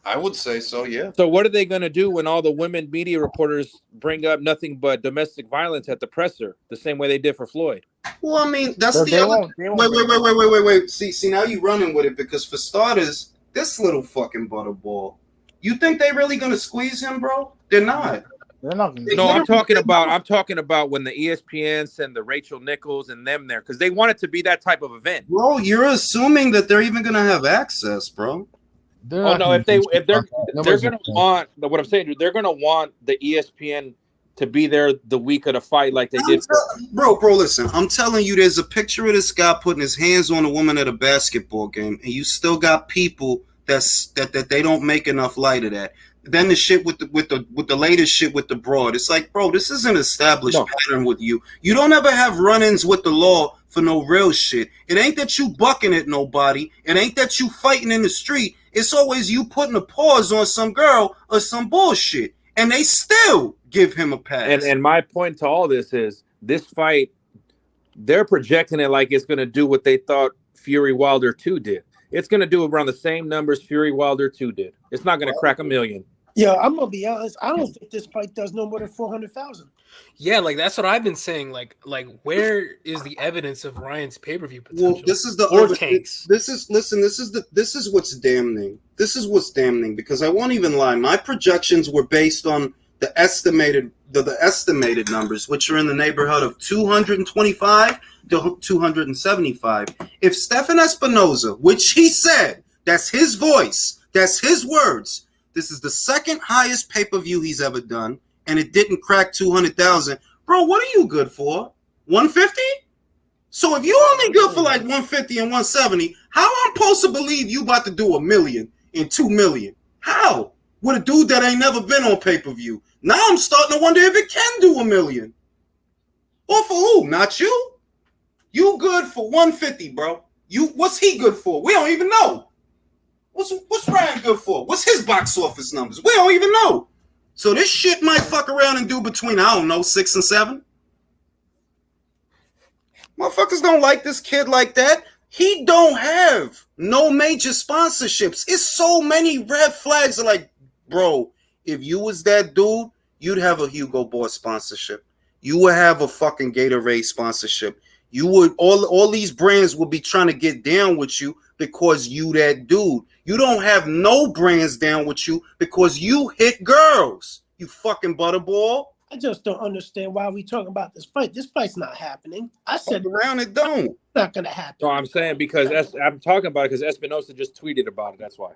I would say so, yeah. So what are they going to do when all the women media reporters bring up nothing but domestic violence at the presser, the same way they did for Floyd? Well, I mean, that's the other. Wait. See, now you're running with it, because for starters, this little fucking butterball, you think they really going to squeeze him, bro? They're not. They're not. No, I'm talking about when the ESPN send the Rachel Nichols and them there, because they want it to be that type of event. Bro, you're assuming that they're even going to have access, bro. Oh no! If they're gonna want what I'm saying, dude, they're gonna want the ESPN to be there the week of the fight, like they did. Bro, listen, I'm telling you, there's a picture of this guy putting his hands on a woman at a basketball game, and you still got people that they don't make enough light of that. Then the shit with the latest shit with the broad. It's like, bro, this is an established pattern with you. You don't ever have run-ins with the law for no real shit. It ain't that you bucking at nobody. It ain't that you fighting in the street. It's always you putting a pause on some girl or some bullshit, and they still give him a pass. And my point to all this is, this fight, they're projecting it like it's going to do what they thought Fury Wilder 2 did. It's going to do around the same numbers Fury Wilder 2 did. It's not going to crack 1 million. Yeah, I'm gonna be honest. I don't think this fight does no more than 400,000. Yeah, like that's what I've been saying. Like where is the evidence of Ryan's pay-per-view potential? Well, this is the or other, tanks. This is what's damning. This is what's damning, because I won't even lie. My projections were based on the estimated the estimated numbers, which are in the neighborhood of 225 to 275. If Stephen Espinoza, which he said, that's his voice, that's his words, this is the second highest pay-per-view he's ever done, and it didn't crack 200,000. Bro, what are you good for? 150? So if you only good for like 150 and 170, how I'm supposed to believe you about to do $1 million and $2 million? How? With a dude that ain't never been on pay-per-view. Now I'm starting to wonder if it can do $1 million. Or for who? Not you. You good for 150, bro. What's he good for? We don't even know. What's Ryan good for? What's his box office numbers? We don't even know. So this shit might fuck around and do between, I don't know, 6 and 7. Motherfuckers don't like this kid like that. He don't have no major sponsorships. It's so many red flags. Are like, bro, if you was that dude, you'd have a Hugo Boss sponsorship. You would have a fucking Gatorade sponsorship. You would all these brands would be trying to get down with you because you that dude. You don't have no brands down with you because you hit girls. You fucking butterball. I just don't understand why we talking about this fight. This fight's not happening. I said around it don't. It's not gonna happen. No, I'm saying because I'm talking about it because Espinosa just tweeted about it. That's why.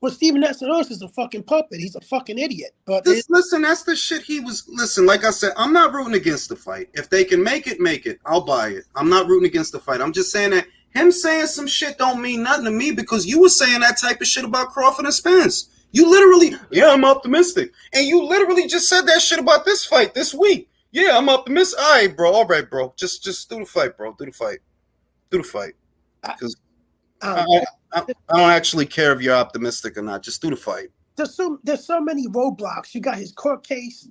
Well, Steven Espinosa is a fucking puppet. He's a fucking idiot. But listen, that's the shit he was. Listen, like I said, I'm not rooting against the fight. If they can make it. I'll buy it. I'm not rooting against the fight. I'm just saying that him saying some shit don't mean nothing to me because you were saying that type of shit about Crawford and Spence. You literally, yeah, I'm optimistic. And you literally just said that shit about this fight this week. Yeah, I'm optimistic. All right, bro. Just do the fight, bro. Do the fight. Because I don't actually care if you're optimistic or not. Just do the fight. There's so many roadblocks. You got his court case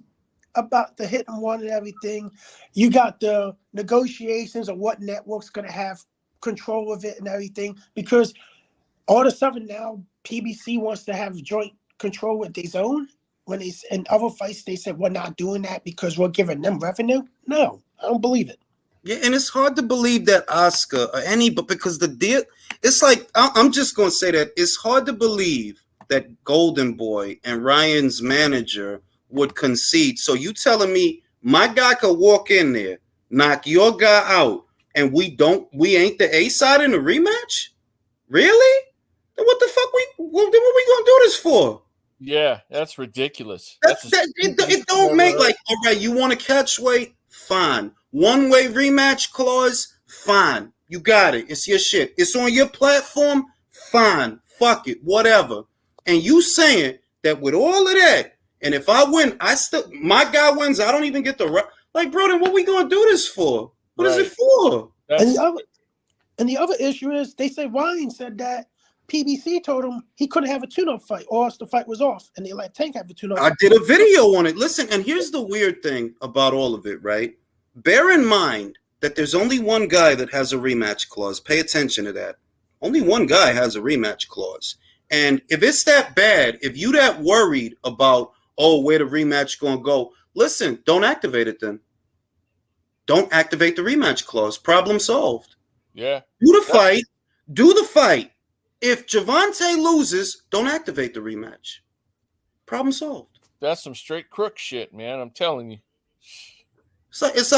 about the hit and run and everything. You got the negotiations of what network's going to have control of it and everything. Because all of a sudden now, PBC wants to have joint control with their own. When it's in other fights, they said we're not doing that because we're giving them revenue. No, I don't believe it. Yeah, and it's hard to believe that Oscar or but because the deal, it's like I'm just gonna say that it's hard to believe that Golden Boy and Ryan's manager would concede. So you telling me my guy could walk in there, knock your guy out, and we ain't the A side in the rematch? Really? What the fuck what we gonna do this for? Yeah, that's ridiculous. It don't make like, all right, you want to catch weight? Fine. One-way rematch clause? Fine. You got it. It's your shit. It's on your platform? Fine. Fuck it. Whatever. And you saying that with all of that, and if I win, my guy wins, I don't even get the like, bro, then what we gonna do this for? What is it for? And the other issue is they say Ryan said that PBC told him he couldn't have a tune-up fight or else the fight was off, and they let Tank have a tune-up fight. I did a video on it. Listen, and here's the weird thing about all of it, right? Bear in mind that there's only one guy that has a rematch clause. Pay attention to that. Only one guy has a rematch clause. And if it's that bad, if you that worried about, where the rematch gonna go, listen, don't activate it then. Don't activate the rematch clause. Problem solved. Yeah. Do the fight. If Javante loses, don't activate the rematch. Problem solved. That's some straight crook shit, man. I'm telling you. It's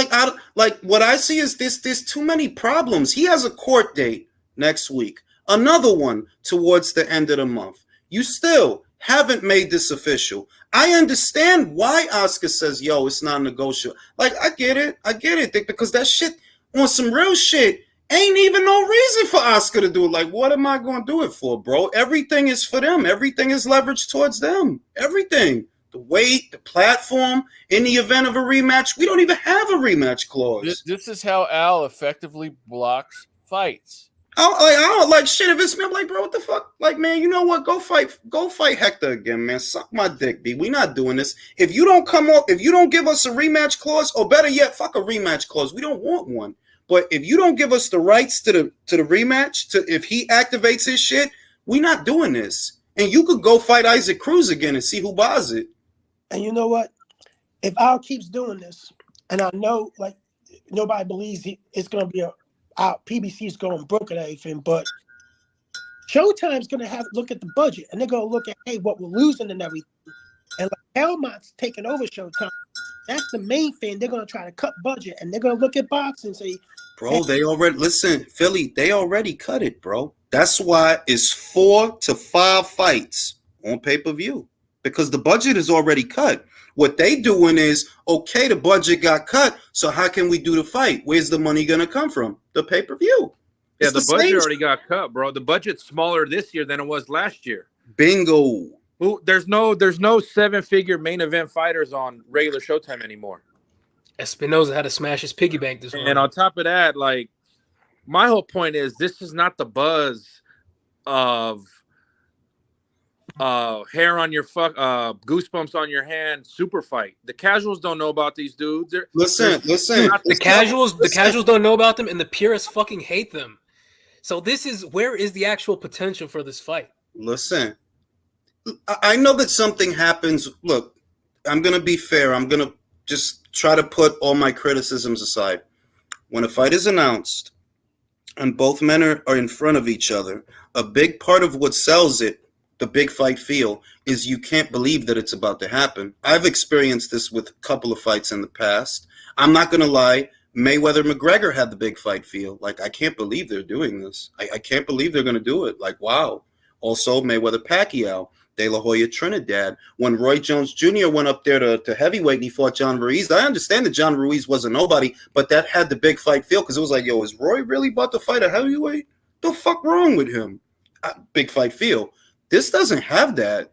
like what I see is there's too many problems. He has a court date next week. Another one towards the end of the month. You still haven't made this official. I understand why Oscar says, yo, it's not negotiable. Like, I get it, because that shit on some real shit ain't even no reason for Oscar to do it. Like, what am I going to do it for, bro? Everything is for them. Everything is leveraged towards them. Everything. The weight, the platform. In the event of a rematch, we don't even have a rematch clause. This is how Al effectively blocks fights. I don't like shit. If it's me, I'm like, bro, what the fuck? Like, man, you know what? Go fight Hector again, man. Suck my dick, B. We not doing this. If you don't give us a rematch clause, or better yet, fuck a rematch clause. We don't want one. But if you don't give us the rights to the rematch, if he activates his shit, we not doing this. And you could go fight Isaac Cruz again and see who buys it. And you know what? If Al keeps doing this, and I know like nobody believes it's going to be PBC is going broke and everything, but Showtime's going to have to look at the budget, and they're going to look at, hey, what we're losing and everything. And like Helmont's taking over Showtime. That's the main thing. They're gonna try to cut budget, and they're gonna look at boxing and say, Bro, they already listen, Philly, they already cut it, bro. That's why it's 4 to 5 fights on pay-per-view. Because the budget is already cut. What they doing is, okay, the budget got cut, so how can we do the fight? Where's the money gonna come from? The pay-per-view. Yeah, It's the budget same already got cut, bro. The budget's smaller this year than it was last year. bingo. There's no 7-figure main event fighters on regular Showtime anymore. Espinoza had to smash his piggy bank this morning. And on top of that, like, my whole point is this is not the buzz of hair on your goosebumps on your hand super fight. The casuals don't know about these dudes. Listen. The casuals don't know about them, and the purists fucking hate them. So where is the actual potential for this fight? Listen, I know that something happens. Look, I'm gonna be fair. I'm gonna just try to put all my criticisms aside. When a fight is announced and both men are in front of each other, a big part of what sells it, the big fight feel, is you can't believe that it's about to happen. I've experienced this with a couple of fights in the past. I'm not going to lie. Mayweather-McGregor had the big fight feel. Like, I can't believe they're doing this. I can't believe they're going to do it. Like, wow. Also, Mayweather-Pacquiao. De La Hoya Trinidad. When Roy Jones Jr. went up there to heavyweight and he fought John Ruiz, I understand that John Ruiz wasn't nobody, but that had the big fight feel because it was like, yo, is Roy really about to fight a heavyweight? The fuck wrong with him? Big fight feel. This doesn't have that.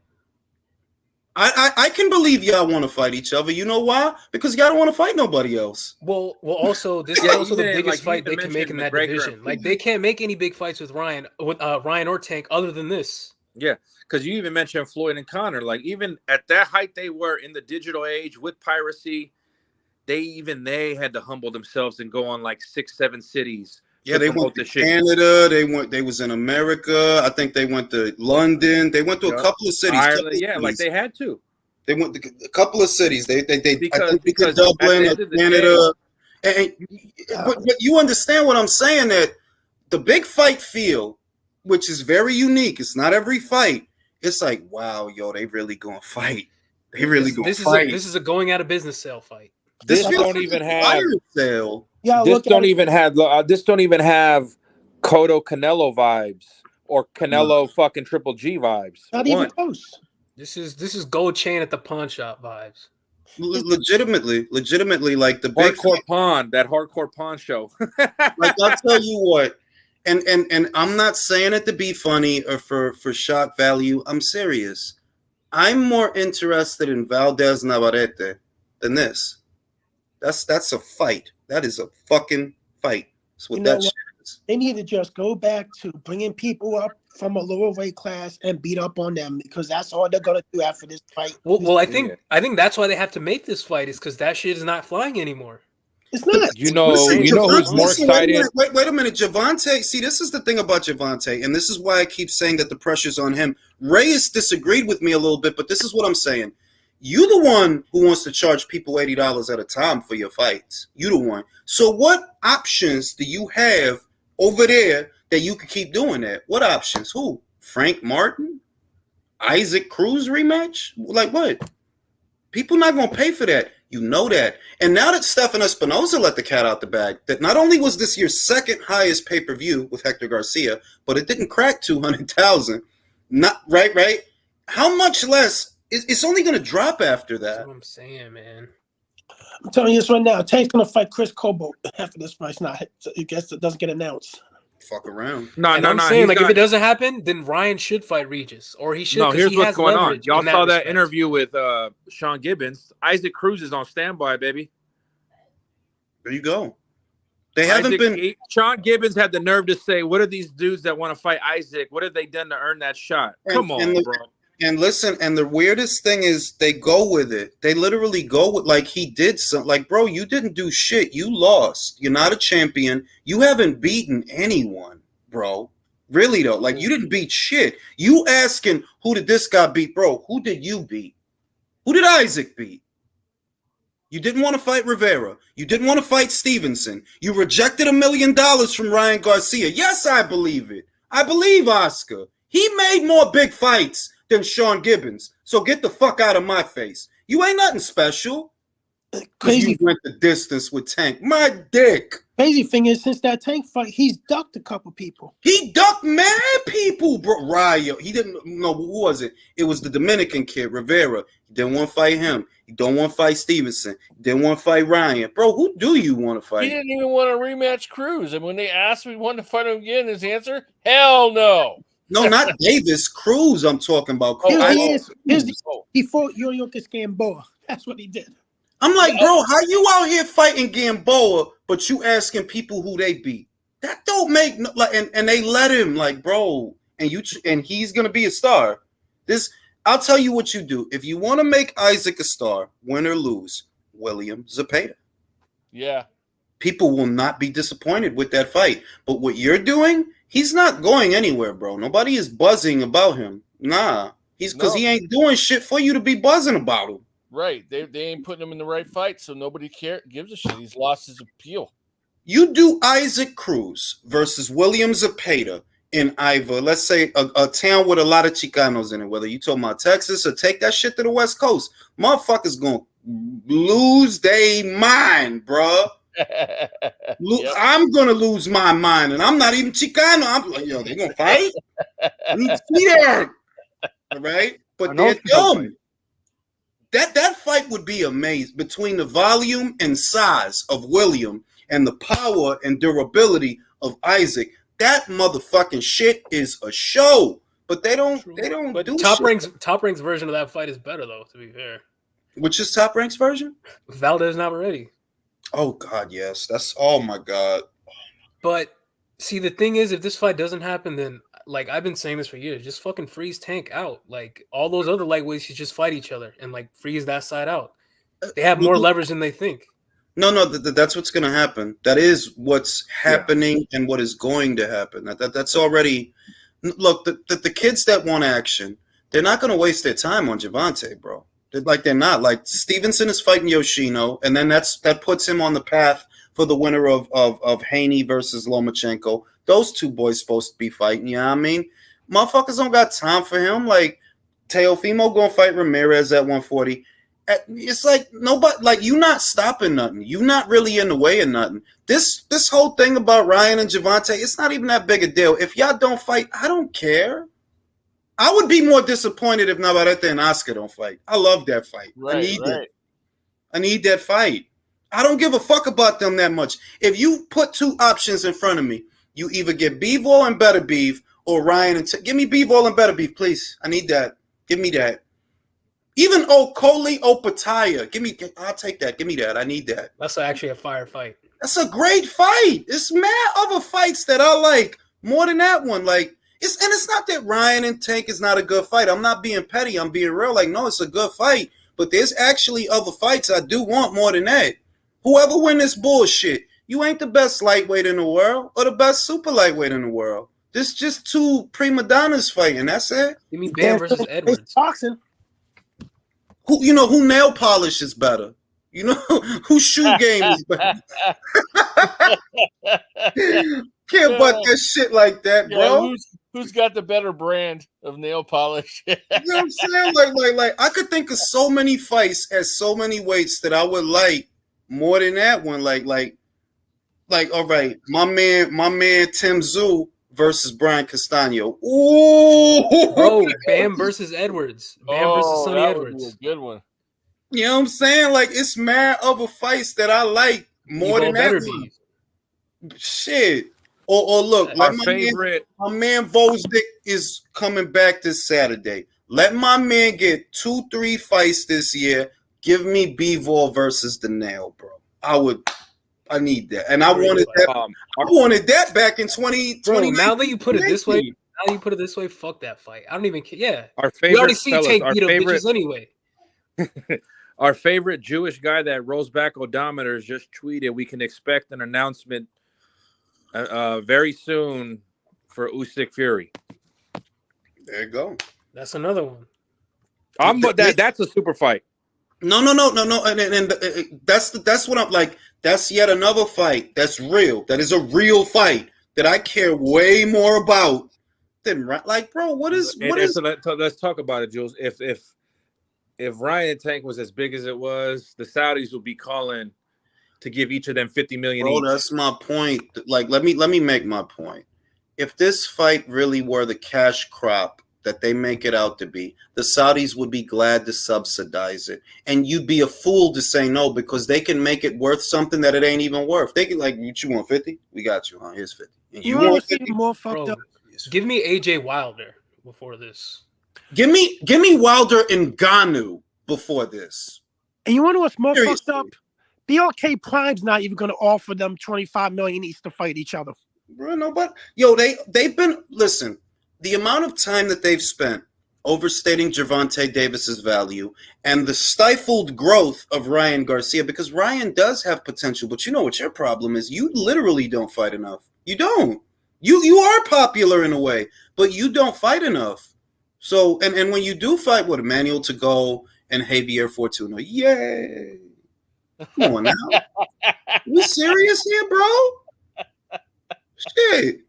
I can believe y'all want to fight each other. You know why? Because y'all don't want to fight nobody else. Well, also this is also the biggest fight they can make in that division. Like they can't make any big fights with Ryan or Tank other than this. Yeah, because you even mentioned Floyd and Conor. Like, even at that height they were in the digital age with piracy, they had to humble themselves and go on like 6-7 cities. Yeah, they went to Canada. They was in America. I think they went to London. They went to a couple of cities. Ireland, yeah, like they had to. They went to a couple of cities. Because Dublin, Canada. But you understand what I'm saying? That the big fight feel, which is very unique. It's not every fight. It's like, wow, yo, they really gonna fight. They really gonna fight. This is a going out of business sale fight. This don't even have sale. Yeah, this don't even have Cotto Canelo vibes or Canelo fucking Triple G vibes. Not even close. This is gold chain at the pawn shop vibes. Legitimately, like the big hardcore pawn show. Like, I'll tell you what, and I'm not saying it to be funny or for shock value. I'm serious. I'm more interested in Valdez Navarrete than this. That's a fight. That is a fucking fight. That's what that shit is. They need to just go back to bringing people up from a lower weight class and beat up on them, because that's all they're gonna do after this fight. Well, I think that's why they have to make this fight, is because that shit is not flying anymore. It's not. You know who's more excited? Wait a minute, Javante. See, this is the thing about Javante, and this is why I keep saying that the pressure's on him. Reyes disagreed with me a little bit, but this is what I'm saying. You the one who wants to charge people $80 at a time for your fights. You the one. So what options do you have over there that you could keep doing that? What options? Who? Frank Martin? Isaac Cruz rematch? Like what? People not going to pay for that. You know that. And now that Stefan Espinoza let the cat out the bag, that not only was this year's second highest pay-per-view with Hector Garcia, but it didn't crack 200,000. Not right? How much less? It's only going to drop after that. That's what I'm saying, man. I'm telling you this right now. Tank's gonna fight Chris Cobalt after this fight's not. I guess it doesn't get announced. Fuck around. I'm saying, like, if it doesn't happen, then Ryan should fight Regis, or he should. No, here's what's going on. Y'all saw that respect. interview with Sean Gibbons. Isaac Cruz is on standby, baby. There you go. They haven't been. Sean Gibbons had the nerve to say, "What are these dudes that want to fight Isaac? What have they done to earn that shot?" Come on, bro. And listen, and the weirdest thing is they go with it. They literally go with, like, he did something. Like, bro, you didn't do shit. You lost. You're not a champion. You haven't beaten anyone, bro. Really, though. Like, you didn't beat shit. You asking, who did this guy beat? Bro, who did you beat? Who did Isaac beat? You didn't want to fight Rivera. You didn't want to fight Stevenson. You rejected $1 million from Ryan Garcia. Yes, I believe it. I believe Oscar. He made more big fights than Sean Gibbons. So get the fuck out of my face. You ain't nothing special. Crazy. You went the distance with Tank. My dick. Crazy thing is, since that Tank fight, he's ducked a couple people. He ducked mad people, bro. Ryo. He didn't know who was it. It was the Dominican kid, Rivera. He didn't want to fight him. He don't want to fight Stevenson. He didn't want to fight Ryan. Bro, who do you want to fight? He didn't even want to rematch Cruz. And when they asked him if he wanted to fight him again, his answer, hell no. No, not Davis. Cruz, I'm talking about. He fought Yuriorkis Gamboa. That's what he did. I'm like, bro, how you out here fighting Gamboa, but you asking people who they beat? That don't make no, like, and they let him, like, bro, and he's gonna be a star. I'll tell you what you do if you want to make Isaac a star, win or lose. William Zepeda. Yeah. People will not be disappointed with that fight. But what you're doing, he's not going anywhere, bro. Nobody is buzzing about him. Nah, because he ain't doing shit for you to be buzzing about him. Right. They ain't putting him in the right fight, so nobody gives a shit. He's lost his appeal. You do Isaac Cruz versus William Zepeda in either, let's say, a town with a lot of Chicanos in it, whether you talking about Texas or take that shit to the West Coast. Motherfuckers gonna lose their mind, bro. I'm gonna lose my mind, and I'm not even Chicano. I'm like, yo, they gonna fight? See that, right? But they're dumb. That fight would be amazing between the volume and size of William and the power and durability of Isaac. That motherfucking shit is a show, but they don't. They don't. But do Top shit. Rank's version of that fight is better, though. To be fair, Which is Top Rank's version? Valdez Navarrete. Oh God, yes. That's oh my God. But see, the thing is, if this fight doesn't happen, then like I've been saying this for years, just fucking freeze Tank out. Like all those other lightweights should just fight each other and like freeze that side out. They have more leverage than they think. No, that's what's going to happen. That is what's happening and what is going to happen. That's already. Look, the kids that want action, they're not going to waste their time on Javante, bro. They're not. Like Stevenson is fighting Yoshino, and then that puts him on the path for the winner of Haney versus Lomachenko. Those two boys supposed to be fighting. You know what I mean? Motherfuckers don't got time for him. Like Teofimo gonna fight Ramirez at 140. It's like nobody, like you not stopping nothing. You not really in the way of nothing. This whole thing about Ryan and Javante, it's not even that big a deal. If y'all don't fight, I don't care. I would be more disappointed if Navarrete and Oscar don't fight. I love that fight. Right, I need that. I need that fight. I don't give a fuck about them that much. If you put two options in front of me, you either get Bivol and Better Beef or Ryan and give me Bivol and Better Beef, please. I need that. Give me that. Even Okoli Opataya. I'll take that. Give me that. I need that. That's actually a fire fight. That's a great fight. It's mad other fights that I like more than that one. Like it's not that Ryan and Tank is not a good fight. I'm not being petty. I'm being real. Like, no, it's a good fight. But there's actually other fights I do want more than that. Whoever win this bullshit, you ain't the best lightweight in the world or the best super lightweight in the world. This just two prima donnas fighting. That's it. You mean Bam versus Edwards? Boxing. Who nail polish is better? You know whose shoe game is better? Can't butt that shit like that, bro. Who's got the better brand of nail polish? You know what I'm saying? Like I could think of so many fights at so many weights that I would like more than that one. Like, all right, my man Tim Tszyu versus Brian Castano. Ooh, bro, Bam versus Edwards. Bam versus Sonny Edwards. Would be a good one. You know what I'm saying? Like it's mad other fights that I like more than that one. Shit. Or look, our favorite. My man Vosdick is coming back this Saturday. Let my man get 2-3 fights this year. Give me Bivol versus the Nail, bro. I need that. And I wanted that. I wanted that back in 2020. Bro, now that you put it this way, fuck that fight. I don't even care. Yeah. Our favorite, we already see fellas, Tank beat up bitches anyway. Our favorite Jewish guy that rolls back odometers just tweeted, we can expect an announcement very soon for Usyk Fury. There you go. That's another one. That's a super fight. No, and that's what I'm like. That's yet another fight. That's real. That is a real fight that I care way more about than like, bro. What is? Let's talk about it, Jules. If if Ryan Tank was as big as it was, the Saudis would be calling to give each of them 50 million Bro, each. that's my point. Like, let me make my point. If this fight really were the cash crop that they make it out to be, the Saudis would be glad to subsidize it. And you'd be a fool to say no, because they can make it worth something that it ain't even worth. They can, like, you want 50? We got you, huh? Here's 50. And You you want want to see 50? more fucked Bro, up? give me AJ Wilder before this. Give me Wilder and Ngannou before this. And you want to know what's more Seriously. fucked up? BLK Prime's not even going to offer them 25 million each to fight each other. Bro, no, but yo, they've been, listen, the amount of time that they've spent overstating Gervonta Davis's value and the stifled growth of Ryan Garcia, because Ryan does have potential, but you know what your problem is? You literally don't fight enough. You don't. You are popular in a way, but you don't fight enough. So, and when you do fight with Emmanuel Tagoe and Javier Fortuna, yay. Come on now. We serious here, bro? Shit.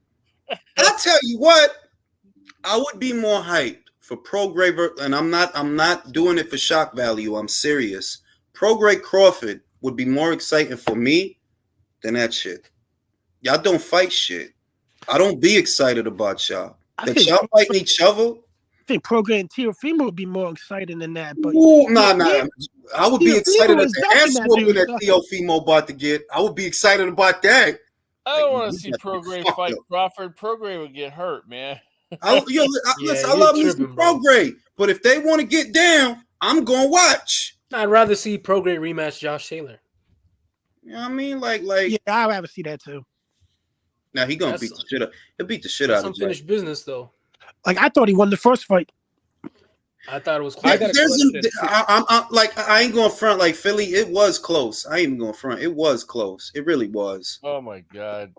I'll tell you what, I would be more hyped for Prograis, and I'm not doing it for shock value. I'm serious. Prograis Crawford would be more exciting for me than that shit. Y'all don't fight shit. I don't be excited about y'all. That y'all fighting each other. I think Prograis and Teofimo would be more exciting than that. But Ooh, nah. I would be excited at was the ass ducking that whooping dude, that so- Teofimo about to get. I would be excited about that. I don't want you to see got me Prograis fucked fight up. Crawford. Prograis would get hurt, man. Listen, I love me some Prograis, but if they want to get down, I'm gonna watch. I'd rather see Prograis rematch Josh Taylor. You know what I mean? Like, yeah, I'd rather see that too. now he gonna That's- beat the shit up. He'll beat the shit That's out of Josh. unfinished business, though. Like I thought he won the first fight. I thought it was Yeah, close. I ain't going front like Philly. It was close. I ain't even going front. It was close. It really was. Oh my god.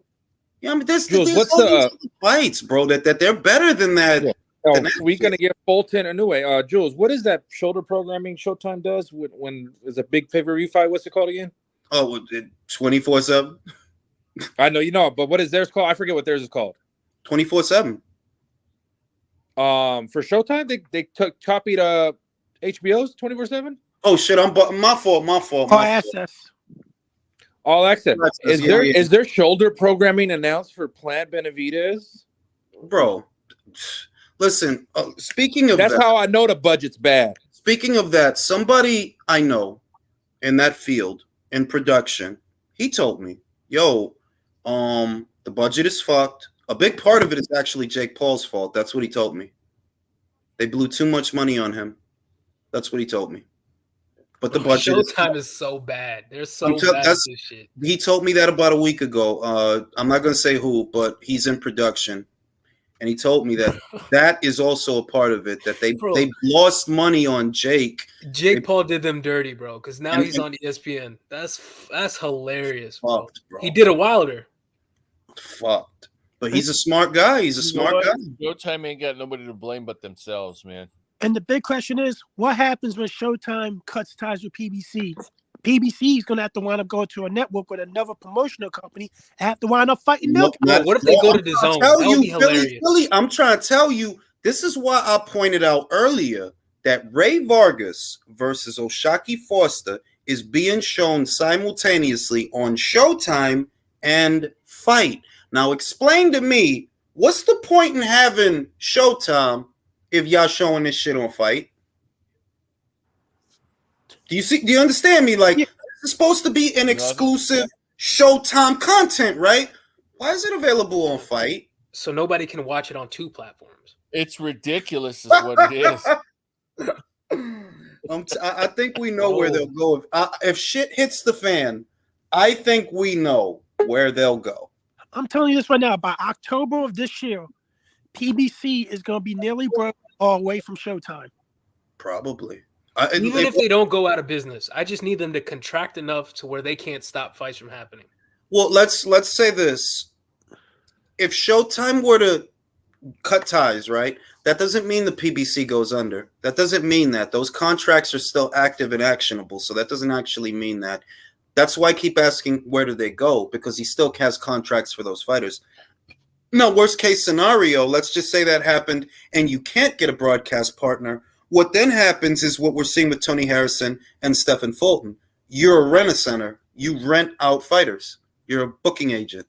Yeah, I mean, there's Jules, what's all the these fights, bro? That they're better than that. Yeah. Oh, we're gonna get Fulton anyway. Jules, what is that shoulder programming Showtime does when is a big pay-per-view fight? What's it called again? Oh, 24/7. I know you know, but what is theirs called? I forget what theirs is called. 24/7. For Showtime, they copied HBO's 24/7. Oh shit! My fault. Oh, access. All access. Access, Is there yeah. is there shoulder programming announced for Plant Benavidez? Bro, listen. Speaking of that's that, how I know the budget's bad. Speaking of that, somebody I know in that field in production, he told me, "Yo, the budget is fucked. A big part of it is actually Jake Paul's fault. That's what he told me. They blew too much money on him. That's what he told me. But the budget Showtime is so bad. They're so bad at this shit. He told me that about a week ago. I'm not going to say who, but he's in production. And he told me that that is also a part of it, that they lost money on Jake. Paul did them dirty, bro, because now he's on ESPN. That's hilarious, bro. Fucked, bro. He did a Wilder. Fucked. But he's a smart guy. He's a smart guy. Showtime ain't got nobody to blame but themselves, man. And the big question is, what happens when Showtime cuts ties with PBC? PBC is going to have to wind up going to a network with another promotional company and have to wind up fighting them. What if they go to the zone? That would be hilarious. Philly, I'm trying to tell you, this is why I pointed out earlier that Ray Vargas versus Oshaki Foster is being shown simultaneously on Showtime and Fight. Now, explain to me, what's the point in having Showtime if y'all showing this shit on Fight? Do you understand me? Like, it's supposed to be an exclusive Showtime content, right? Why is it available on Fight? So nobody can watch it on two platforms. It's ridiculous, is what it is. I think we know where they'll go. If shit hits the fan, I think we know where they'll go. I'm telling you this right now. By October of this year, PBC is going to be nearly broke all away from Showtime. Probably. Even if they don't go out of business, I just need them to contract enough to where they can't stop fights from happening. Well, let's say this. If Showtime were to cut ties, right, that doesn't mean the PBC goes under. That doesn't mean that. Those contracts are still active and actionable, so that doesn't actually mean that. That's why I keep asking where do they go, because he still has contracts for those fighters. No, worst case scenario, let's just say that happened and you can't get a broadcast partner. What then happens is what we're seeing with Tony Harrison and Stephen Fulton. You're a rent-a-center. You rent out fighters. You're a booking agent,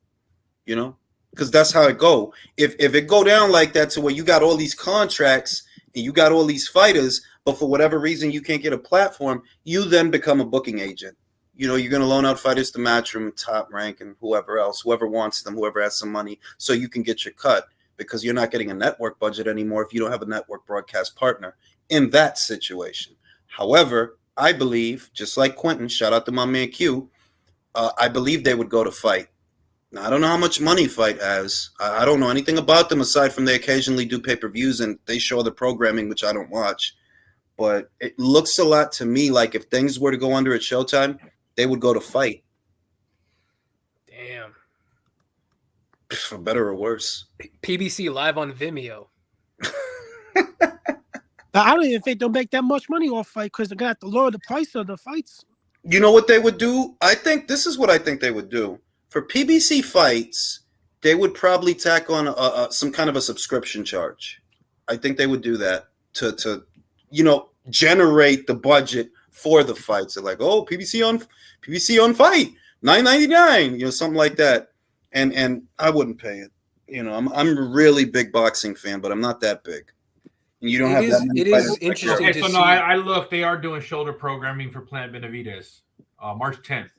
you know, because that's how it go. If it go down like that to where you got all these contracts and you got all these fighters, but for whatever reason you can't get a platform, you then become a booking agent. You know, you're going to loan out fighters to Matchroom, Top Rank, and whoever else, whoever wants them, whoever has some money, so you can get your cut because you're not getting a network budget anymore if you don't have a network broadcast partner in that situation. However, I believe, just like Quentin, shout out to my man Q, I believe they would go to Fight. Now, I don't know how much money Fight has. I don't know anything about them aside from they occasionally do pay-per-views and they show the programming, which I don't watch. But it looks a lot to me like if things were to go under at Showtime, they would go to Fight. Damn. For better or worse. PBC live on Vimeo. I don't even think they'll make that much money off Fight because they're gonna have to lower the price of the fights. You know what they would do? I think this is what I think they would do. For PBC fights, they would probably tack on some kind of a subscription charge. I think they would do that to generate the budget for the fights. They're like, oh, PBC on Fight, $9.99, something like that. And I wouldn't pay it. I'm a really big boxing fan, but I'm not that big. And you don't have that many fighters. It is interesting. Okay, so no, I looked. They are doing shoulder programming for Plant Benavidez, March 10th.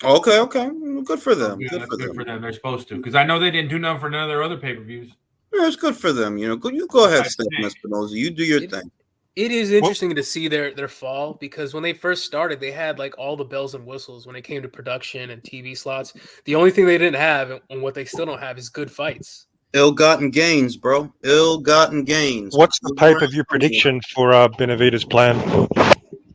Okay, good for them. Yeah, good for them. They're supposed to, because I know they didn't do nothing for none of their other pay-per-views. Yeah, it's good for them. You go ahead, Stephen Espinoza. You do your thing. It is interesting to see their fall because when they first started, they had like all the bells and whistles when it came to production and TV slots. The only thing they didn't have, and what they still don't have, is good fights. Ill-gotten gains, bro. Ill-gotten gains. What's the pay-per-view prediction for Benavidez' plan?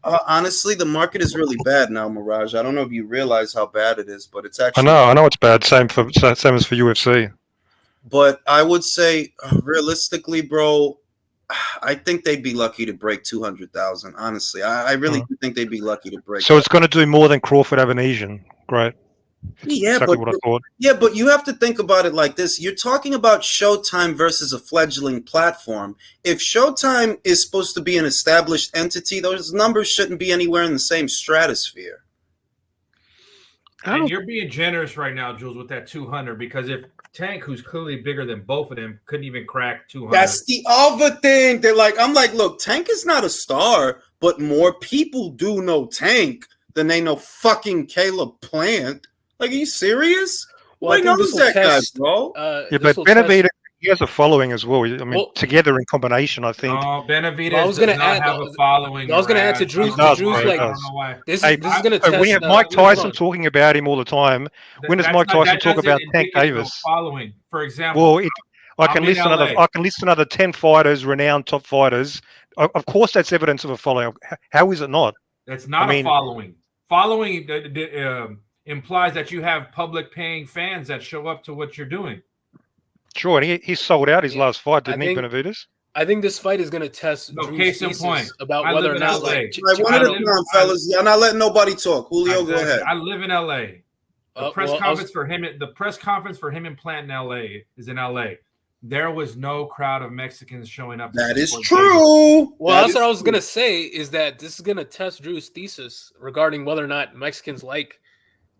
Honestly, the market is really bad now, Mirage. I don't know if you realize how bad it is, but it's actually. I know it's bad. Same as for UFC. But I would say, realistically, bro, I think they'd be lucky to break 200,000. Honestly, I really do think they'd be lucky to break. So it's going to do more than Crawford Avanesian. Great. Yeah, exactly what I thought. Yeah, but you have to think about it like this. You're talking about Showtime versus a fledgling platform. If Showtime is supposed to be an established entity, those numbers shouldn't be anywhere in the same stratosphere. And you're being generous right now, Jules, with that 200, because if Tank, who's clearly bigger than both of them, couldn't even crack 200. That's the other thing. I'm like, look, Tank is not a star, but more people do know Tank than they know fucking Caleb Plant. Like, are you serious? Well, I think knows that guy, bro? Yeah, but Benavidez, he has a following as well. I mean, together in combination, I think. Oh, Benavidez does not have a following. I was going to add to Drew's. I don't know why. This is going to test. When you have Mike Tyson talking about him all the time, when does Mike Tyson talk about Tank Davis? Following, for example. Well, I can list another 10 fighters, renowned top fighters. Of course, that's evidence of a following. How is it not? That's not a following. Following implies that you have public paying fans that show up to what you're doing. Sure, and he sold out his last fight, didn't he, Benavidez? I think this fight is going to test case in point about whether or not one at a time, fellas. Y'all not letting nobody talk. Julio, go ahead. I live in LA. The press conference for him and Plant in LA is in LA. There was no crowd of Mexicans showing up. That is true. Well, that's what I was going to say, is that this is going to test Drew's thesis regarding whether or not Mexicans like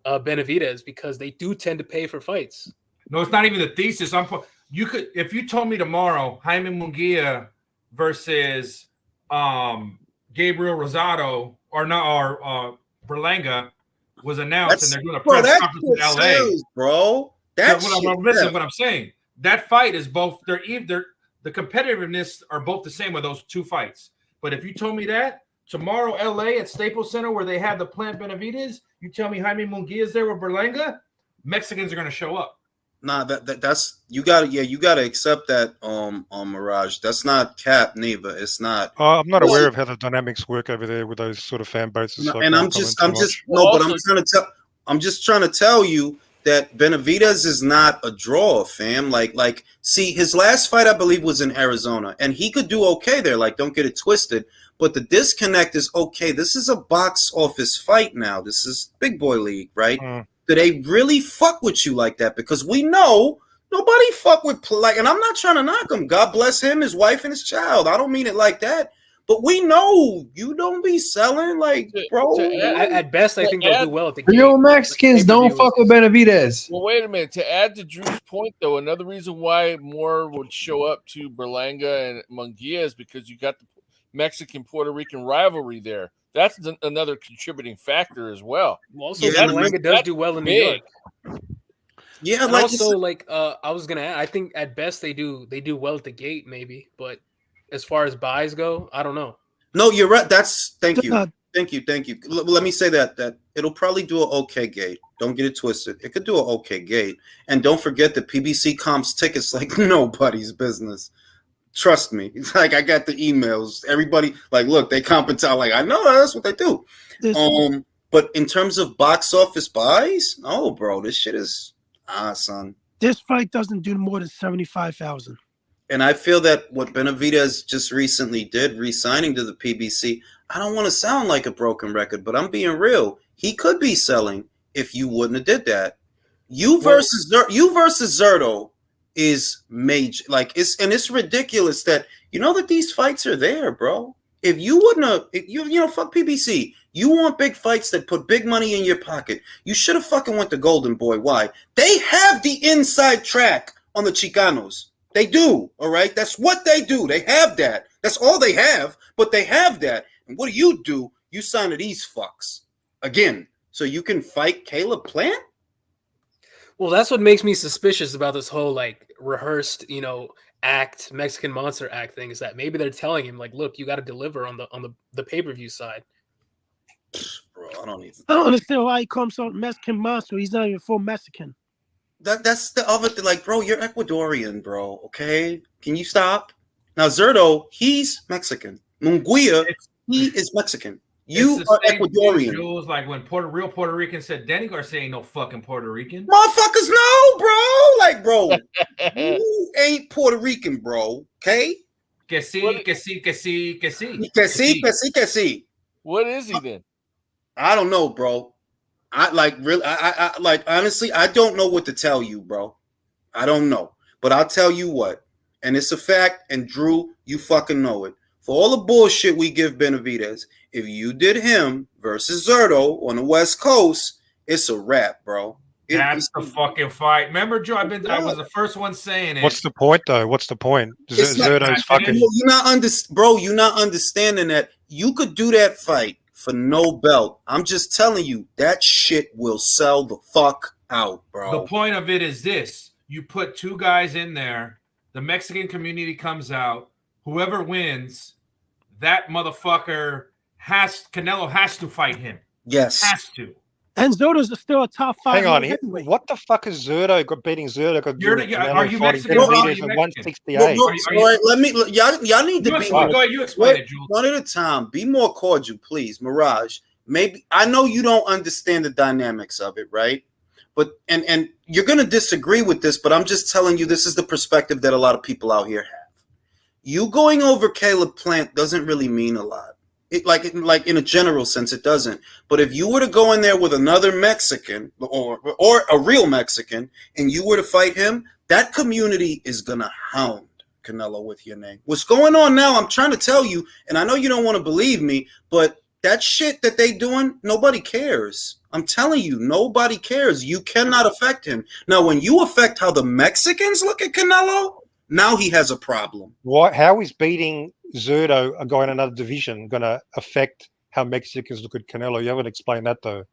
Benavidez, because they do tend to pay for fights. No, it's not even the thesis. If you told me tomorrow Jaime Munguia versus Gabriel Rosado or Berlanga was announced, and they're doing a press conference in LA, sales, bro. Listen, what I'm saying. That fight is both. The competitiveness are both the same with those two fights. But if you told me that tomorrow, LA at Staples Center, where they have the Plant Benavidez, you tell me Jaime Munguia is there with Berlanga, Mexicans are going to show up. Nah, that's you gotta accept that, Mirage. That's not cap, neither. It's not. I'm not aware of how the dynamics work over there with those sort of fan bases. No, and I'm just trying to tell you that Benavidez is not a draw, fam. See, his last fight, I believe, was in Arizona, and he could do okay there. Don't get it twisted. But the disconnect is, okay, this is a box office fight now. This is big boy league, right? Do they really fuck with you like that? Because we know nobody fuck with, and I'm not trying to knock him. God bless him, his wife, and his child. I don't mean it like that. But we know you don't be selling, like, bro. At best, I think they'll do well at the Real gate. Mexicans don't fuck with Benavidez. Well, wait a minute. To add to Drew's point, though, another reason why more would show up to Berlanga and Munguia is because you got the Mexican-Puerto Rican rivalry there. That's another contributing factor as well. Also, Berlanga does do well in New York. Yeah, and like also, like I was gonna add, I think at best they do well at the gate, maybe. But as far as buys go, I don't know. No, you're right. Thank you. Let me say that it'll probably do an okay gate. Don't get it twisted. It could do an okay gate. And don't forget that PBC comps tickets like nobody's business. Trust me. It's like I got the emails. Everybody, like, look, they comp and tell, like, I know that's what they do. But in terms of box office buys, no, bro, this shit is son. This fight doesn't do more than 75,000. And I feel that what Benavidez just recently did, re-signing to the PBC, I don't want to sound like a broken record, but I'm being real. He could be selling if you wouldn't have did that. You versus Zerto is major. Like, it's ridiculous that you know that these fights are there, bro. If you wouldn't have, you know, fuck PBC. You want big fights that put big money in your pocket. You should have fucking went to Golden Boy. Why? They have the inside track on the Chicanos. They do, all right? That's what they do. They have that. That's all they have, but they have that. And what do? You sign to these fucks again so you can fight Caleb Plant? Well, that's what makes me suspicious about this whole, like, rehearsed, you know, act, Mexican Monster act thing, is that maybe they're telling him, like, look, you got to deliver on the pay-per-view side. Bro, I don't understand why he comes on Mexican Monster. He's not even full Mexican. That's the other thing. Like, bro, you're Ecuadorian, bro. Okay, can you stop? Now, Zerto, he's Mexican. Munguia, he is Mexican. You are Ecuadorian. Jules, like when real Puerto Rican said Danny Garcia ain't no fucking Puerto Rican. Motherfuckers know, bro. Like, bro, you ain't Puerto Rican, bro. Okay? Que sí, que sí, que sí, que sí. Que sí, que sí, que sí. What is he then? I don't know, bro. I like honestly, I don't know what to tell you, bro. I don't know. But I'll tell you what, and it's a fact, and Drew, you fucking know it. For all the bullshit we give Benavidez, if you did him versus Zerto on the West Coast, it's a wrap, bro. That's the fucking fight. Remember, Joe? I was the first one saying it. What's the point, though? What's the point? Zerto's fucking. You're not understanding that you could do that fight for no belt. I'm just telling you, that shit will sell the fuck out, bro. The point of it is this: you put two guys in there, the Mexican community comes out, whoever wins, that motherfucker Canelo has to fight him. Yes. Has to. And Zerto's still a top 5. Hang on, what the fuck is Zerto beating Zerto? Are you Mexican? Y'all need to be. Go ahead, you explain it, Jules. One at a time. Be more cordial, please, Mirage. Maybe I know you don't understand the dynamics of it, right? But and you're gonna disagree with this, but I'm just telling you this is the perspective that a lot of people out here have. You going over Caleb Plant doesn't really mean a lot. Like in a general sense, it doesn't. But if you were to go in there with another Mexican or a real Mexican, and you were to fight him, that community is gonna hound Canelo with your name. What's going on now? I'm trying to tell you, and I know you don't want to believe me, but that shit that they doing, nobody cares. I'm telling you, nobody cares. You cannot affect him. Now, when you affect how the Mexicans look at Canelo, now he has a problem. How is beating Zerto, a guy in another division, going to affect how Mexicans look at Canelo? You haven't explained that, though.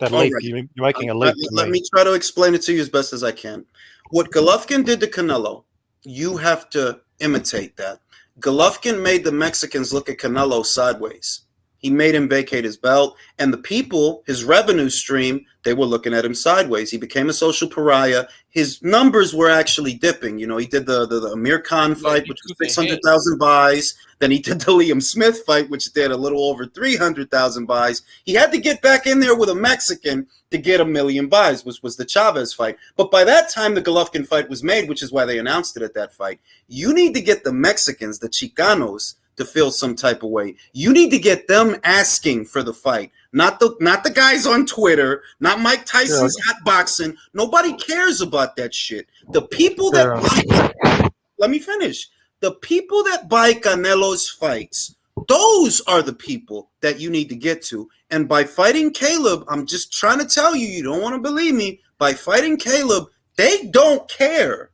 That leap. Right. You're making a leap. Let me try to explain it to you as best as I can. What Golovkin did to Canelo, you have to imitate that. Golovkin made the Mexicans look at Canelo sideways. He made him vacate his belt, and the people, his revenue stream, they were looking at him sideways. He became a social pariah. His numbers were actually dipping. You know, he did the Amir Khan fight, which was 600,000 buys. Then he did the Liam Smith fight, which did a little over 300,000 buys. He had to get back in there with a Mexican to get 1 million buys, which was the Chavez fight. But by that time, the Golovkin fight was made, which is why they announced it at that fight. You need to get the Mexicans, the Chicanos, to feel some type of way. You need to get them asking for the fight, not the guys on Twitter, not Mike Tyson's hot boxing. Nobody cares about that shit. The people that let me finish. The people that buy Canelo's fights Those are the people that you need to get to. And by fighting Caleb, I'm just trying to tell you, you don't want to believe me. By fighting Caleb, they don't care.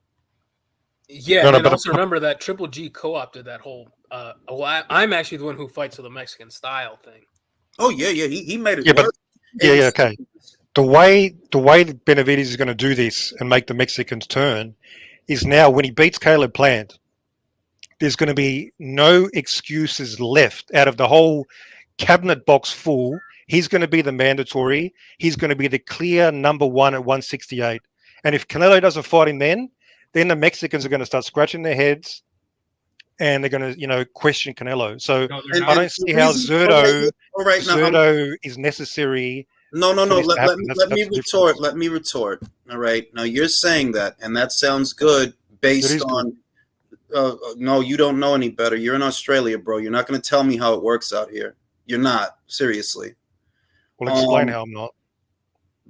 Yeah, and then also remember that Triple G co-opted that whole. I'm actually the one who fights with a Mexican style thing. Oh yeah, he made it Yeah, work. Okay. The way Benavidez is going to do this and make the Mexicans turn is now when he beats Caleb Plant, there's going to be no excuses left out of the whole cabinet box full. He's going to be the mandatory. He's going to be the clear number one at 168. And if Canelo doesn't fight him then the Mexicans are going to start scratching their heads and they're going to, question Canelo. So I don't see how Zerto is necessary. No. Let me retort. Let me retort. All right. Now you're saying that, and that sounds good based on. No, you don't know any better. You're in Australia, bro. You're not going to tell me how it works out here. You're not. Seriously. Well, explain how I'm not.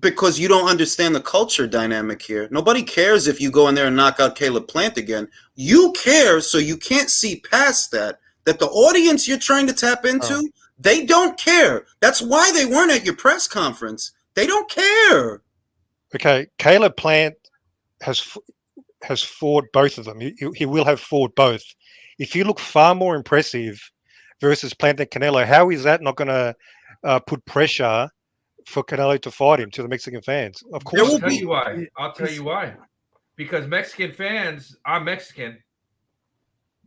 Because you don't understand the culture dynamic here. Nobody cares if you go in there and knock out Caleb Plant again. You care, so you can't see past that. That the audience you're trying to tap into, they don't care. That's why they weren't at your press conference. They don't care. Okay, Caleb Plant has fought both of them. He will have fought both. If you look far more impressive versus Plant and Canelo, how is that not going to put pressure for Canelo to fight him to the Mexican fans? Of course. I'll tell you why. Because Mexican fans, I'm Mexican.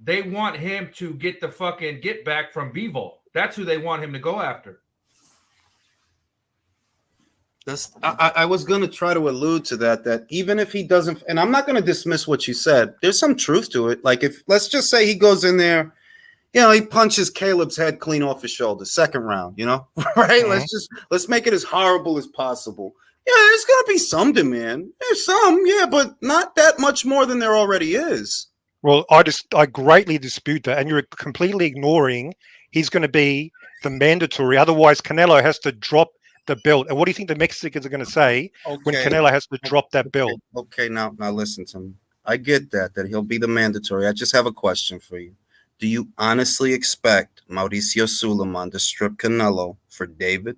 They want him to get the fucking get back from Bivol. That's who they want him to go after. I was going to try to allude to that even if he doesn't, and I'm not going to dismiss what you said. There's some truth to it. Like if, let's just say he goes in there, he punches Caleb's head clean off his shoulder, second round, right? Mm-hmm. Let's make it as horrible as possible. Yeah, there's going to be some demand. There's some, but not that much more than there already is. Well, I greatly dispute that, and you're completely ignoring he's going to be the mandatory. Otherwise, Canelo has to drop the belt. And what do you think the Mexicans are going to say when Canelo has to drop that belt? Okay, now listen to me. I get that he'll be the mandatory. I just have a question for you. Do you honestly expect Mauricio Suleiman to strip Canelo for David?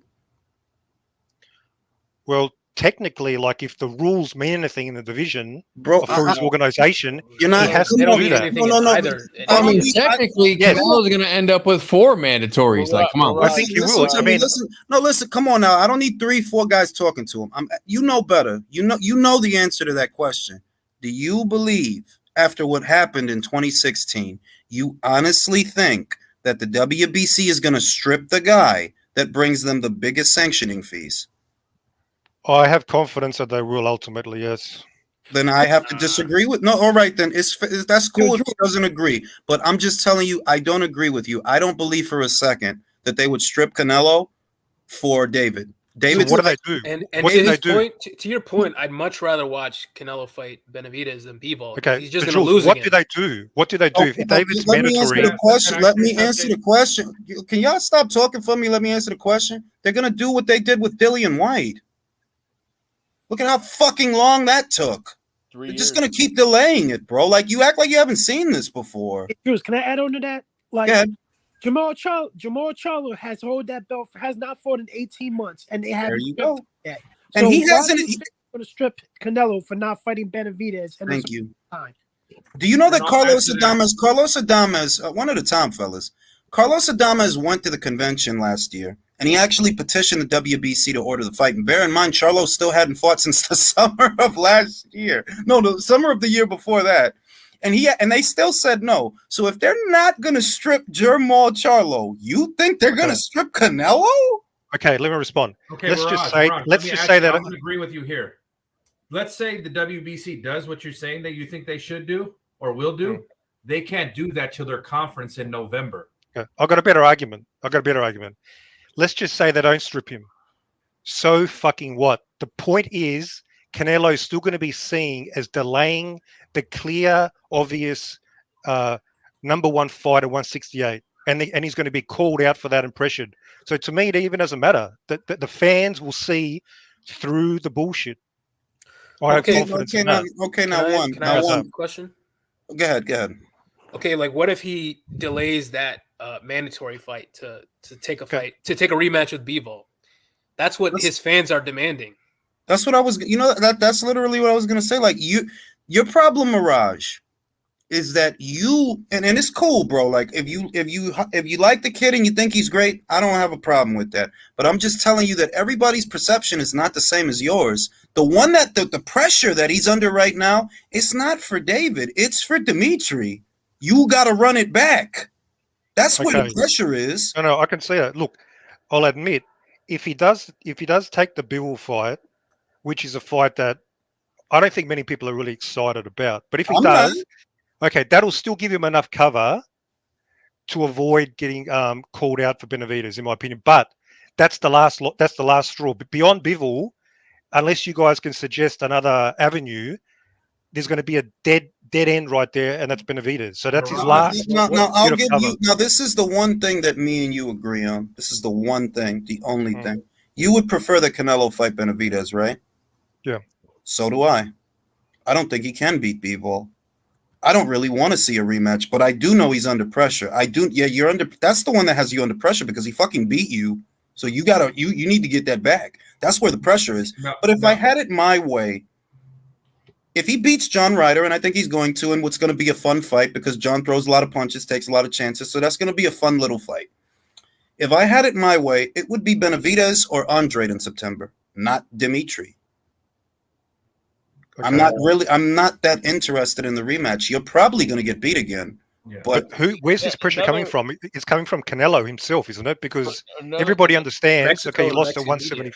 Well, technically, like if the rules mean anything in the division, bro, for his organization, you're not. He has to do that. No. I mean, technically, Canelo's going to end up with 4 mandatories. Like, come on. I think he will. Listen. Come on now. I don't need 3-4 guys talking to him. You know better. You know the answer to that question. Do you believe, after what happened in 2016, you honestly think that the WBC is going to strip the guy that brings them the biggest sanctioning fees? I have confidence that they will ultimately, yes. Then I have to disagree with. No, all right, then that's cool if he doesn't agree. But I'm just telling you, I don't agree with you. I don't believe for a second that they would strip Canelo for David. So what do they do? And what to do they his do? point, to your point, I'd much rather watch Canelo fight Benavidez than Bivol. Okay, He's just but going to Jules, lose what again. do they do? What do they do if David's Let me answer mandatory? the question. Let me answer the question. Can y'all stop talking for me? Let me answer the question. They're going to do what they did with Dillian White. Look at how fucking long that took. They're just going to keep delaying it, bro. Like, you act like you haven't seen this before. Bruce, can I add on to that? Like, yeah. Jamal Charlo has held that belt, has not fought in 18 months, and they haven't. There you go. Yet. And so he hasn't. Going to strip Canelo for not fighting Benavidez. Thank you. Do you know that Carlos Adames, one at a time, fellas. Carlos Adames went to the convention last year, and he actually petitioned the WBC to order the fight. And bear in mind, Charlo still hadn't fought since the summer of last year. No, the summer of the year before that. And they still said no. So if they're not going to strip Jamal Charlo, you think they're going to strip Canelo? Okay, let me respond. Okay, let's Raj, just say that I'm going to agree with you here. Let's say the WBC does what you're saying that you think they should do or will do. They can't do that till their conference in November. Okay. I've got a better argument. Let's just say they don't strip him. So fucking what? The point is, Canelo is still going to be seen as delaying the clear, obvious number one fight at 168. And he's going to be called out for that and pressured. So to me, it even doesn't matter. The fans will see through the bullshit. I have confidence in that. Can I ask a question? Go ahead. Okay, like what if he delays that mandatory fight to take a fight to take a rematch with Bivol? That's what his fans are demanding. That's what I was. That's literally what I was gonna say. Like your problem, Mirage, is that and it's cool, bro. Like if you like the kid and you think he's great, I don't have a problem with that. But I'm just telling you that everybody's perception is not the same as yours. The one that the pressure that he's under right now, it's not for David, it's for Dimitri. You got to run it back. That's where the pressure is. No, I can see that. Look, I'll admit, if he does take the Bivol fight, which is a fight that I don't think many people are really excited about, but if he does, okay, that'll still give him enough cover to avoid getting called out for Benavidez, in my opinion. But that's the last straw. But beyond Bivol, unless you guys can suggest another avenue, there's going to be a dead end right there, and that's Benavidez. So that's his last. Now I'll give you. Now this is the one thing that me and you agree on. This is the one thing, the only thing. You would prefer the Canelo fight Benavidez, right? Yeah. So do I. I don't think he can beat Bivol. I don't really want to see a rematch, but I do know he's under pressure. I do. Yeah, you're under. That's the one that has you under pressure because he fucking beat you. So you need to get that back. That's where the pressure is. But if I had it my way, if he beats John Ryder, and I think he's going to, and what's going to be a fun fight because John throws a lot of punches, takes a lot of chances, so that's going to be a fun little fight. If I had it my way, it would be Benavidez or Andrade in September, not Dimitri. Okay. I'm not that interested in the rematch. You're probably going to get beat again. Yeah. But where's this pressure coming from? It's coming from Canelo himself, isn't it? Because everybody understands. Mexico, okay, he lost at 170.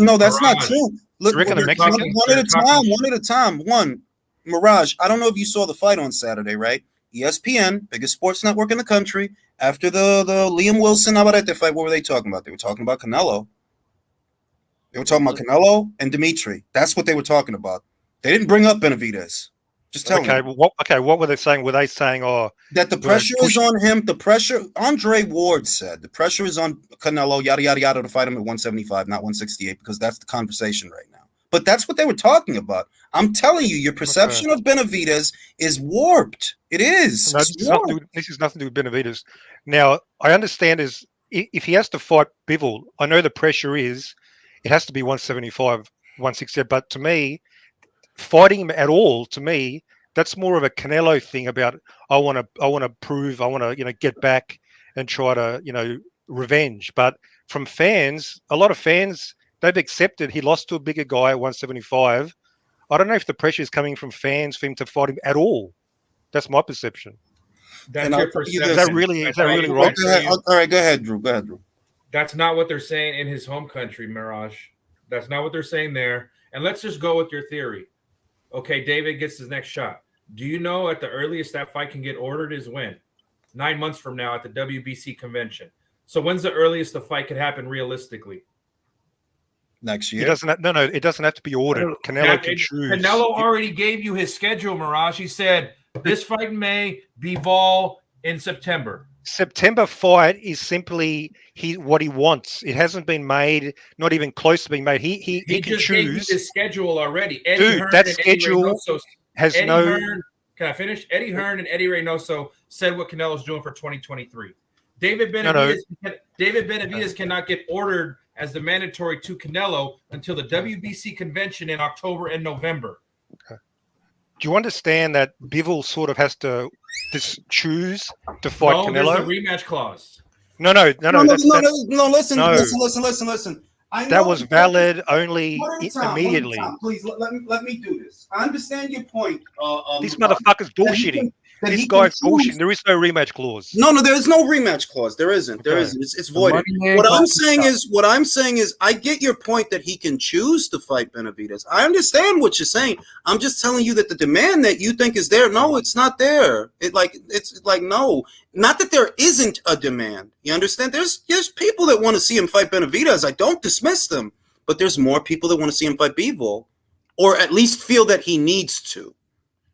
No, that's not true. Look, one at a time. One, Mirage, I don't know if you saw the fight on Saturday, right? ESPN, biggest sports network in the country. After the Liam Wilson Navarrete fight, what were they talking about? They were talking about Canelo. They were talking about Canelo and Dimitri. That's what they were talking about. They didn't bring up Benavidez. Just tell me. What were they saying? Were they saying, that the pressure is on him? The pressure, Andre Ward said, the pressure is on Canelo, yada, yada, yada, to fight him at 175, not 168, because that's the conversation right now. But that's what they were talking about. I'm telling you, your perception of Benavidez is warped. It is. No, this has nothing to do with Benavidez. Now, I understand if he has to fight Bivol, I know the pressure is, it has to be 175, 168, but to me, fighting him at all, to me, that's more of a Canelo thing about I want to prove, I want to get back and try to revenge. But from fans, a lot of fans, they've accepted he lost to a bigger guy at 175. I don't know if the pressure is coming from fans for him to fight him at all. That's my perception. That's your perception. Is that really wrong? All right, go ahead, Drew. That's not what they're saying in his home country, Mirage. That's not what they're saying there. And let's just go with your theory. Okay, David gets his next shot. Do you know at the earliest that fight can get ordered is when? 9 months from now at the WBC convention. So when's the earliest the fight could happen realistically? Next year. It doesn't have to be ordered. Canelo can choose. Canelo already gave you his schedule, Mirage. He said this fight in May, Bivol in September. September fight is simply what he wants. It hasn't been made, not even close to being made. He can just choose. Gave you his schedule already. That schedule has no. Can I finish? Eddie Hearn and Eddie Reynoso said what Canelo's doing for 2023. David Benavidez cannot get ordered as the mandatory to Canelo until the WBC convention in October and November. Okay. Do you understand that Bivol sort of has to just choose to fight Canelo? There's a rematch clause. No. Listen. That was valid only immediately. Please let me do this. I understand your point. This motherfucker's bullshitting. This guy's bullshitting. There is no rematch clause. No, there is no rematch clause. There isn't. There isn't. It's voided. What I'm saying is, I get your point that he can choose to fight Benavidez. I understand what you're saying. I'm just telling you that the demand that you think is there, no, it's not there. No, not that there isn't a demand. You understand? There's people that want to see him fight Benavidez. I don't dismiss them, but there's more people that want to see him fight Bivol, or at least feel that he needs to.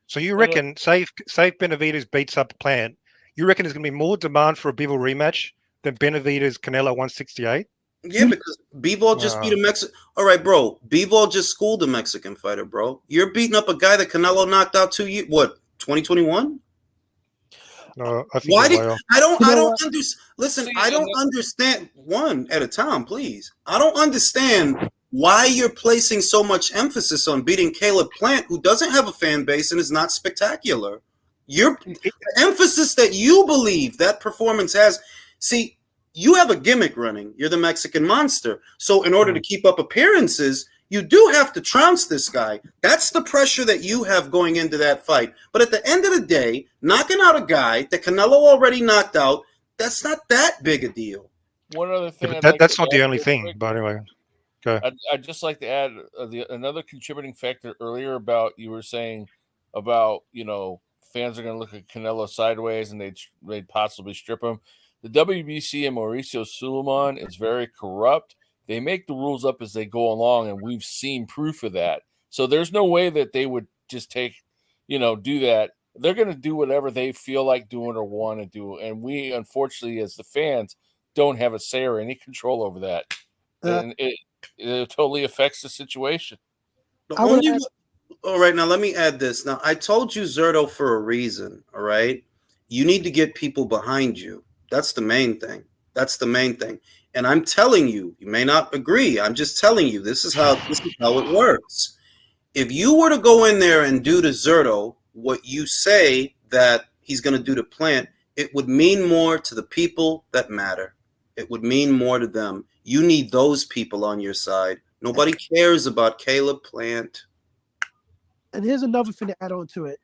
So you reckon, say Benavidez beats up Plant, you reckon there's going to be more demand for a Bivol rematch than Benavidez Canelo 168? Yeah, because Bivol just beat a Mexican. All right, bro. Bivol just schooled a Mexican fighter, bro. You're beating up a guy that Canelo knocked out 2021? No, I think Why they did are. I don't You know understand? Listen, I don't understand. One at a time, please. I don't understand why you're placing so much emphasis on beating Caleb Plant, who doesn't have a fan base and is not spectacular. The emphasis that you believe that performance has. See, you have a gimmick running. You're the Mexican monster. So in order to keep up appearances, you do have to trounce this guy. That's the pressure that you have going into that fight. But at the end of the day, knocking out a guy that Canelo already knocked out, that's not that big a deal. One other thing, Yeah, but that's not the only thing. But anyway, go. I'd just like to add another contributing factor earlier about you were saying about fans are going to look at Canelo sideways and they'd possibly strip him. The WBC and Mauricio Suleiman is very corrupt. They make the rules up as they go along, and we've seen proof of that. So there's no way that they would just do that. They're going to do whatever they feel like doing or want to do. And we, unfortunately, as the fans, don't have a say or any control over that. And it totally affects the situation. All right, now let me add this. Now, I told you Zerto for a reason, all right? You need to get people behind you. That's the main thing. That's the main thing. And I'm telling you, you may not agree. I'm just telling you, this is how it works. If you were to go in there and do to Zerto what you say that he's going to do to Plant, it would mean more to the people that matter. It would mean more to them. You need those people on your side. Nobody cares about Caleb Plant. And here's another thing to add on to it.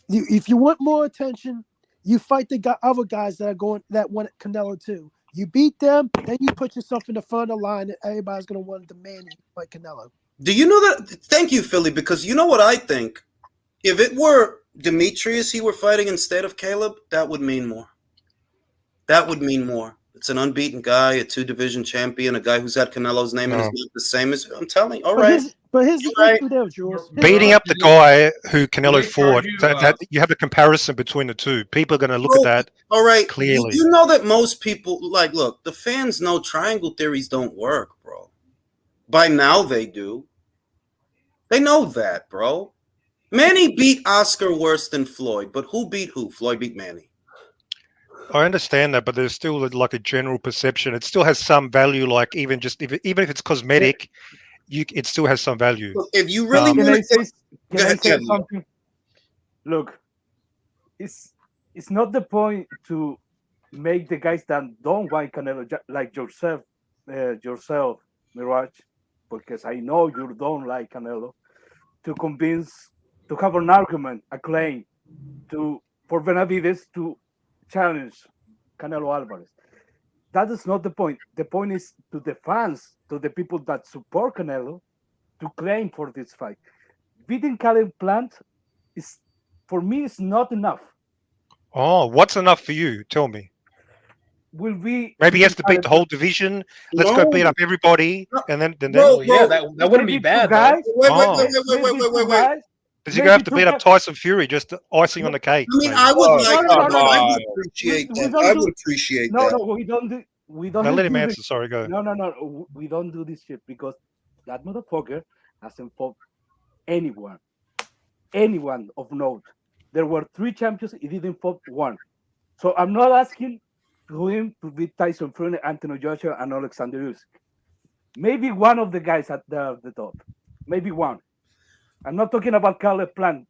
If you want more attention, you fight the other guys that want Canelo too. You beat them, then you put yourself in the front of the line, and everybody's going to want to demand you fight Canelo. Do you know that? Thank you, Philly, because you know what I think? If it were Demetrius he were fighting instead of Caleb, that would mean more. That would mean more. It's an unbeaten guy, a 2-division champion, a guy who's had Canelo's name and is not the same as I'm telling you. All right. But here's the issue there, Jules. Beating up the guy who Canelo fought, that you have a comparison between the two. People are going to look at that all right. clearly. You know that most people, look, the fans know triangle theories don't work, bro. By now they do. They know that, bro. Manny beat Oscar worse than Floyd, but who beat who? Floyd beat Manny. I understand that, but there's still like a general perception. It still has some value, like even if it's cosmetic, it still has some value. If you really can I say ahead, something? Look, it's not the point to make the guys that don't want Canelo like yourself, Mirage, because I know you don't like Canelo, to have an argument, a claim for Benavides to challenge Canelo Alvarez. That is not the point. The point is to the fans, to the people that support Canelo, to claim for this fight. Beating Caleb Plant for me, is not enough. Oh, what's enough for you? Tell me. Maybe he has to beat the whole division. Let's go beat up everybody, and then. Yeah, that wouldn't be bad. Wait. Does he have to beat up Tyson Fury? Just icing on the cake. I mean, I would appreciate that. I would appreciate that. No, we don't do. We don't. Now let him answer. Sorry, go. No. We don't do this shit because that motherfucker hasn't fought anyone of note. There were 3 champions. He didn't fight one. So I'm not asking him to beat Tyson Fury, Anthony Joshua, and Alexander Usyk. Maybe one of the guys at the top. Maybe one. I'm not talking about Caleb Plant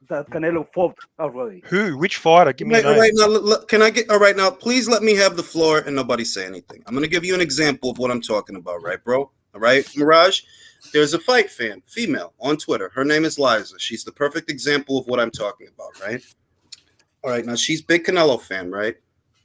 that Canelo fought already. Who? Which fighter? Give me a name. All right, now, can I get? All right, now, please let me have the floor and nobody say anything. I'm going to give you an example of what I'm talking about, right, bro? All right, Mirage? There's a fight fan, female, on Twitter. Her name is Liza. She's the perfect example of what I'm talking about, right? All right, now, she's big Canelo fan, right?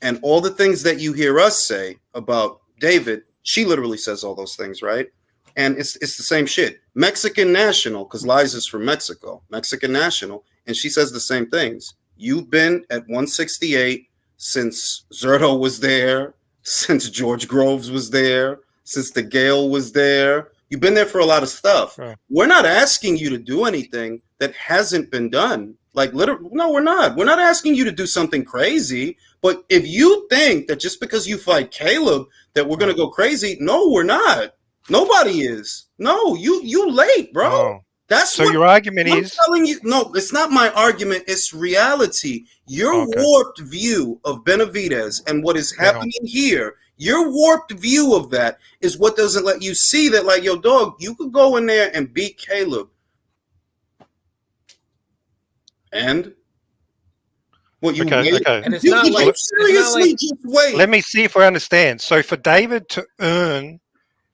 And all the things that you hear us say about David, she literally says all those things, right? And it's the same shit. Mexican national, because Liza's from Mexico. Mexican national. And she says the same things. You've been at 168 since Zerto was there, since George Groves was there, since the Gale was there. You've been there for a lot of stuff. Right. We're not asking you to do anything that hasn't been done. Like, literally, no, we're not. We're not asking you to do something crazy. But if you think that just because you fight Caleb that we're going to go crazy, no, we're not. Nobody is. No, you late, bro. That's so what your argument I'm is. telling you. No, it's not my argument. It's reality. Your Okay. warped view of Benavidez and what is happening here, your warped view of that is what doesn't let you see that, like, yo, dog, you could go in there and beat Caleb. And what you Okay, wait? okay. And it's You, not would like you it's not seriously like just wait? Let me see if I understand. So for David to earn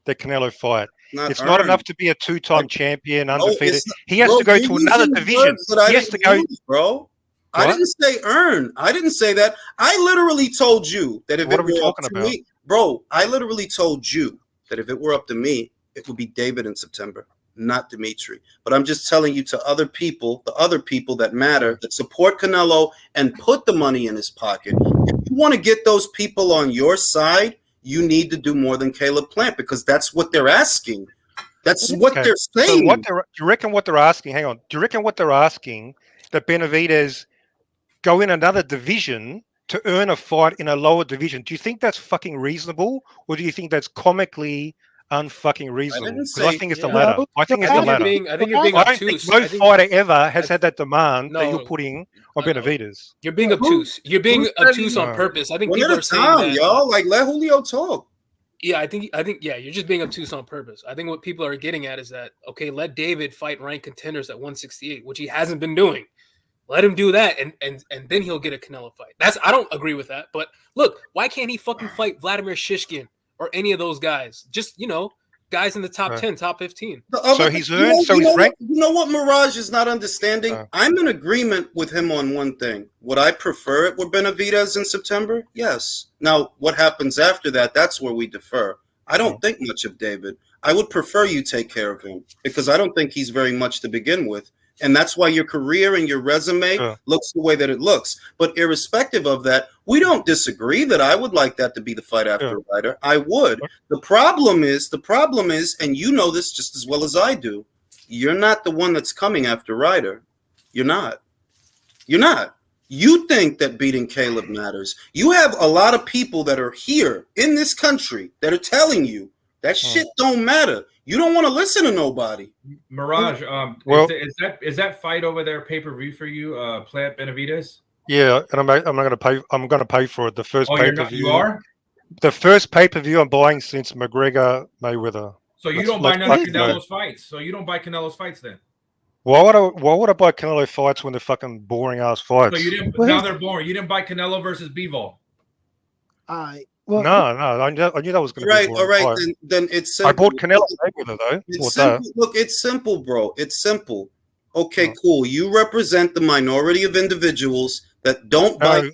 the Canelo fight, Not it's not earn. enough to be a two-time champion, No, undefeated. it's not, He has bro. to go You're to another using division. words that I He has to didn't go. use, bro. I What? didn't say earn. I didn't say that. I literally told you that if What it are we were up talking to about? me, bro, I literally told you that if it were up to me, it would be David in September, not Dimitri. But I'm just telling you to other people, the other people that matter, that support Canelo and put the money in his pocket. If you want to get those people on your side, you need to do more than Caleb Plant, because that's what they're asking. That's what Okay. they're So saying. what do you reckon what they're asking? Hang on. Do you reckon what they're asking that Benavidez go in another division to earn a fight in a lower division? Do you think that's fucking reasonable, or do you think that's comically unfucking reasonable? didn't Because I say think it's the yeah. latter. No, I think you're it's the I think you're latter. being I think you're being I don't think obtuse. no I think fighter ever has had that demand that you're no, putting on Benavidez. you're being Who obtuse. You're being who said obtuse he? on purpose. I think One at people a are saying time, that. y'all. Like, let Julio talk. Yeah, I think yeah, you're just being obtuse on purpose. I think what people are getting at is that okay, let David fight ranked contenders at 168, which he hasn't been doing. Let him do that, and then he'll get a Canelo fight. I don't agree with that, but look, why can't he fucking fight Vladimir Shishkin or any of those guys? Just guys in the top 10, top 15. The other, So he's earned. So he's ranked. You know what Mirage is not understanding? I'm in agreement with him on one thing. Would I prefer it with Benavidez in September? Yes. Now, what happens after that, that's where we defer. I don't think much of David. I would prefer you take care of him, because I don't think he's very much to begin with. And that's why your career and your resume looks the way that it looks. But irrespective of that, we don't disagree that I would like that to be the fight after Ryder. I would. The problem is, and you know this just as well as I do, you're not the one that's coming after Ryder. You're not. You're not. You think that beating Caleb matters. You have a lot of people that are here in this country that are telling you that shit don't matter. You don't want to listen to nobody. Mirage, Well- is that fight over there pay-per-view for you, Plant Benavidez? Yeah, and I'm not going to pay. I'm going to pay for it. The first Oh, pay you're per not, view. you are? The first pay per view I'm buying since McGregor Mayweather. So you Let's- don't buy let's none of fucking go. Canelo's fights. So you don't buy Canelo's fights then. Why would I buy Canelo fights when they're fucking boring ass fights? So you didn't. Well, Now they're boring. You didn't buy Canelo versus Bivol. well, No, I knew that was going to Right, be a all boring right, fight. then it's I simple. bought Canelo Mayweather though. It's Bought simple. that. Look, it's simple, bro. It's simple. Okay, cool. You represent the minority of individuals that don't buy.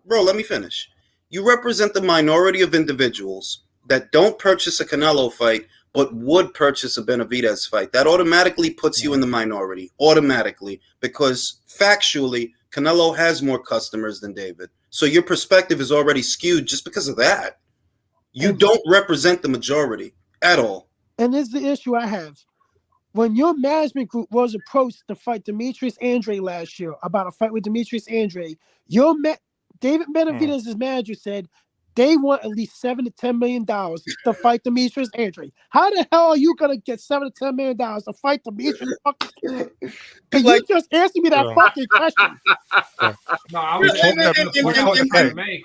Bro, let me finish. You represent the minority of individuals that don't purchase a Canelo fight, but would purchase a Benavidez fight. That automatically puts you in the minority, automatically, because factually, Canelo has more customers than David. So your perspective is already skewed just because of that. You don't represent the majority at all. And this is the issue I have. When your management group was approached to fight Demetrius Andre last year about a fight with Demetrius Andre, David Benavidez's manager said they want at least $7 to $10 million to fight Demetrius Andre. How the hell are you gonna get $7 to $10 million to fight Demetrius fucking Andre? Can you just answer me that fucking question? No, I was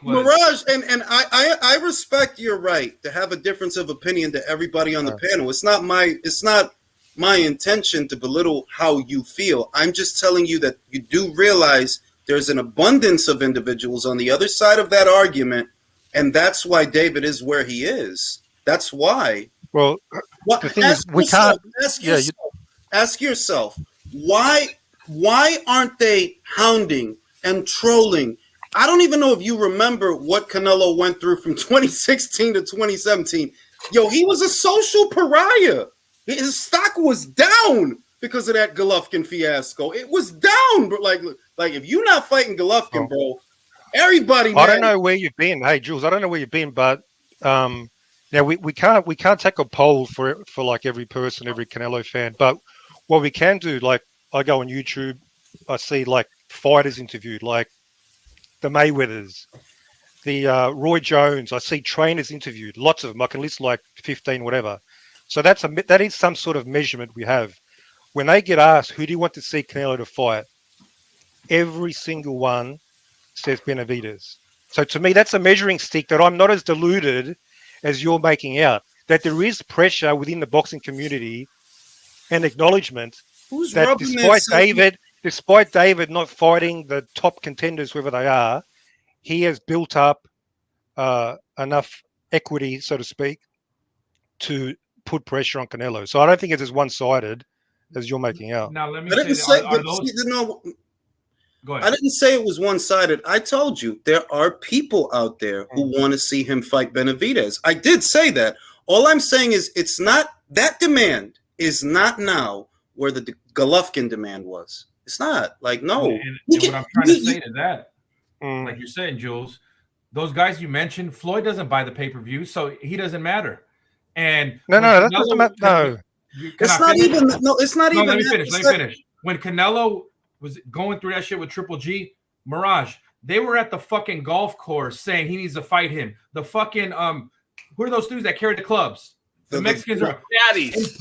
Mirage, and I respect your right to have a difference of opinion to everybody on the panel. It's not my intention to belittle how you feel. I'm just telling you that you do realize there's an abundance of individuals on the other side of that argument, and that's why David is where he is. That's why. Well, the thing is, we can't. Ask yourself, why aren't they hounding and trolling? I don't even know if you remember what Canelo went through from 2016 to 2017. Yo, he was a social pariah. His stock was down because of that Golovkin fiasco. It was down, but like if you're not fighting Golovkin, bro, everybody. I don't know where you've been. Hey, Jules, I don't know where you've been, but now we can't take a poll for like every person, every Canelo fan. But what we can do, like I go on YouTube, I see like fighters interviewed, like the Mayweathers, the Roy Jones. I see trainers interviewed, lots of them. I can list like 15, whatever. So that is some sort of measurement we have. when they get asked, who do you want to see Canelo to fight? Every single one says Benavidez. So to me, that's a measuring stick that I'm not as deluded as you're making out. That there is pressure within the boxing community and acknowledgement Who's that rubbing their despite David not fighting the top contenders, whoever they are, he has built up enough equity, so to speak, to put pressure on Canelo. So I don't think it's as one-sided as you're making out. Now let me I didn't say, say, are but those? see, no, Go ahead. I didn't say it was one-sided. I told you there are people out there who want to see him fight Benavidez. I did say that. All I'm saying is it's not that demand is not now where the Golovkin demand was. It's not like no. And what I'm trying to say to that, like you're saying, Jules, those guys you mentioned, Floyd doesn't buy the pay-per-view, so he doesn't matter. And no, that doesn't matter. No, it's not even. No, it's not even. Let me finish. Let me finish. When Canelo was going through that shit with Triple G, Mirage, they were at the fucking golf course saying he needs to fight him. The fucking who are those dudes that carry the clubs? The Mexicans are caddies.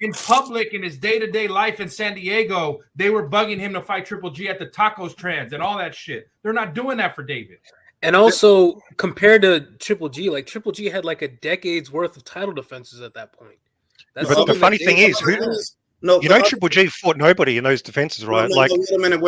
In public, in his day-to-day life in San Diego, they were bugging him to fight Triple G at the Tacos Trans and all that shit. They're not doing that for David. And also, compared to Triple G, like Triple G had like a decade's worth of title defenses at that point. But the funny thing is, Triple G fought nobody in those defenses, right? Wait a minute.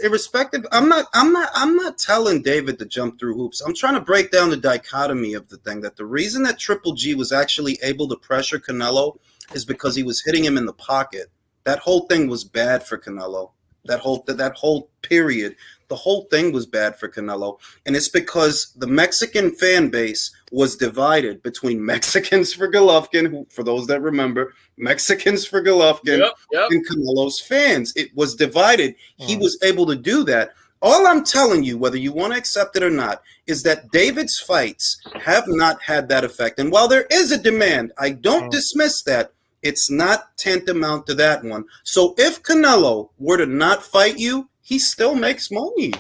Irrespective, I'm not telling David to jump through hoops. I'm trying to break down the dichotomy of the thing. That the reason that Triple G was actually able to pressure Canelo is because he was hitting him in the pocket. That whole thing was bad for Canelo. That whole period, the whole thing was bad for Canelo. And it's because the Mexican fan base was divided between Mexicans for Golovkin, who, for those that remember, Mexicans for Golovkin, and Canelo's fans. It was divided. He was able to do that. All I'm telling you, whether you want to accept it or not, is that David's fights have not had that effect. And while there is a demand, I don't dismiss that. It's not tantamount to that one. So if Canelo were to not fight you, he still makes money.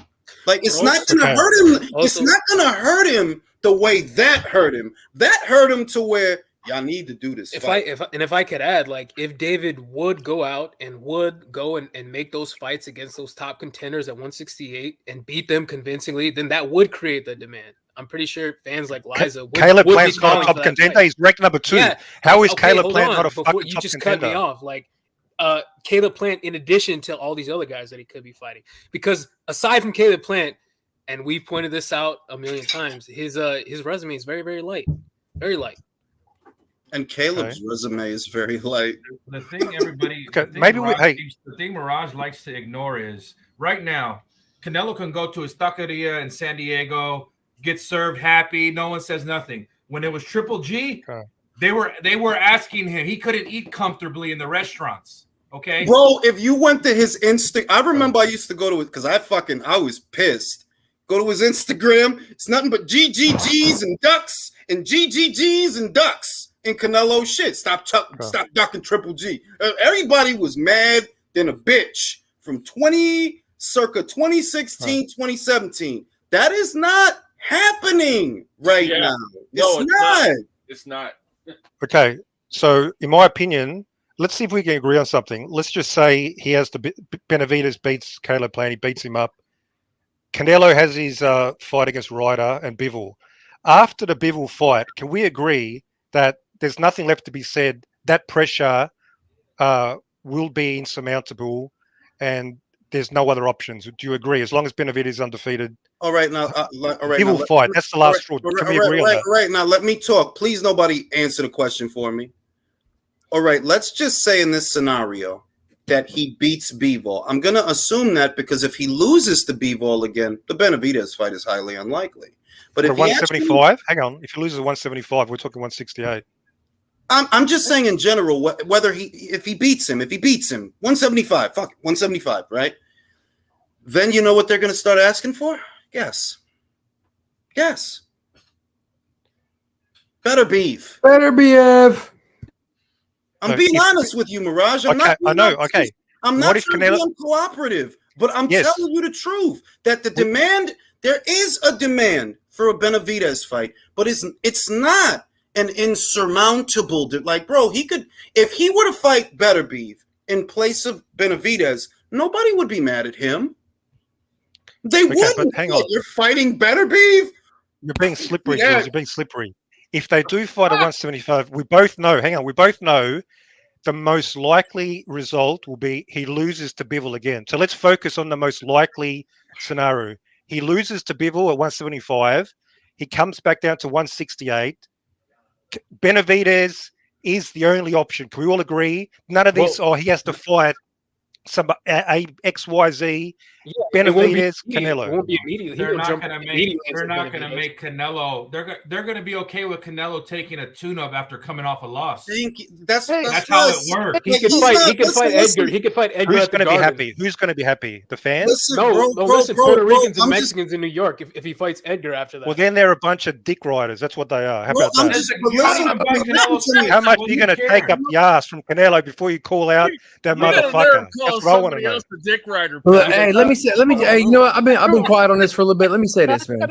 Like it's not going to hurt him. It's not going to hurt him the way that hurt him. That hurt him to where y'all need to do this. If I could add, like if David would go out and would go and make those fights against those top contenders at 168 and beat them convincingly, then that would create the demand. I'm pretty sure fans like Liza would Caleb Plant's not a top contender. He's ranked number 2. Yeah. How is Caleb Plant not a fucking top contender? You just cut me off. Like Caleb Plant, in addition to all these other guys that he could be fighting, because aside from Caleb Plant, and we've pointed this out a million times, his resume is very, very light, very light. And Caleb's resume is very light. The thing everybody, the thing Mirage likes to ignore is right now, Canelo can go to his taqueria in San Diego, get served happy, no one says nothing. When it was Triple G, they were asking him. He couldn't eat comfortably in the restaurants. Okay, bro. If you went to his I remember I used to go to it because I was pissed. Go to his Instagram. It's nothing but GGGs and ducks and GGGs and ducks and Canelo shit. Stop ducking Triple G. Everybody was mad than a bitch from circa 2016, 2017. That is not happening right now. It's not. Okay, so in my opinion, let's see if we can agree on something. Let's just say he has Benavidez beats Caleb Plant. He beats him up. Canelo has his fight against Ryder and Bivol. After the Bivol fight, can we agree that there's nothing left to be said? That pressure will be insurmountable, and there's no other options. Do you agree? As long as Benavidez is undefeated. All right, now. Bivol fight. That's the last straw. Can we agree on that? Right now, let me talk. Please, nobody answer the question for me. All right, let's just say in this scenario that he beats Bivol. I'm going to assume that because if he loses to Bivol again, the Benavidez fight is highly unlikely. But if 175, hang on. If he loses 175, we're talking 168. I'm just saying in general, whether if he beats him, 175, fuck it, 175, right? Then you know what they're going to start asking for? Yes. Better beef. I'm being honest with you, Mirage. I'm not being uncooperative, but I'm telling you the truth that there is a demand for a Benavidez fight, but it's not an insurmountable. Like, bro, if he were to fight Better Beef in place of Benavidez, nobody would be mad at him. They Okay, but wouldn't. hang on. You're fighting Better Beef? You're being slippery, Yeah. Jules. You're being slippery. If they do fight at 175, we both know. Hang on, we both know the most likely result will be he loses to Bivol again. So let's focus on the most likely scenario. He loses to Bivol at 175. He comes back down to 168. Benavidez is the only option. Can we all agree? None of these. He has to fight some XYZ. Yeah, Benavidez, it Canelo. won't be immediately. They're not going to make Canelo. They're going to be okay with Canelo taking a tune-up after coming off a loss. That's how it works. He can fight Edgar. He can fight Edgar. Who's at the going to be Garden. happy? Who's going to be happy? The fans? Listen, Puerto Ricans and Mexicans in New York. If he fights Edgar after that, Well, then they're a bunch of dick riders. That's what they are. How about that? How much are you going to take up the ass from Canelo before you call out that motherfucker? That's what I want to know. Dick rider. Hey, let me say. Hey, you know what? I've been quiet on this for a little bit. Let me say this, man.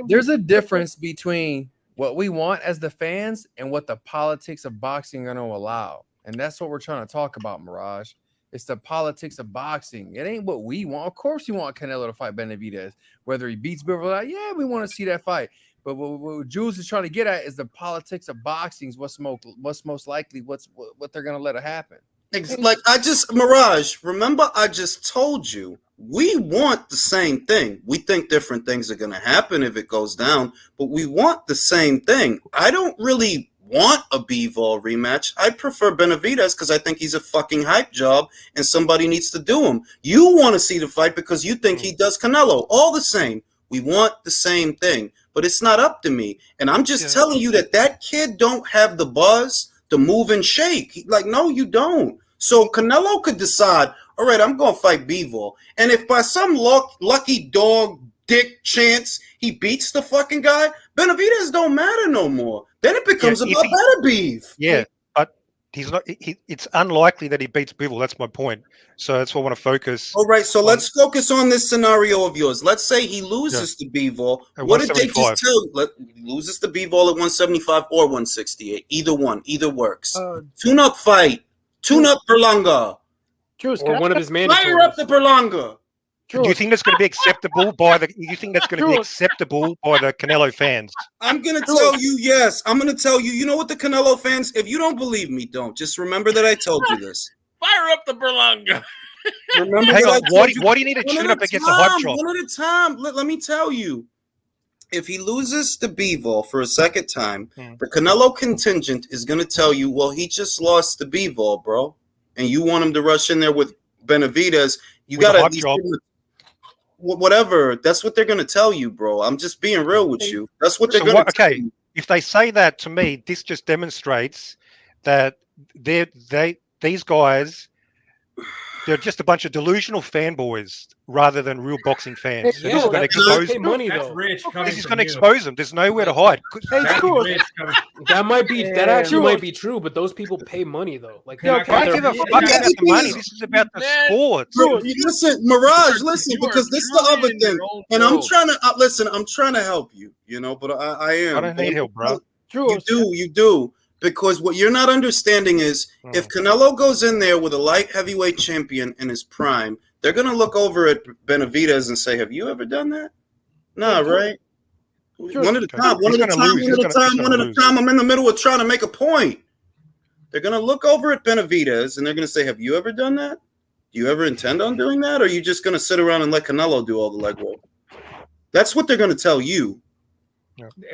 There's a difference between what we want as the fans and what the politics of boxing are going to allow, and that's what we're trying to talk about, Mirage. It's the politics of boxing. It ain't what we want. Of course, you want Canelo to fight Benavidez, whether he beats Bivol. Yeah, we want to see that fight. But what Jules is trying to get at is the politics of boxing. Is what's most likely what they're going to let it happen. Like Mirage, remember I just told you, we want the same thing. We think different things are going to happen if it goes down, but we want the same thing. I don't really want a Bivol rematch. I prefer Benavidez because I think he's a fucking hype job and somebody needs to do him. You want to see the fight because you think he does Canelo. All the same. We want the same thing, but it's not up to me. And I'm just telling you that kid don't have the buzz to move and shake. Like, no, you don't. So Canelo could decide, all right, I'm going to fight Bivol. And if by some lucky dog dick chance he beats the fucking guy, Benavidez don't matter no more. Then it becomes about Better Beef. Yeah, but he's not. It's unlikely that he beats Bivol. That's my point. So that's what I want to focus. All right, so let's focus on this scenario of yours. Let's say he loses to Bivol. What did they just tell you? He loses to Bivol at 175 or 168. Either one. Either works. Tune-up fight. Tune-up Berlanga. Or one of his mandatories. Fire up the Berlanga. Do you think that's going to be acceptable by the? You think that's going to be acceptable by the Canelo fans? I'm going to tell you yes. I'm going to tell you. You know what, the Canelo fans? If you don't believe me, don't. Just remember that I told you this. Fire up the Berlanga. Remember Hang on. Why do you need to one tune at up against a hype drop? One at a time. Let me tell you. If he loses to Bivol for a second time, the Canelo contingent is going to tell you, well, he just lost to Bivol, bro. And you want him to rush in there with Benavidez. You got to whatever. That's what they're going to tell you, bro. I'm just being real with you. That's what they're going to tell you. If they say that to me, this just demonstrates that these guys, they're just a bunch of delusional fanboys rather than real boxing fans. Yeah, this is going to expose them. Money, though. This is going to expose them. There's nowhere to hide. That actually might be true, but those people pay money though. Like, I don't give a fuck about the money. This is about the sport. Bro, listen, Mirage, listen, because this is the other thing, and I'm trying to listen. I'm trying to help you, but I am. I don't need help, bro. You do. Because what you're not understanding is if Canelo goes in there with a light heavyweight champion in his prime, they're going to look over at Benavidez and say, have you ever done that? Nah, right? One at a time. I'm in the middle of trying to make a point. They're going to look over at Benavidez and they're going to say, have you ever done that? Do you ever intend on doing that? Or are you just going to sit around and let Canelo do all the legwork? That's what they're going to tell you.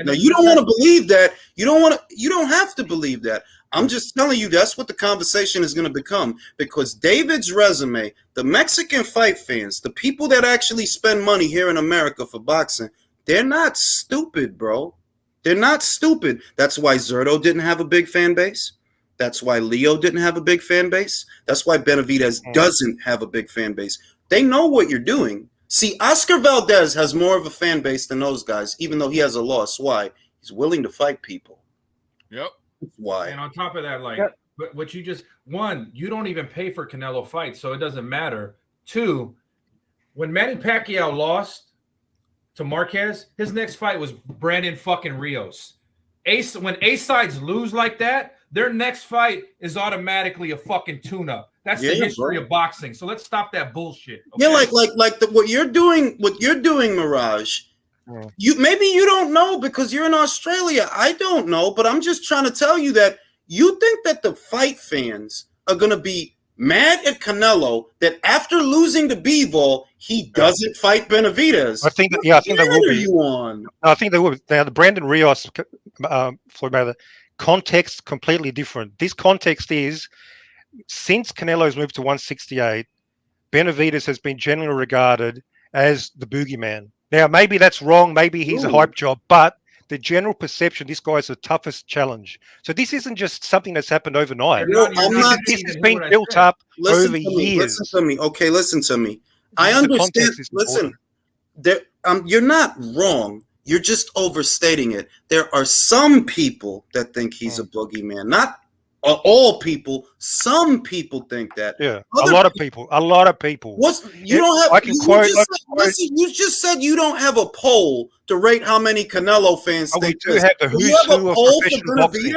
Now you don't want to believe that. You don't have to believe that. I'm just telling you that's what the conversation is going to become, because David's resume, the Mexican fight fans, the people that actually spend money here in America for boxing, they're not stupid, bro. They're not stupid. That's why Zerto didn't have a big fan base. That's why Leo didn't have a big fan base. That's why Benavidez doesn't have a big fan base. They know what you're doing. See, Oscar Valdez has more of a fan base than those guys, even though he has a loss. Why? He's willing to fight people. Yep. That's why. And on top of that, but what you just, one, you don't even pay for Canelo fights, so it doesn't matter. Two, when Manny Pacquiao lost to Marquez, his next fight was Brandon fucking Rios. When A-sides lose like that, their next fight is automatically a fucking tune-up. That's the Yeah, history bro. of boxing. So let's stop that bullshit. Yeah, okay? what you're doing, Mirage. Maybe you don't know because you're in Australia. I don't know, but I'm just trying to tell you that you think that the fight fans are gonna be mad at Canelo that after losing to Bivol, he doesn't fight Benavidez. I think they will What are be. you on? I think they will be. Now, the Brandon Rios Floyd Mayweather context completely different. This context is since Canelo's moved to 168, Benavidez has been generally regarded as the boogeyman. Now, maybe that's wrong. Maybe he's a hype job, but the general perception, this guy's the toughest challenge. So this isn't just something that's happened overnight. This has been built up over years. Listen to me. Okay, listen to me. I understand. Listen, you're not wrong. You're just overstating it. There are some people that think he's a boogeyman. Not all people. Some people think that. Yeah, a lot of people. You don't have. You just said you don't have a poll to rate how many Canelo fans think. We do have the who's who of professional boxing.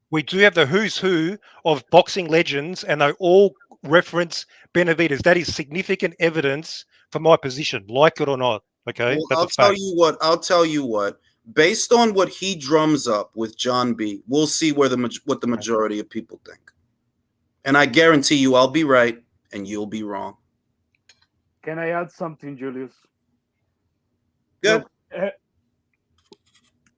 We do have the who's who of boxing legends, and they all reference Benavidez. That is significant evidence for my position, like it or not. Okay, well, I'll tell you what. Based on what he drums up with John B, we'll see what the majority of people think. And I guarantee you, I'll be right and you'll be wrong. Can I add something, Julius? Good. Look,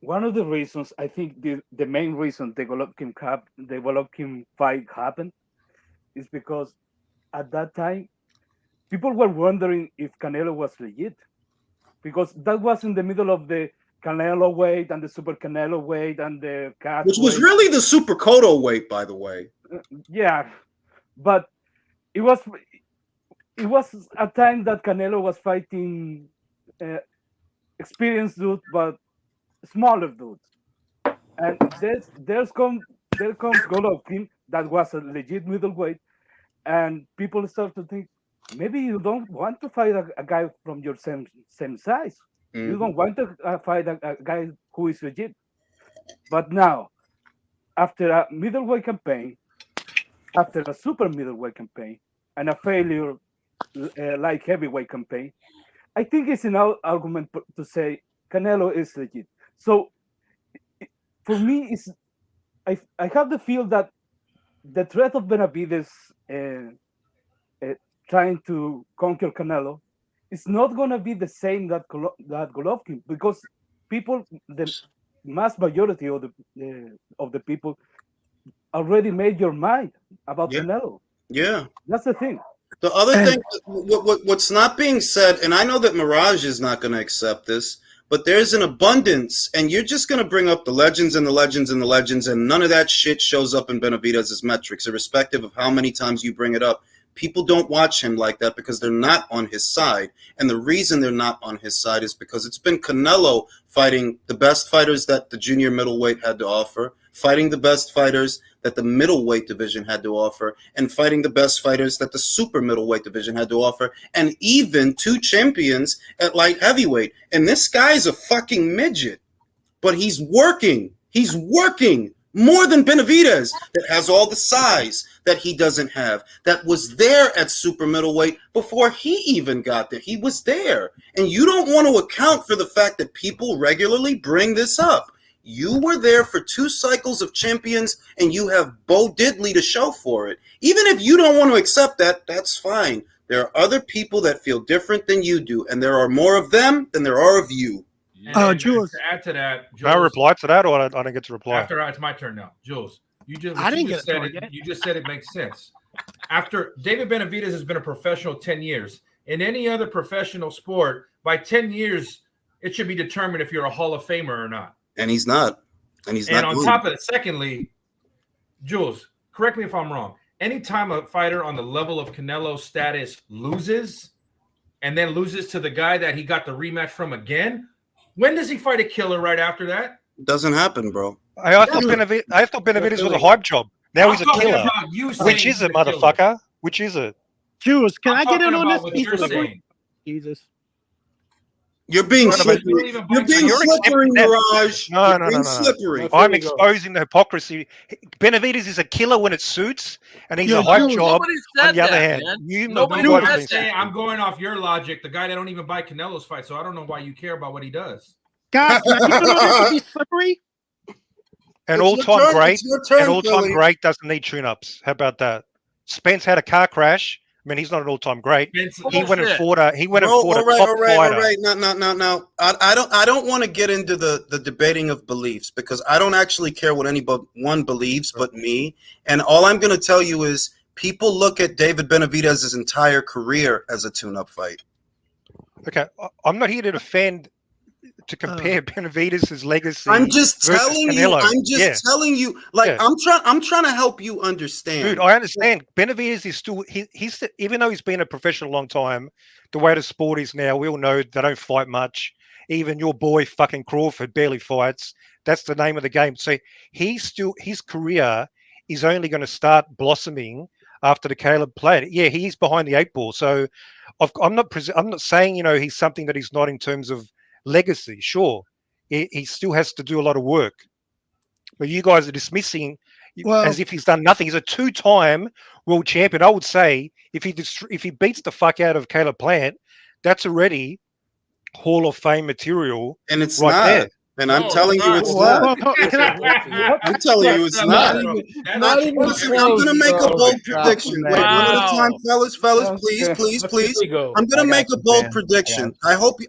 one of the reasons, I think the main reason the Golovkin fight happened is because at that time, people were wondering if Canelo was legit. Because that was in the middle of the Canelo weight and the Super Canelo weight and the cat Which was really the Super Cotto weight, by the way. Yeah, but it was a time that Canelo was fighting experienced dudes, but smaller dudes. And there comes Golovkin, that was a legit middleweight, and people start to think maybe you don't want to fight a guy from your same size. Mm-hmm. You don't want to fight a guy who is legit. But now, after a middleweight campaign, after a super middleweight campaign, and a failure like heavyweight campaign, I think it's an argument to say Canelo is legit. So, for me, I have the feel that the threat of Benavidez trying to conquer Canelo, it's not going to be the same that Golovkin, because the mass majority of the people already made your mind about Canelo. Yeah, that's the thing. The other thing, what's not being said, and I know that Mirage is not going to accept this, but there's an abundance, and you're just going to bring up the legends and the legends and the legends, and none of that shit shows up in Benavidez's metrics, irrespective of how many times you bring it up. People don't watch him like that because they're not on his side. And the reason they're not on his side is because it's been Canelo fighting the best fighters that the junior middleweight had to offer, fighting the best fighters that the middleweight division had to offer, and fighting the best fighters that the super middleweight division had to offer, and even 2 champions at light heavyweight. And this guy's a fucking midget, but he's working. He's working more than Benavidez, that has all the size that he doesn't have, that was there at super middleweight before he even got there. He was there. And you don't want to account for the fact that people regularly bring this up. You were there for 2 cycles of champions, and you have Bo Diddley to show for it. Even if you don't want to accept that, that's fine. There are other people that feel different than you do, and there are more of them than there are of you. Jules. To add to that, Jules, can I reply to that, or I don't get to reply? After it's my turn now, Jules. You just said it makes sense. After David Benavidez has been a professional 10 years, in any other professional sport, by 10 years, it should be determined if you're a Hall of Famer or not. And he's not. And on top of it, secondly, Jules, correct me if I'm wrong. Anytime a fighter on the level of Canelo's status loses, and then loses to the guy that he got the rematch from again, when does he fight a killer right after that? Doesn't happen, bro. I thought Benavidez was a hype job. Now he's a killer. Which is it, motherfucker? Which is it? Jules, can I get in on this? Jesus. You're being Son of a- slippery. You're being You're slippery, accepting that. Mirage. No, You're no, being no, no. slippery. I'm exposing the hypocrisy. Benavidez is a killer when it suits, and he's Yo, a hype Jules, job. nobody On said the other that, hand, man. you Nobody guys said have that. been Saying, slippery. I'm going off your logic. The guy that don't even buy Canelo's fight, so I don't know why you care about what he does. Guys, can I get on there to be slippery? An It's your all-time turn. great, It's your turn, an all-time Philly. great doesn't need tune-ups. How about that? Spence had a car crash. I mean, he's not an all-time great. He went and fought a All right, top all right, all fighter. right. No. I don't want to get into the debating of beliefs because I don't actually care what anyone believes but me. And all I'm going to tell you is people look at David Benavidez's entire career as a tune-up fight. Okay, I'm not here to defend, to compare Benavidez's legacy. I'm just versus telling you. Canelo. I'm just telling you. Like Yeah. I'm trying to help you understand. Dude, I understand. Benavidez is still he's even though he's been a professional a long time, the way the sport is now, we all know they don't fight much. Even your boy fucking Crawford barely fights. That's the name of the game. So his career is only going to start blossoming after the Caleb played. Yeah, he's behind the 8 ball. So I'm not saying he's something that he's not in terms of legacy. Sure, he still has to do a lot of work. But you guys are dismissing as if he's done nothing. He's a 2-time world champion. I would say if he beats the fuck out of Caleb Plant, that's already Hall of Fame material. And it's right not. there. And I'm telling you, it's not. I'm telling you, it's not. I'm going to make a bold prediction. Wait, one at a time, fellas, please. I'm going to make a bold prediction. I hope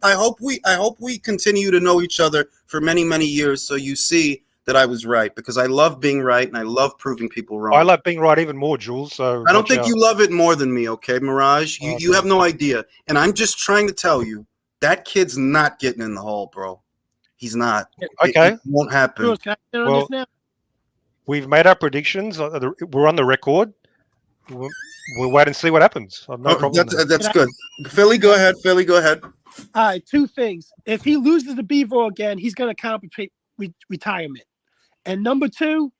we continue to know each other for many, many years, so you see that I was right, because I love being right and I love proving people wrong. I love being right even more, Jules. So I don't think you love it more than me, okay, Mirage? You have no idea, and I'm just trying to tell you that kid's not getting in the hall, bro. He's not. Okay. It won't happen. Jules, can I get on this now? We've made our predictions. We're on the record. We'll wait and see what happens. No problem. That's good. Philly, go ahead. All right, 2 things. If he loses the Bevo again, he's going to contemplate retirement. And number 2,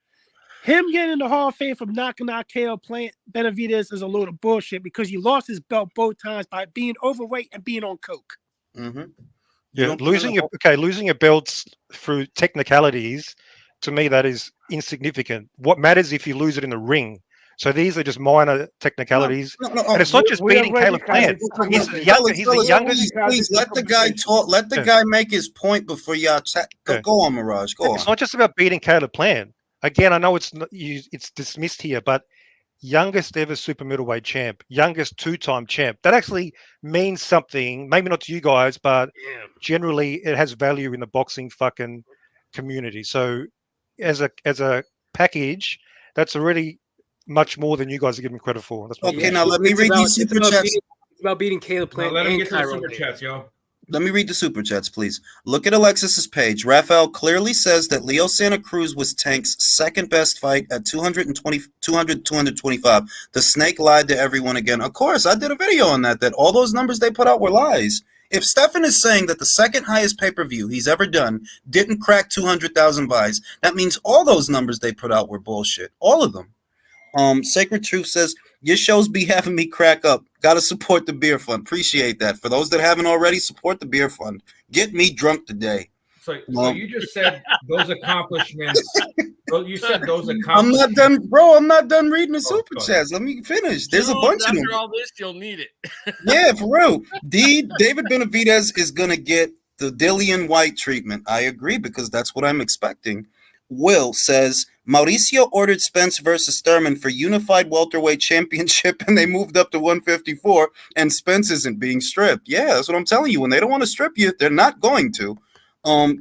him getting in the Hall of Fame from knocking out Caleb Plant Benavidez is a load of bullshit because he lost his belt both times by being overweight and being on coke. Mm-hmm. Yeah, losing your belts through technicalities, to me, that is insignificant. What matters if you lose it in the ring. So these are just minor technicalities, and it's not just beating Caleb Plant. He's the youngest. Please let the guy talk. Let the guy make his point before y'all chat. Go on, Mirage. Go on. It's not just about beating Caleb Plant. Again, I know it's dismissed here, but youngest ever super middleweight champ, youngest 2-time champ. That actually means something. Maybe not to you guys, but generally it has value in the boxing fucking community. So as a package, that's already much more than you guys are giving credit for. That's okay, now let me read these super chats. It's about beating Caleb Plant. Let him get to the Cairo super chats, yo. Let me read the super chats, please. Look at Alexis's page. Raphael clearly says that Leo Santa Cruz was Tank's second best fight at 225. The Snake lied to everyone again. Of course, I did a video on that all those numbers they put out were lies. If Stefan is saying that the second highest pay-per-view he's ever done didn't crack 200,000 buys, that means all those numbers they put out were bullshit. All of them. Sacred Truth says, your shows be having me crack up. Gotta support the beer fund. Appreciate that. For those that haven't already, support the beer fund. Get me drunk today. So you just said those accomplishments. You said those accomplishments. I'm not done, bro. I'm not done reading the super chats. Let me finish. There's a bunch of them. After all this, you'll need it. Yeah, for real. David Benavidez is gonna get the Dillian White treatment. I agree, because that's what I'm expecting. Will says Mauricio ordered Spence versus Thurman for unified welterweight championship, and they moved up to 154, and Spence isn't being stripped. Yeah, that's what I'm telling you. When they don't want to strip you, they're not going to.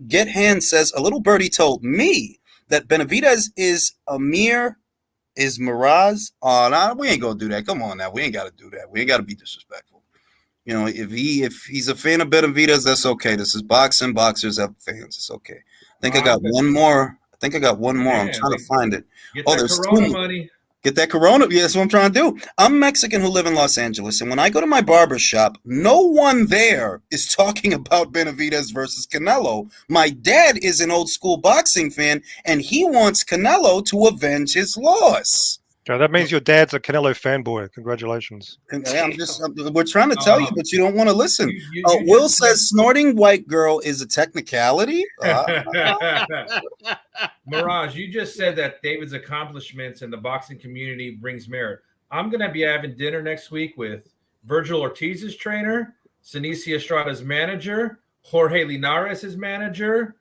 Get Hand says a little birdie told me that Benavidez is Mirage. Oh, nah, we ain't gonna do that. Come on now, we ain't gotta do that. We ain't gotta be disrespectful. If he's a fan of Benavidez, that's okay. This is boxing. Boxers have fans. It's okay. I think I got one more. I'm trying to find it. Get that Corona money. Get that Corona. Yeah, that's what I'm trying to do. I'm Mexican who live in Los Angeles, and when I go to my barber shop, no one there is talking about Benavidez versus Canelo. My dad is an old school boxing fan, and he wants Canelo to avenge his loss. Okay, that means your dad's a Canelo fanboy. Congratulations. We're trying to tell you, but you don't want to listen. Will says snorting white girl is a technicality. Mirage, you just said that David's accomplishments in the boxing community brings merit. I'm going to be having dinner next week with Virgil Ortiz's trainer, Sinicia Estrada's manager, Jorge Linares' manager,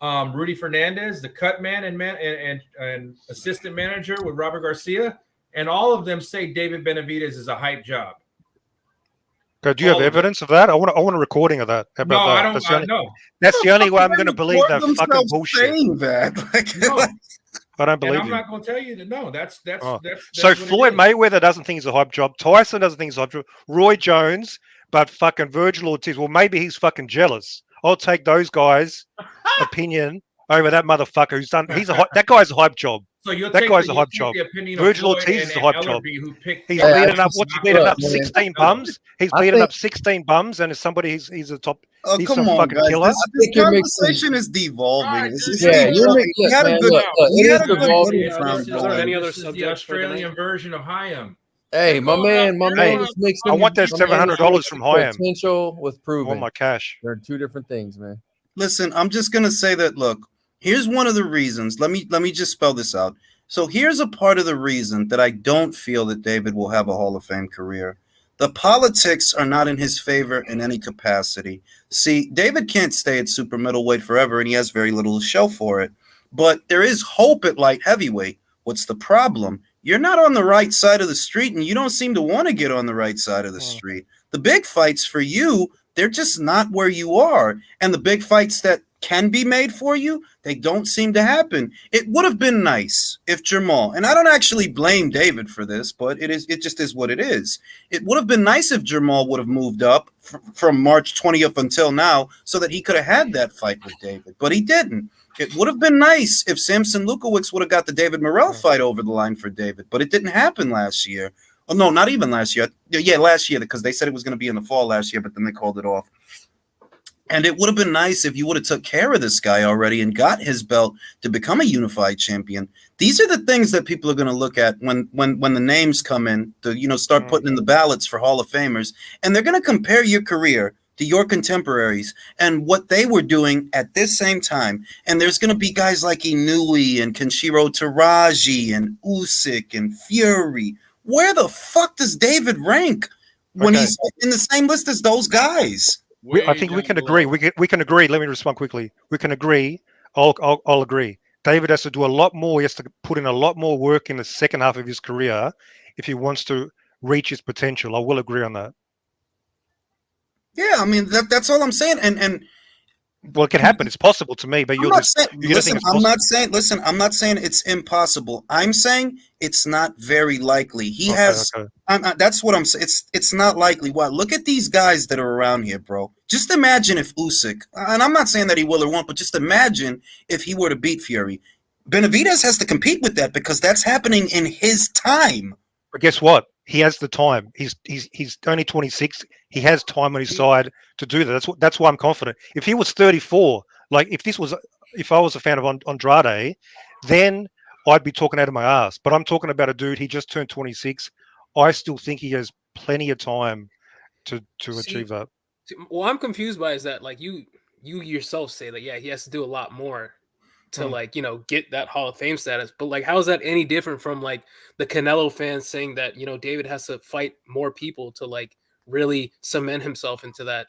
Rudy Fernandez, the cut man and assistant manager with Robert Garcia, and all of them say David Benavidez is a hype job. Okay, do you have evidence of that? I want a recording of that. How about that? I don't know. That's the only way I'm going to believe that fucking bullshit. That. I don't believe I'm you. not going to tell you that. No, that's so Floyd Mayweather doesn't think he's a hype job. Tyson doesn't think he's a hype job. Roy Jones, but fucking Virgil Ortiz. Well, maybe he's fucking jealous. I'll take those guys' opinion over that motherfucker who's done. That guy's a hype job. So you'll that take guy's the, a hype job. Virgil Ortiz is a hype job. He's beaten up. What's he beaten up? 16 bums. He's beaten up 16 bums, and as somebody, he's a top. He's come some on, fucking guys. killer. This conversation is devolving. You're we had a good. It is evolving. Are there any other This is the subjects for Australian tonight? version of Hyam. Hey, my man just makes. I want that $700 from Hyam. Potential with proven. I want my cash. They're two different things, man. Listen, I'm just gonna say that. Look, here's one of the reasons. Let me just spell this out. So here's a part of the reason that I don't feel that David will have a Hall of Fame career. The politics are not in his favor in any capacity. See, David can't stay at super middleweight forever, and he has very little to show for it. But there is hope at light heavyweight. What's the problem? You're not on the right side of the street, and you don't seem to want to get on the right side of the street. The big fights for you, they're just not where you are. And the big fights that can be made for you, they don't seem to happen. It would have been nice if Jamal, and I don't actually blame David for this, but it just is what it is. It would have been nice if Jamal would have moved up from March 20th until now so that he could have had that fight with David, but he didn't. It would have been nice if Samson Lukowicz would have got the David Morrell fight over the line for David, but it didn't happen last year. Oh, no, not even last year. Yeah, last year, because they said it was going to be in the fall last year, but then they called it off. And it would have been nice if you would have took care of this guy already and got his belt to become a unified champion. These are the things that people are going to look at when the names come in to, start putting in the ballots for Hall of Famers. And they're going to compare your career to your contemporaries and what they were doing at this same time. And there's going to be guys like Inoue and Kenshiro Taraji and Usyk and Fury. Where the fuck does David rank when he's in the same list as those guys? I think we can agree. We can agree. Let me respond quickly. We can agree. I'll agree. David has to do a lot more. He has to put in a lot more work in the second half of his career if he wants to reach his potential. I will agree on that. Yeah, I mean that's all I'm saying. And well, it can happen. It's possible to me, but I'm not saying it's impossible. I'm saying it's not very likely. That's what I'm saying. It's not likely. Why? Look at these guys that are around here, bro. Just imagine if Usyk, and I'm not saying that he will or won't, but just imagine if he were to beat Fury. Benavidez has to compete with that because that's happening in his time. But guess what? He has the time. He's only 26. He has time on his side to do that. That's why I'm confident. If he was 34, if I was a fan of Andrade, then I'd be talking out of my ass. But I'm talking about a dude. He just turned 26. I still think he has plenty of time to achieve that. What I'm confused by is that you yourself say that he has to do a lot more to get that Hall of Fame status. But how is that any different from the Canelo fans saying that David has to fight more people to really cement himself into that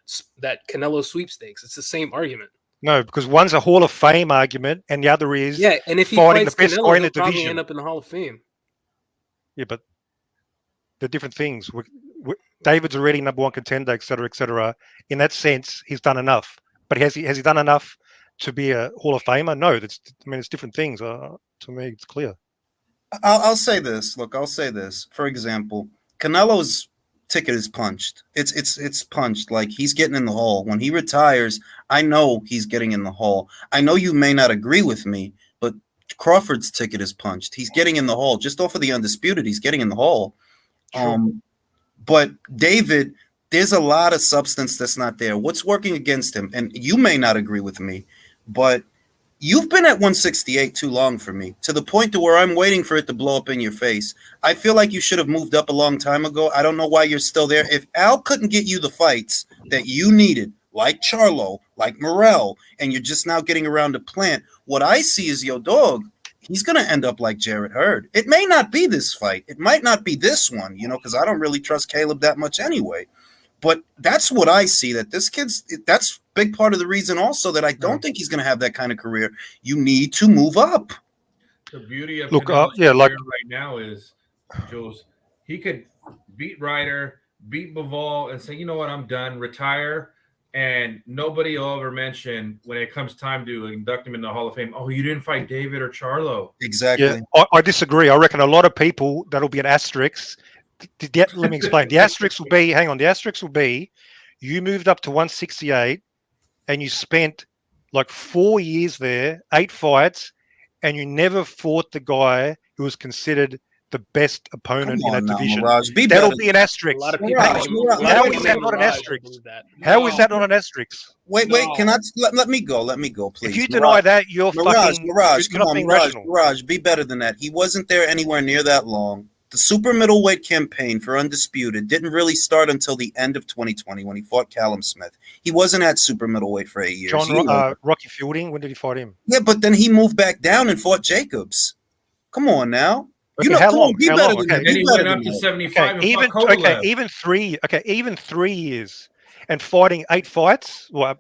Canelo sweepstakes? It's the same argument. No, because one's a Hall of Fame argument, and the other is and if he fighting fights the best Canelo, guy in the he'll probably division. end up in the Hall of Fame. Yeah, but they're different things. David's already number one contender, et cetera, In that sense, he's done enough. But has he done enough to be a Hall of Famer? No, it's different things. To me, it's clear. I'll say this. Look, I'll say this. For example, Canelo's ticket is punched. It's punched. He's getting in the hall. When he retires, I know he's getting in the hall. I know you may not agree with me, but Crawford's ticket is punched. He's getting in the hall. Just off of the Undisputed, he's getting in the hall. But David, there's a lot of substance that's not there. What's working against him? And you may not agree with me, but You've been at 168 too long for me, to the point to where I'm waiting for it to blow up in your face. I feel like you should have moved up a long time ago. I don't know why you're still there. If Al couldn't get you the fights that you needed, like Charlo, like Morrell, and you're just now getting around to Plant, what I see is your dog. He's going to end up like Jarrett Hurd. It may not be this fight. It might not be this one, because I don't really trust Caleb that much anyway. But that's what I see, that this kid's – that's – big part of the reason also that I don't think he's going to have that kind of career. You need to move up. The beauty of Canelo's career right now is, Jules, he could beat Ryder, beat Bivol, and say, you know what, I'm done, retire, and nobody will ever mention when it comes time to induct him in the Hall of Fame, oh, you didn't fight David or Charlo. Exactly. Yeah, I disagree. I reckon a lot of people, that'll be an asterisk. Let me explain. The asterisk will be, you moved up to 168, and you spent like 4 years there, 8 fights, and you never fought the guy who was considered the best opponent in that division. Mirage, that'll be an asterisk. A lot of people. How is that not an asterisk? How is that not an asterisk? Wait, can I let me go, please. If you deny that, you're Mirage, fucking Mirage, you're come not on, being Mirage, rational. Mirage, be better than that. He wasn't there anywhere near that long. The super middleweight campaign for Undisputed didn't really start until the end of 2020 when he fought Callum Smith. He wasn't at super middleweight for 8 years. Rocky Fielding, when did he fight him? Yeah, but then he moved back down and fought Jacobs. Come on now. Okay, how long? Be how better long? than Okay. that. Then he went up to 75 and fought Kovalev. Even 3 years and fighting 8 fights, bro,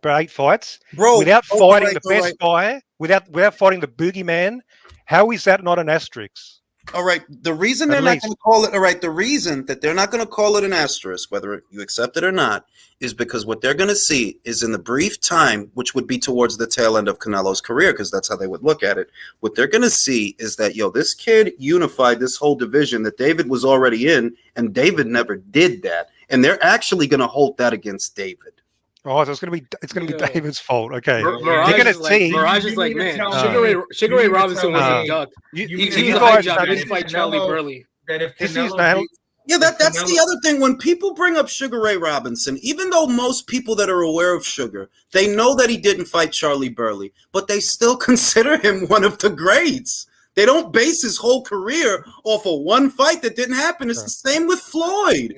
without fighting the best guy, without fighting the boogeyman. How is that not an asterisk? All right. The reason they're not going to call it, the reason that they're not going to call it an asterisk, whether you accept it or not, is because what they're going to see is in the brief time, which would be towards the tail end of Canelo's career, because that's how they would look at it. What they're going to see is that, this kid unified this whole division that David was already in, and David never did that. And they're actually going to hold that against David. Oh, so it's gonna be David's fault. Okay, Mirage you're gonna is see. Mirage is like, man, Sugar Ray Robinson was a duck. He was a high job. He didn't fight Charlie Burley. That if This Canelo Yeah, that's the other thing. When people bring up Sugar Ray Robinson, even though most people that are aware of Sugar, they know that he didn't fight Charlie Burley, but they still consider him one of the greats. They don't base his whole career off of one fight that didn't happen. It's the same with Floyd.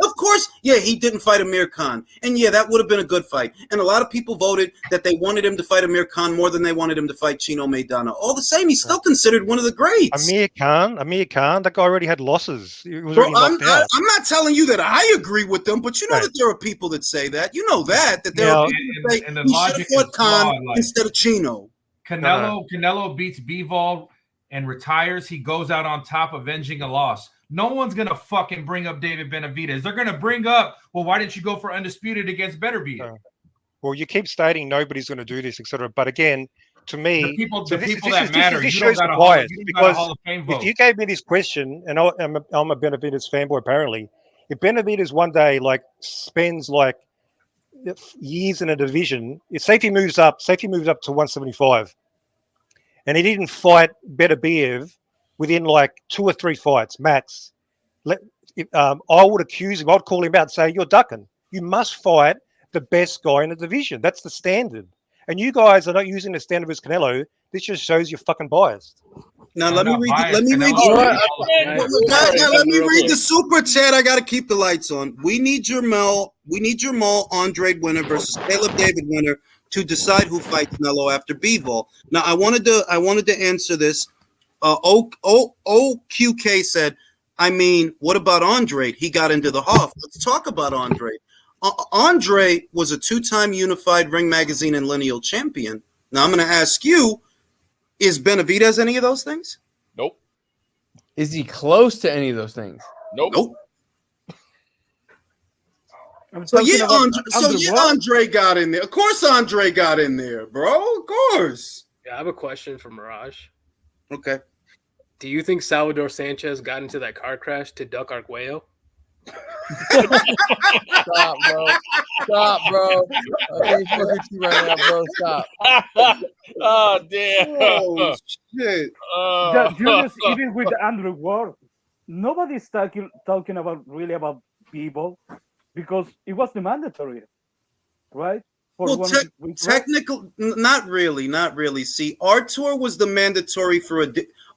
Of course, he didn't fight Amir Khan. And that would have been a good fight. And a lot of people voted that they wanted him to fight Amir Khan more than they wanted him to fight Chino Maidana. All the same, he's still considered one of the greats. Amir Khan, that guy already had losses. He was Bro, already knocked out. I'm not telling you that I agree with them, but you know that there are people that say that. You know that there are people that say he should have fought Khan instead of Chino. Canelo beats Bivol and retires. He goes out on top, avenging a loss. No one's gonna fucking bring up David Benavidez. They're gonna bring up, well, why didn't you go for Undisputed against Beterbiev? Well, you keep stating nobody's going to do this, etc. But again, to me, the people this matter. This You don't shows got the a Hall bias because of Fame vote. if you gave me this question, and I'm a Benavidez fanboy apparently, if Benavidez one day spends years in a division, say if he moves up to 175. And he didn't fight Beterbiev within 2 or 3 fights, max. I would accuse him. I'd call him out and say, you're ducking. You must fight the best guy in the division. That's the standard. And you guys are not using the standard as Canelo. This just shows you're fucking biased. Now let me read the super chat. I got to keep the lights on. We need Jermell Andrade winner versus Caleb David winner to decide who fights Canelo after Bivol. Now, I wanted to answer this. OQK said, what about Andre? He got into the Hoff. Let's talk about Andre. Andre was a 2-time unified Ring Magazine and Lineal champion. Now, I'm going to ask you, is Benavidez any of those things? Nope. Is he close to any of those things? Nope. Andre got in there. Of course Andre got in there, bro. Of course. Yeah, I have a question for Mirage. Okay. Do you think Salvador Sanchez got into that car crash to duck Arguello? Stop, bro. Okay, fuck with you right now, bro. Stop. Oh, damn. Oh, shit. Julius, even with Andrew Ward, nobody's talking about Bivol because it was the mandatory, right? for Well, week, technical, not really. See, Artur was the mandatory for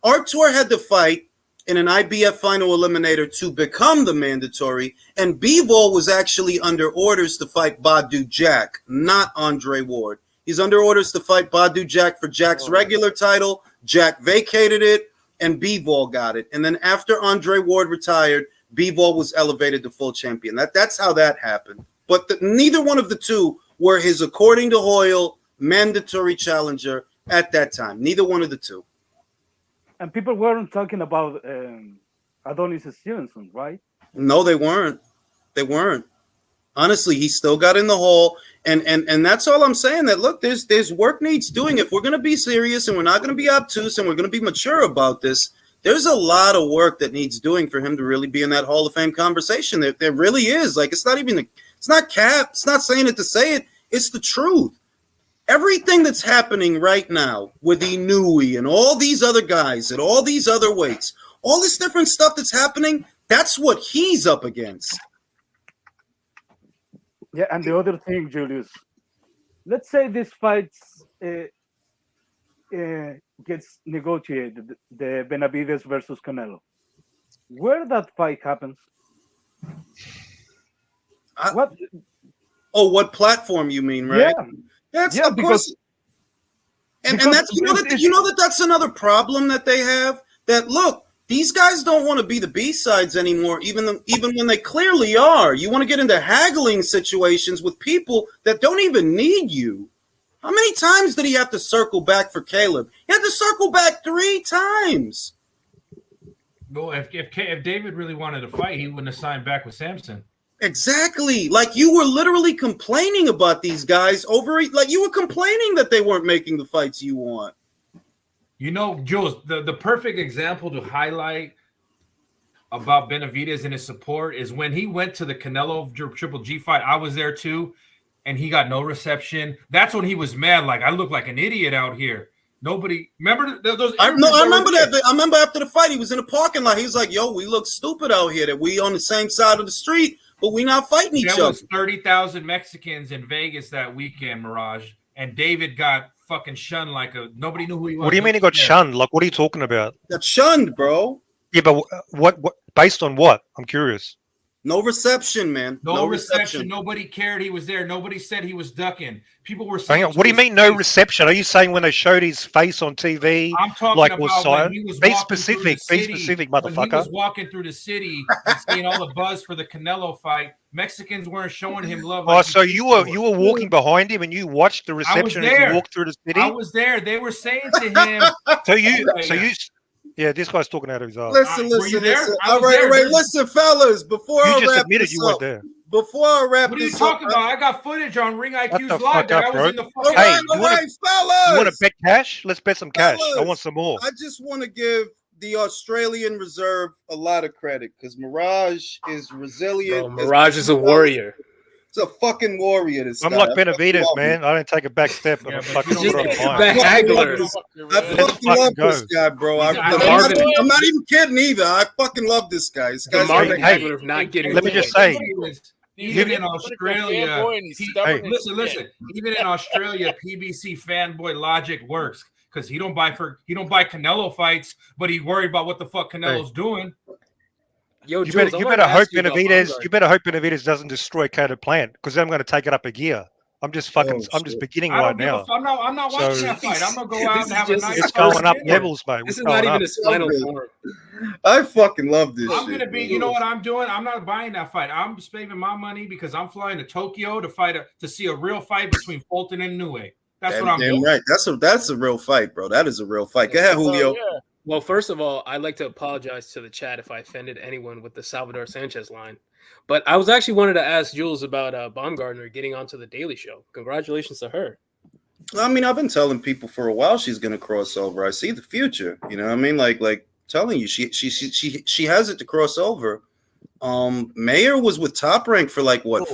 Artur had to fight in an IBF final eliminator to become the mandatory, and Bivol was actually under orders to fight Badu Jack, not Andre Ward. He's under orders to fight Badu Jack for Jack's regular title. Jack vacated it, and Bivol got it. And then after Andre Ward retired, Bivol was elevated to full champion. That's how that happened. But neither one of the two were his, according to Hoyle, mandatory challenger at that time. Neither one of the two. And people weren't talking about Adonis Stevenson, right? No, they weren't. They weren't. Honestly, he still got in the hole, and that's all I'm saying. That look, there's work needs doing. If we're going to be serious and we're not going to be obtuse and we're going to be mature about this, there's a lot of work that needs doing for him to really be in that Hall of Fame conversation. There really is. Like, it's not cap. It's not saying it to say it. It's the truth. Everything that's happening right now with Inouye and all these other guys at all these other weights, all this different stuff that's happening, that's what he's up against. Yeah, and the other thing, Julius, let's say this fight gets negotiated, the Benavides versus Canelo. Where that fight happens? What platform you mean, right? Yeah, of course. And that's you know that's another problem that they have. That look, these guys don't want to be the B-sides anymore, even when they clearly are. You want to get into haggling situations with people that don't even need you. How many times did he have to circle back for Caleb? He had to circle back 3 times. Well, if David really wanted to fight, he wouldn't have signed back with Samson. Exactly. Like, you were literally complaining about these guys like you were complaining that they weren't making the fights you want. You know, Jules, the perfect example to highlight about Benavides and his support is when he went to the Canelo Triple G fight. I was there too, and he got no reception. That's when he was mad. Like, I look like an idiot out here. Nobody remember those. I remember that. I remember after the fight, he was in the parking lot. He was like, "Yo, we look stupid out here. That we on the same side of the street, but we not fighting each other." There was 30,000 Mexicans in Vegas that weekend, Mirage, and David got fucking shunned like nobody knew who he was. What do you mean he got shunned? Like, what are you talking about? Got shunned, bro. Yeah, but what based on what? I'm curious. No reception, man. No reception. Nobody cared he was there. Nobody said he was ducking. People were saying, what do you mean no reception? Are you saying when they showed his face on TV? I'm talking like, about when he was be walking specific, through the be city, specific, when motherfucker. he was walking through the city and seeing all the buzz for the Canelo fight. Mexicans weren't showing him love. Oh, so you were walking behind him and you watched the reception as you walked through the city? I was there. They were saying to him. Yeah, this guy's talking out of his ass. Listen. All right. Listen, fellas, before I wrap this up. Before I wrap what are you this talking up, about? I got footage on Ring IQ's live that I was in the fucking. All right, fellas. You want to bet cash? Let's bet some cash. I want some more. I just want to give the Australian Reserve a lot of credit because Mirage is resilient. Bro, Mirage is a warrior. It's a fucking warrior. I'm like Benavides, man. I don't take a back step. And I fucking put it on I fucking love this guy, bro. I'm not even kidding either. I fucking love this guy. This guy's not getting. Let me just say. Even in Australia, listen. Even in Australia, PBC fanboy logic works because he don't buy Canelo fights, but he worried about what the fuck Canelo's doing. Yo, you better hope Benavides doesn't destroy Caleb Plant because I'm going to take it up a gear. I'm just beginning right now. I'm not watching that fight. I'm gonna go out and have a nice. It's going up levels, mate. This is not even his final form. I fucking love this. I'm gonna be. You know what I'm doing? I'm not buying that fight. I'm saving my money because I'm flying to Tokyo to see a real fight between Fulton and Inouye. That's what I'm doing. Right. That's a real fight, bro. That is a real fight. Go ahead, Julio. Yeah. Well, first of all, I'd like to apologize to the chat if I offended anyone with the Salvador Sanchez line. But I was actually wanted to ask Jules about Baumgartner getting onto the Daily Show. Congratulations to her. I mean, I've been telling people for a while she's going to cross over. I see the future. You know what I mean? Like telling you, she has it to cross over. Mayer was with Top Rank for like what,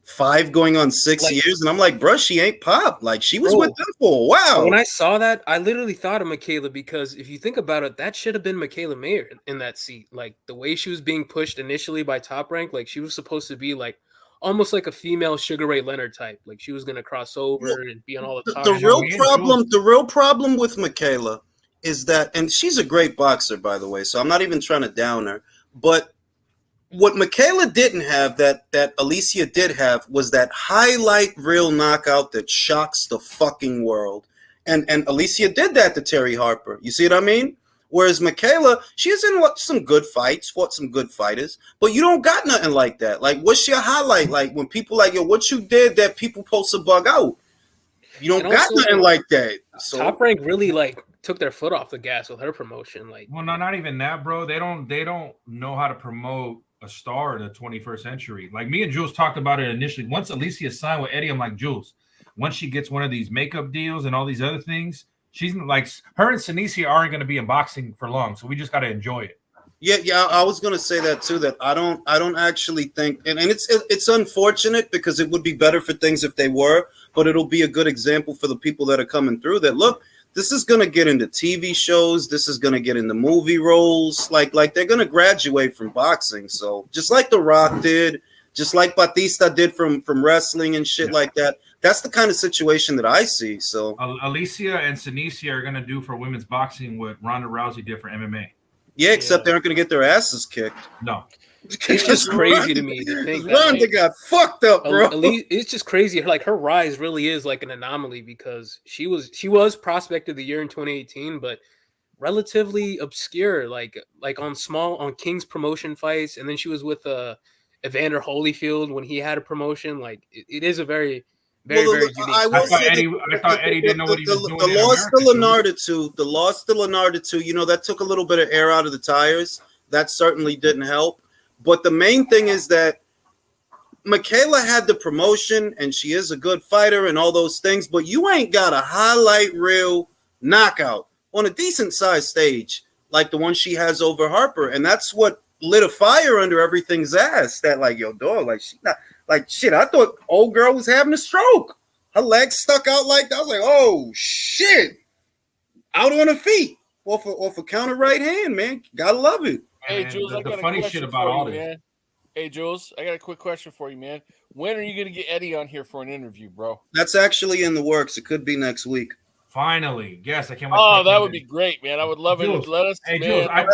five going on 6 years, and I'm like, bro, she ain't pop. Like she was with them for a while. When I saw that, I literally thought of Michaela because if you think about it, that should have been Michaela Mayer in that seat. Like the way she was being pushed initially by Top Rank, like she was supposed to be like almost like a female Sugar Ray Leonard type. Like she was gonna cross over and be on all the talk. The real problem with Michaela is that, and she's a great boxer, by the way, so I'm not even trying to down her, but what Michaela didn't have that Alicia did have was that highlight reel knockout that shocks the fucking world. And Alicia did that to Terry Harper. You see what I mean? Whereas Michaela, she's in some good fights, fought some good fighters, but you don't got nothing like that. Like, what's your highlight? Like, when people like, yo, what you did that people supposed to bug out? You don't got nothing like that. So Top Rank really like took their foot off the gas with her promotion. Like, well, no, not even that, bro. They don't know how to promote a star in the 21st century. Like me and Jules talked about it initially. Once Alicia signed with Eddie, I'm like, Jules, once she gets one of these makeup deals and all these other things, she's like, her and Sinisia aren't going to be in boxing for long. So we just got to enjoy it. Yeah, I was going to say that too, that I don't actually think, and it's unfortunate because it would be better for things if they were, but it'll be a good example for the people that are coming through that, look, this is going to get into TV shows. This is going to get into movie roles. Like they're going to graduate from boxing. So just like The Rock did, just like Batista did from wrestling and shit like that. That's the kind of situation that I see. So Alicia and Sinisia are going to do for women's boxing what Ronda Rousey did for MMA. Yeah, except they aren't going to get their asses kicked. No. It's just crazy to me to think that Ronda got fucked up, bro. It's just crazy. Like her rise really is like an anomaly because she was prospect of the year in 2018, but relatively obscure, like on King's promotion fights, and then she was with Evander Holyfield when he had a promotion. Like it is a very unique. I thought Eddie didn't know what he was doing. The loss to Leonardo too. You know, that took a little bit of air out of the tires. That certainly didn't help. But the main thing is that Michaela had the promotion and she is a good fighter and all those things, but you ain't got a highlight reel knockout on a decent sized stage like the one she has over Harper. And that's what lit a fire under everything's ass. That like, yo, dog, like she not like shit. I thought old girl was having a stroke. Her legs stuck out like that. I was like, oh shit. Out on her feet. Off a counter right hand, man. Gotta love it. Hey, Jules, I got a question for you, man. Hey, Jules, I got a quick question for you, man. When are you going to get Eddie on here for an interview, bro? That's actually in the works. It could be next week. Finally. Yes, I can't wait. Oh, that would be great, man. I would love Jules, it. Let us. Hey, man, Jules, I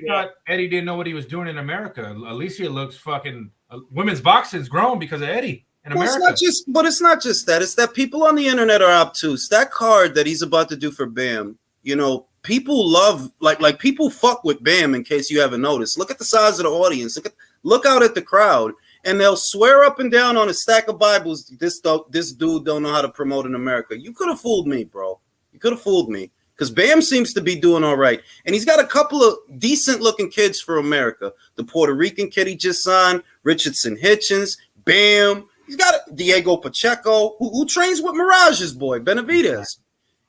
thought Eddie didn't know what he was doing in America. Alicia looks fucking women's boxing's grown because of Eddie in America. It's not just that. It's that people on the internet are obtuse. That card that he's about to do for Bam, you know, people love like people fuck with Bam. In case you haven't noticed, look at the size of the audience. Look out at the crowd, and they'll swear up and down on a stack of Bibles. This dude don't know how to promote in America. You could have fooled me, bro. You could have fooled me because Bam seems to be doing all right, and he's got a couple of decent looking kids for America. The Puerto Rican kid he just signed, Richardson Hitchens, Bam. He's got Diego Pacheco, who trains with Mirage's boy Benavidez.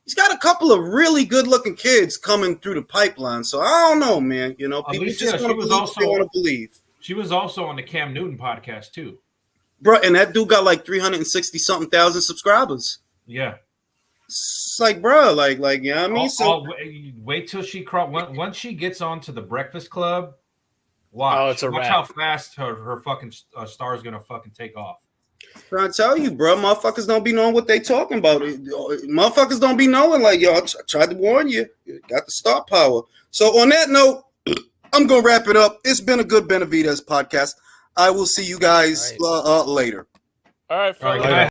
He's got a couple of really good-looking kids coming through the pipeline. So I don't know, man. You know, people just want to believe. She was also on the Cam Newton podcast too, bro. And that dude got like 360-something thousand subscribers. Yeah, it's like, bro, like, you know what I mean? So wait till she once she gets onto the Breakfast Club. Watch how fast her fucking star is gonna fucking take off. Trying to tell you, bro, motherfuckers don't be knowing what they talking about. Motherfuckers don't be knowing, like, yo, I tried to warn you. You got the star power. So on that note, I'm going to wrap it up. It's been a good Benavidez podcast. I will see you guys later. All right, fellas.